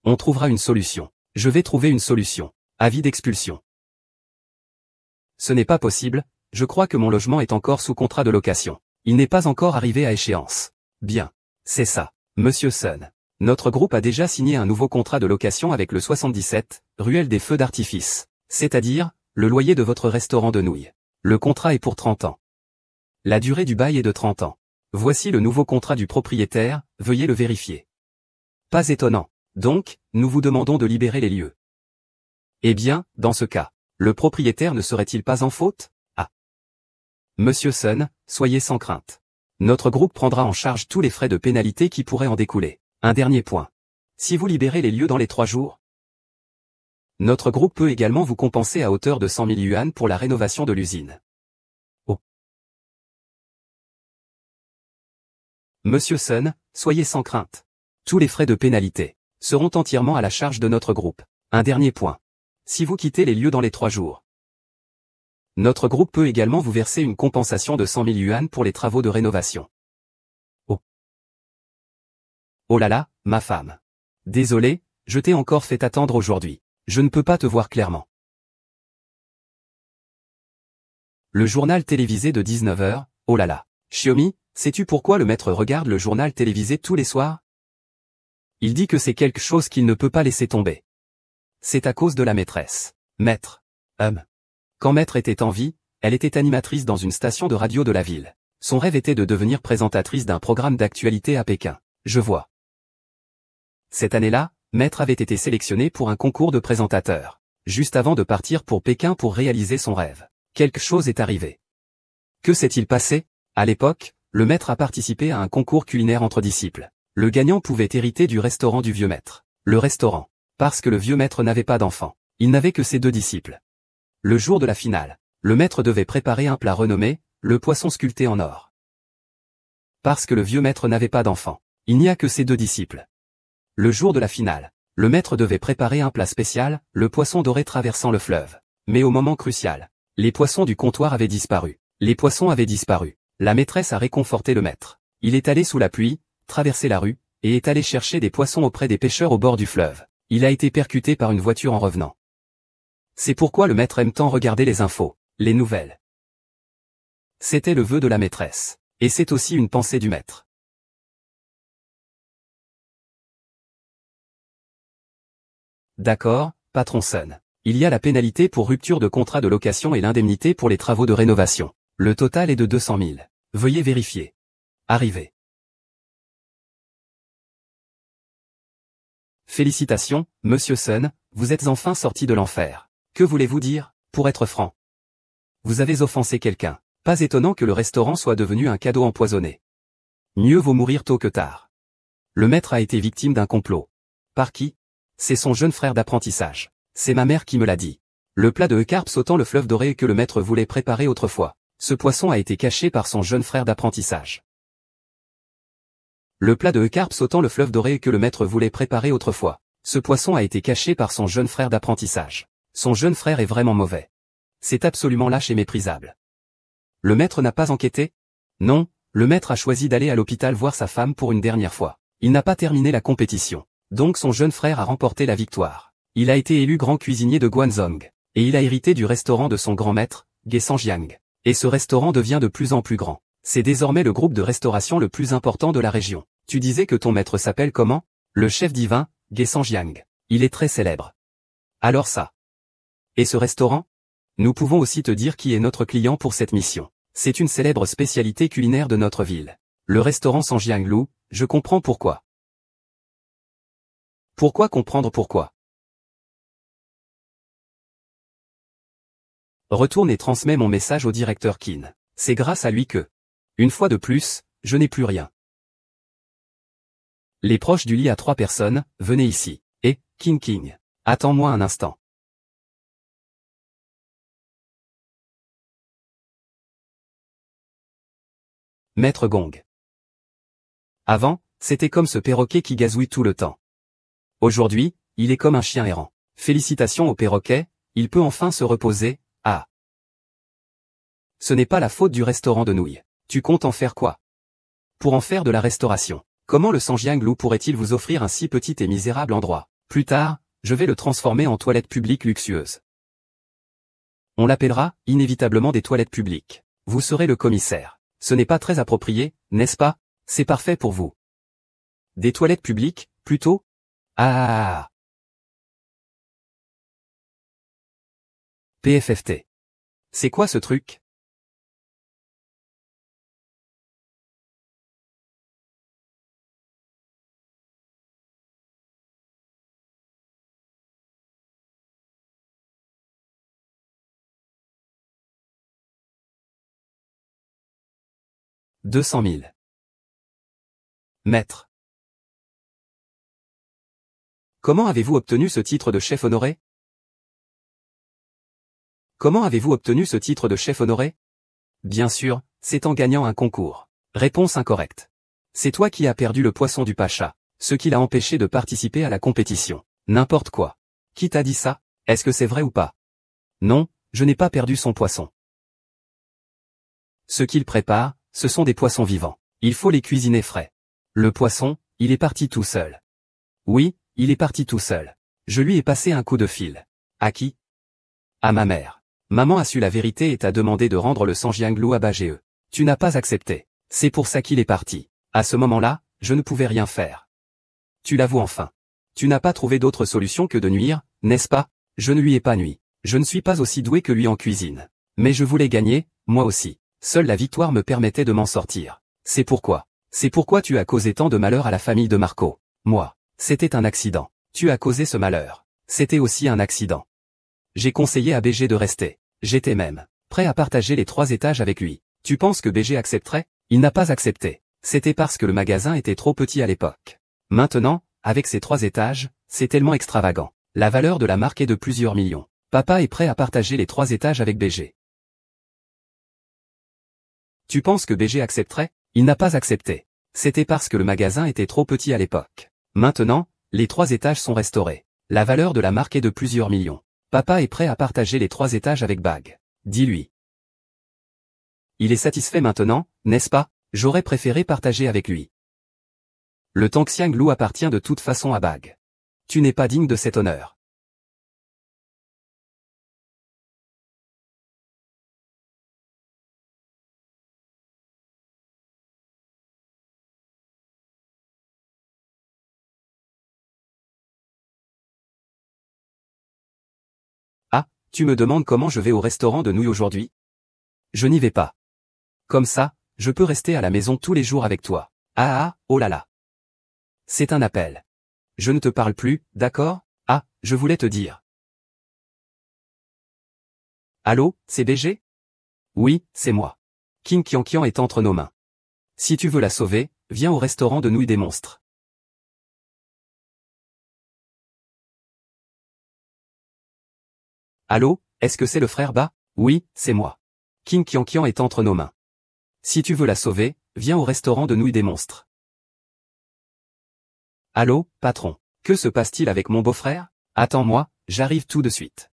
On trouvera une solution. Je vais trouver une solution. Avis d'expulsion. Ce n'est pas possible, je crois que mon logement est encore sous contrat de location. Il n'est pas encore arrivé à échéance. Bien. C'est ça, Monsieur Sun. Notre groupe a déjà signé un nouveau contrat de location avec le 77, ruelle des Feux d'Artifice. C'est-à-dire, le loyer de votre restaurant de nouilles. Le contrat est pour 30 ans. La durée du bail est de 30 ans. Voici le nouveau contrat du propriétaire, veuillez le vérifier. Pas étonnant. Donc, nous vous demandons de libérer les lieux. Eh bien, dans ce cas, le propriétaire ne serait-il pas en faute? Ah. Monsieur Sun, soyez sans crainte. Notre groupe prendra en charge tous les frais de pénalité qui pourraient en découler. Un dernier point. Si vous libérez les lieux dans les 3 jours, notre groupe peut également vous compenser à hauteur de 100 000 yuan pour la rénovation de l'usine. Oh. Monsieur Sun, soyez sans crainte. Tous les frais de pénalité seront entièrement à la charge de notre groupe. Un dernier point. Si vous quittez les lieux dans les 3 jours, notre groupe peut également vous verser une compensation de 100 000 yuan pour les travaux de rénovation. Oh. Oh là là, ma femme. Désolé, je t'ai encore fait attendre aujourd'hui. Je ne peux pas te voir clairement. Le journal télévisé de 19h, oh là là. Xiaomi, sais-tu pourquoi le maître regarde le journal télévisé tous les soirs? Il dit que c'est quelque chose qu'il ne peut pas laisser tomber. C'est à cause de la maîtresse. Maître. Quand Maître était en vie, elle était animatrice dans une station de radio de la ville. Son rêve était de devenir présentatrice d'un programme d'actualité à Pékin. Je vois. Cette année-là, Maître avait été sélectionné pour un concours de présentateur. Juste avant de partir pour Pékin pour réaliser son rêve, quelque chose est arrivé. Que s'est-il passé? À l'époque, le Maître a participé à un concours culinaire entre disciples. Le gagnant pouvait hériter du restaurant du vieux Maître. Le restaurant. Parce que le vieux Maître n'avait pas d'enfant. Il n'avait que ses 2 disciples. Le jour de la finale, le Maître devait préparer un plat renommé, le poisson sculpté en or. Parce que le vieux Maître n'avait pas d'enfant. Il n'y a que ses 2 disciples. Le jour de la finale, le Maître devait préparer un plat spécial, le poisson doré traversant le fleuve. Mais au moment crucial, les poissons du comptoir avaient disparu. Les poissons avaient disparu. La maîtresse a réconforté le Maître. Il est allé sous la pluie, traversé la rue, et est allé chercher des poissons auprès des pêcheurs au bord du fleuve. Il a été percuté par une voiture en revenant. C'est pourquoi le Maître aime tant regarder les infos, les nouvelles. C'était le vœu de la maîtresse. Et c'est aussi une pensée du Maître. D'accord, patron Sun. Il y a la pénalité pour rupture de contrat de location et l'indemnité pour les travaux de rénovation. Le total est de 200 000. Veuillez vérifier. Arrivé. Félicitations, Monsieur Sun, vous êtes enfin sorti de l'enfer. Que voulez-vous dire, pour être franc? Vous avez offensé quelqu'un. Pas étonnant que le restaurant soit devenu un cadeau empoisonné. Mieux vaut mourir tôt que tard. Le maître a été victime d'un complot. Par qui? C'est son jeune frère d'apprentissage. C'est ma mère qui me l'a dit. Le plat de carpe sautant le fleuve doré que le maître voulait préparer autrefois. Ce poisson a été caché par son jeune frère d'apprentissage. Le plat de carpe sautant le fleuve doré que le maître voulait préparer autrefois. Ce poisson a été caché par son jeune frère d'apprentissage. Son jeune frère est vraiment mauvais. C'est absolument lâche et méprisable. Le maître n'a pas enquêté? Non, le maître a choisi d'aller à l'hôpital voir sa femme pour une dernière fois. Il n'a pas terminé la compétition. Donc son jeune frère a remporté la victoire. Il a été élu grand cuisinier de Guangzhou. Et il a hérité du restaurant de son grand maître, Gesanjiang. Et ce restaurant devient de plus en plus grand. C'est désormais le groupe de restauration le plus important de la région. Tu disais que ton maître s'appelle comment? Le chef divin, Gesanjiang. Il est très célèbre. Alors ça. Et ce restaurant? Nous pouvons aussi te dire qui est notre client pour cette mission. C'est une célèbre spécialité culinaire de notre ville. Le restaurant Sanjianglu, je comprends pourquoi. Pourquoi comprendre pourquoi? Retourne et transmets mon message au directeur Qin. C'est grâce à lui que, une fois de plus, je n'ai plus rien. Les proches du lit à 3 personnes, venez ici. Et, King. Attends-moi un instant. Maître Gong. Avant, c'était comme ce perroquet qui gazouille tout le temps. Aujourd'hui, il est comme un chien errant. Félicitations au perroquet, il peut enfin se reposer. Ah. Ce n'est pas la faute du restaurant de nouilles. Tu comptes en faire quoi? Pour en faire de la restauration. Comment le Sanjianglu pourrait-il vous offrir un si petit et misérable endroit? Plus tard, je vais le transformer en toilette publique luxueuse. On l'appellera, inévitablement des toilettes publiques. Vous serez le commissaire. Ce n'est pas très approprié, n'est-ce pas? C'est parfait pour vous. Des toilettes publiques, plutôt? Ah. PFFT. C'est quoi ce truc? « 200 000. Maître. Comment avez-vous obtenu ce titre de chef honoré? Comment avez-vous obtenu ce titre de chef honoré? Bien sûr, c'est en gagnant un concours. Réponse incorrecte. C'est toi qui as perdu le poisson du pacha, ce qui l'a empêché de participer à la compétition. N'importe quoi. Qui t'a dit ça? Est-ce que c'est vrai ou pas? Non, je n'ai pas perdu son poisson. Ce qu'il prépare, ce sont des poissons vivants. Il faut les cuisiner frais. Le poisson, il est parti tout seul. Oui, il est parti tout seul. Je lui ai passé un coup de fil. À qui? À ma mère. Maman a su la vérité et t'a demandé de rendre le Sanjianglu à Bagé. Tu n'as pas accepté. C'est pour ça qu'il est parti. À ce moment-là, je ne pouvais rien faire. Tu l'avoues enfin. Tu n'as pas trouvé d'autre solution que de nuire, n'est-ce pas? Je ne lui ai pas nui. Je ne suis pas aussi doué que lui en cuisine. Mais je voulais gagner, moi aussi. Seule la victoire me permettait de m'en sortir. C'est pourquoi. C'est pourquoi tu as causé tant de malheur à la famille de Marco. Moi. C'était un accident. Tu as causé ce malheur. C'était aussi un accident. J'ai conseillé à BG de rester. J'étais même prêt à partager les 3 étages avec lui. Tu penses que BG accepterait? Il n'a pas accepté. C'était parce que le magasin était trop petit à l'époque. Maintenant, avec ces 3 étages, c'est tellement extravagant. La valeur de la marque est de plusieurs millions. Papa est prêt à partager les 3 étages avec BG. Tu penses que BG accepterait? Il n'a pas accepté. C'était parce que le magasin était trop petit à l'époque. Maintenant, les 3 étages sont restaurés. La valeur de la marque est de plusieurs millions. Papa est prêt à partager les 3 étages avec Bag. Dis-lui. Il est satisfait maintenant, n'est-ce pas? J'aurais préféré partager avec lui. Le Tangxianglu appartient de toute façon à Bag. Tu n'es pas digne de cet honneur. Ah, tu me demandes comment je vais au restaurant de nouilles aujourd'hui? Je n'y vais pas. Comme ça, je peux rester à la maison tous les jours avec toi. Ah ah, oh là là. C'est un appel. Je ne te parle plus, d'accord? Ah, je voulais te dire. Allô, c'est BG? Oui, c'est moi. King Kian est entre nos mains. Si tu veux la sauver, viens au restaurant de nouilles des monstres. Allô, est-ce que c'est le frère Ba? Oui, c'est moi. King Kian est entre nos mains. Si tu veux la sauver, viens au restaurant de nouilles des monstres. Allô, patron. Que se passe-t-il avec mon beau-frère? Attends-moi, j'arrive tout de suite.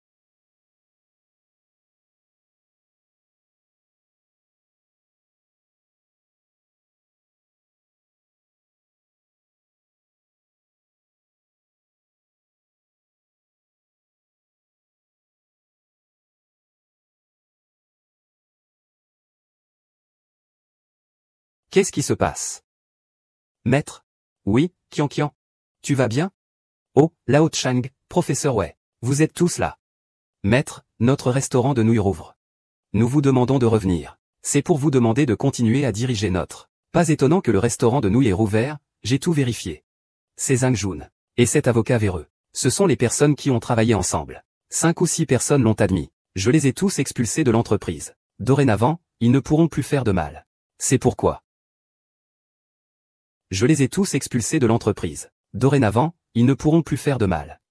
Qu'est-ce qui se passe? Maître? Oui, Kian. Tu vas bien? Oh, Lao Chang, professeur Wei. Vous êtes tous là. Maître, notre restaurant de nouilles rouvre. Nous vous demandons de revenir. C'est pour vous demander de continuer à diriger notre. Pas étonnant que le restaurant de nouilles est rouvert, j'ai tout vérifié. C'est Zhang Jun. Et cet avocat véreux. Ce sont les personnes qui ont travaillé ensemble. 5 ou 6 personnes l'ont admis. Je les ai tous expulsés de l'entreprise. Dorénavant, ils ne pourront plus faire de mal. C'est pourquoi. Je les ai tous expulsés de l'entreprise. Dorénavant, ils ne pourront plus faire de mal.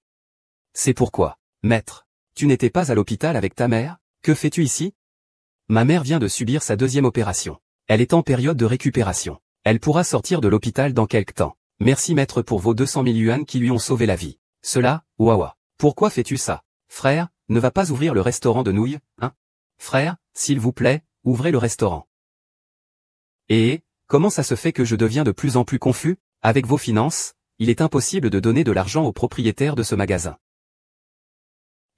C'est pourquoi. Maître. Tu n'étais pas à l'hôpital avec ta mère? Que fais-tu ici? Ma mère vient de subir sa deuxième opération. Elle est en période de récupération. Elle pourra sortir de l'hôpital dans quelque temps. Merci maître pour vos 200 000 yuan qui lui ont sauvé la vie. Cela, Wawa. Pourquoi fais-tu ça? Frère, ne va pas ouvrir le restaurant de nouilles, hein? Frère, s'il vous plaît, ouvrez le restaurant. Et, comment ça se fait que je deviens de plus en plus confus? Avec vos finances, il est impossible de donner de l'argent au propriétaire de ce magasin.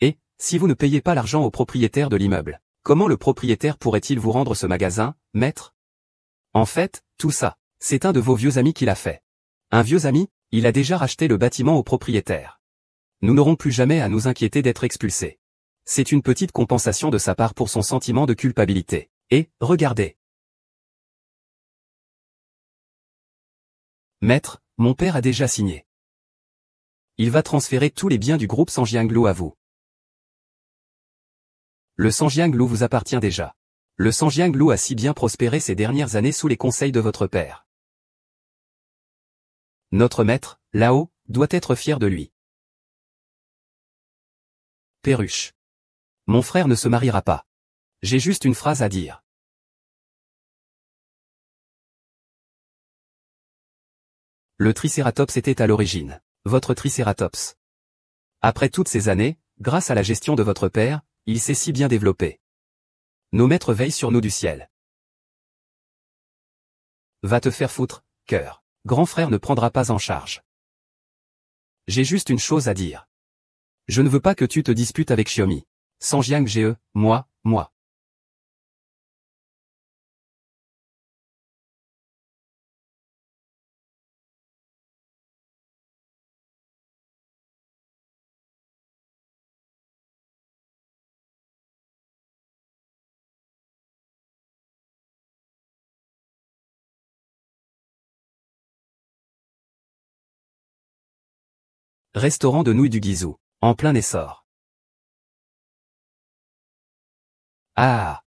Et, si vous ne payez pas l'argent au propriétaire de l'immeuble, comment le propriétaire pourrait-il vous rendre ce magasin, maître? En fait, tout ça, c'est un de vos vieux amis qui l'a fait. Un vieux ami, il a déjà racheté le bâtiment au propriétaire. Nous n'aurons plus jamais à nous inquiéter d'être expulsés. C'est une petite compensation de sa part pour son sentiment de culpabilité. Et, regardez. Maître, mon père a déjà signé. Il va transférer tous les biens du groupe Sanjianglu à vous. Le Sanjianglu vous appartient déjà. Le Sanjianglu a si bien prospéré ces dernières années sous les conseils de votre père. Notre maître, Lao, doit être fier de lui. Perruche. Mon frère ne se mariera pas. J'ai juste une phrase à dire. Le Tricératops était à l'origine. Votre Tricératops. Après toutes ces années, grâce à la gestion de votre père, il s'est si bien développé. Nos maîtres veillent sur nous du ciel. Va te faire foutre, cœur. Grand frère ne prendra pas en charge. J'ai juste une chose à dire. Je ne veux pas que tu te disputes avec Xiaomi. Sanjiang Ge, moi. Restaurant de nouilles du Guizhou. En plein essor. Ah,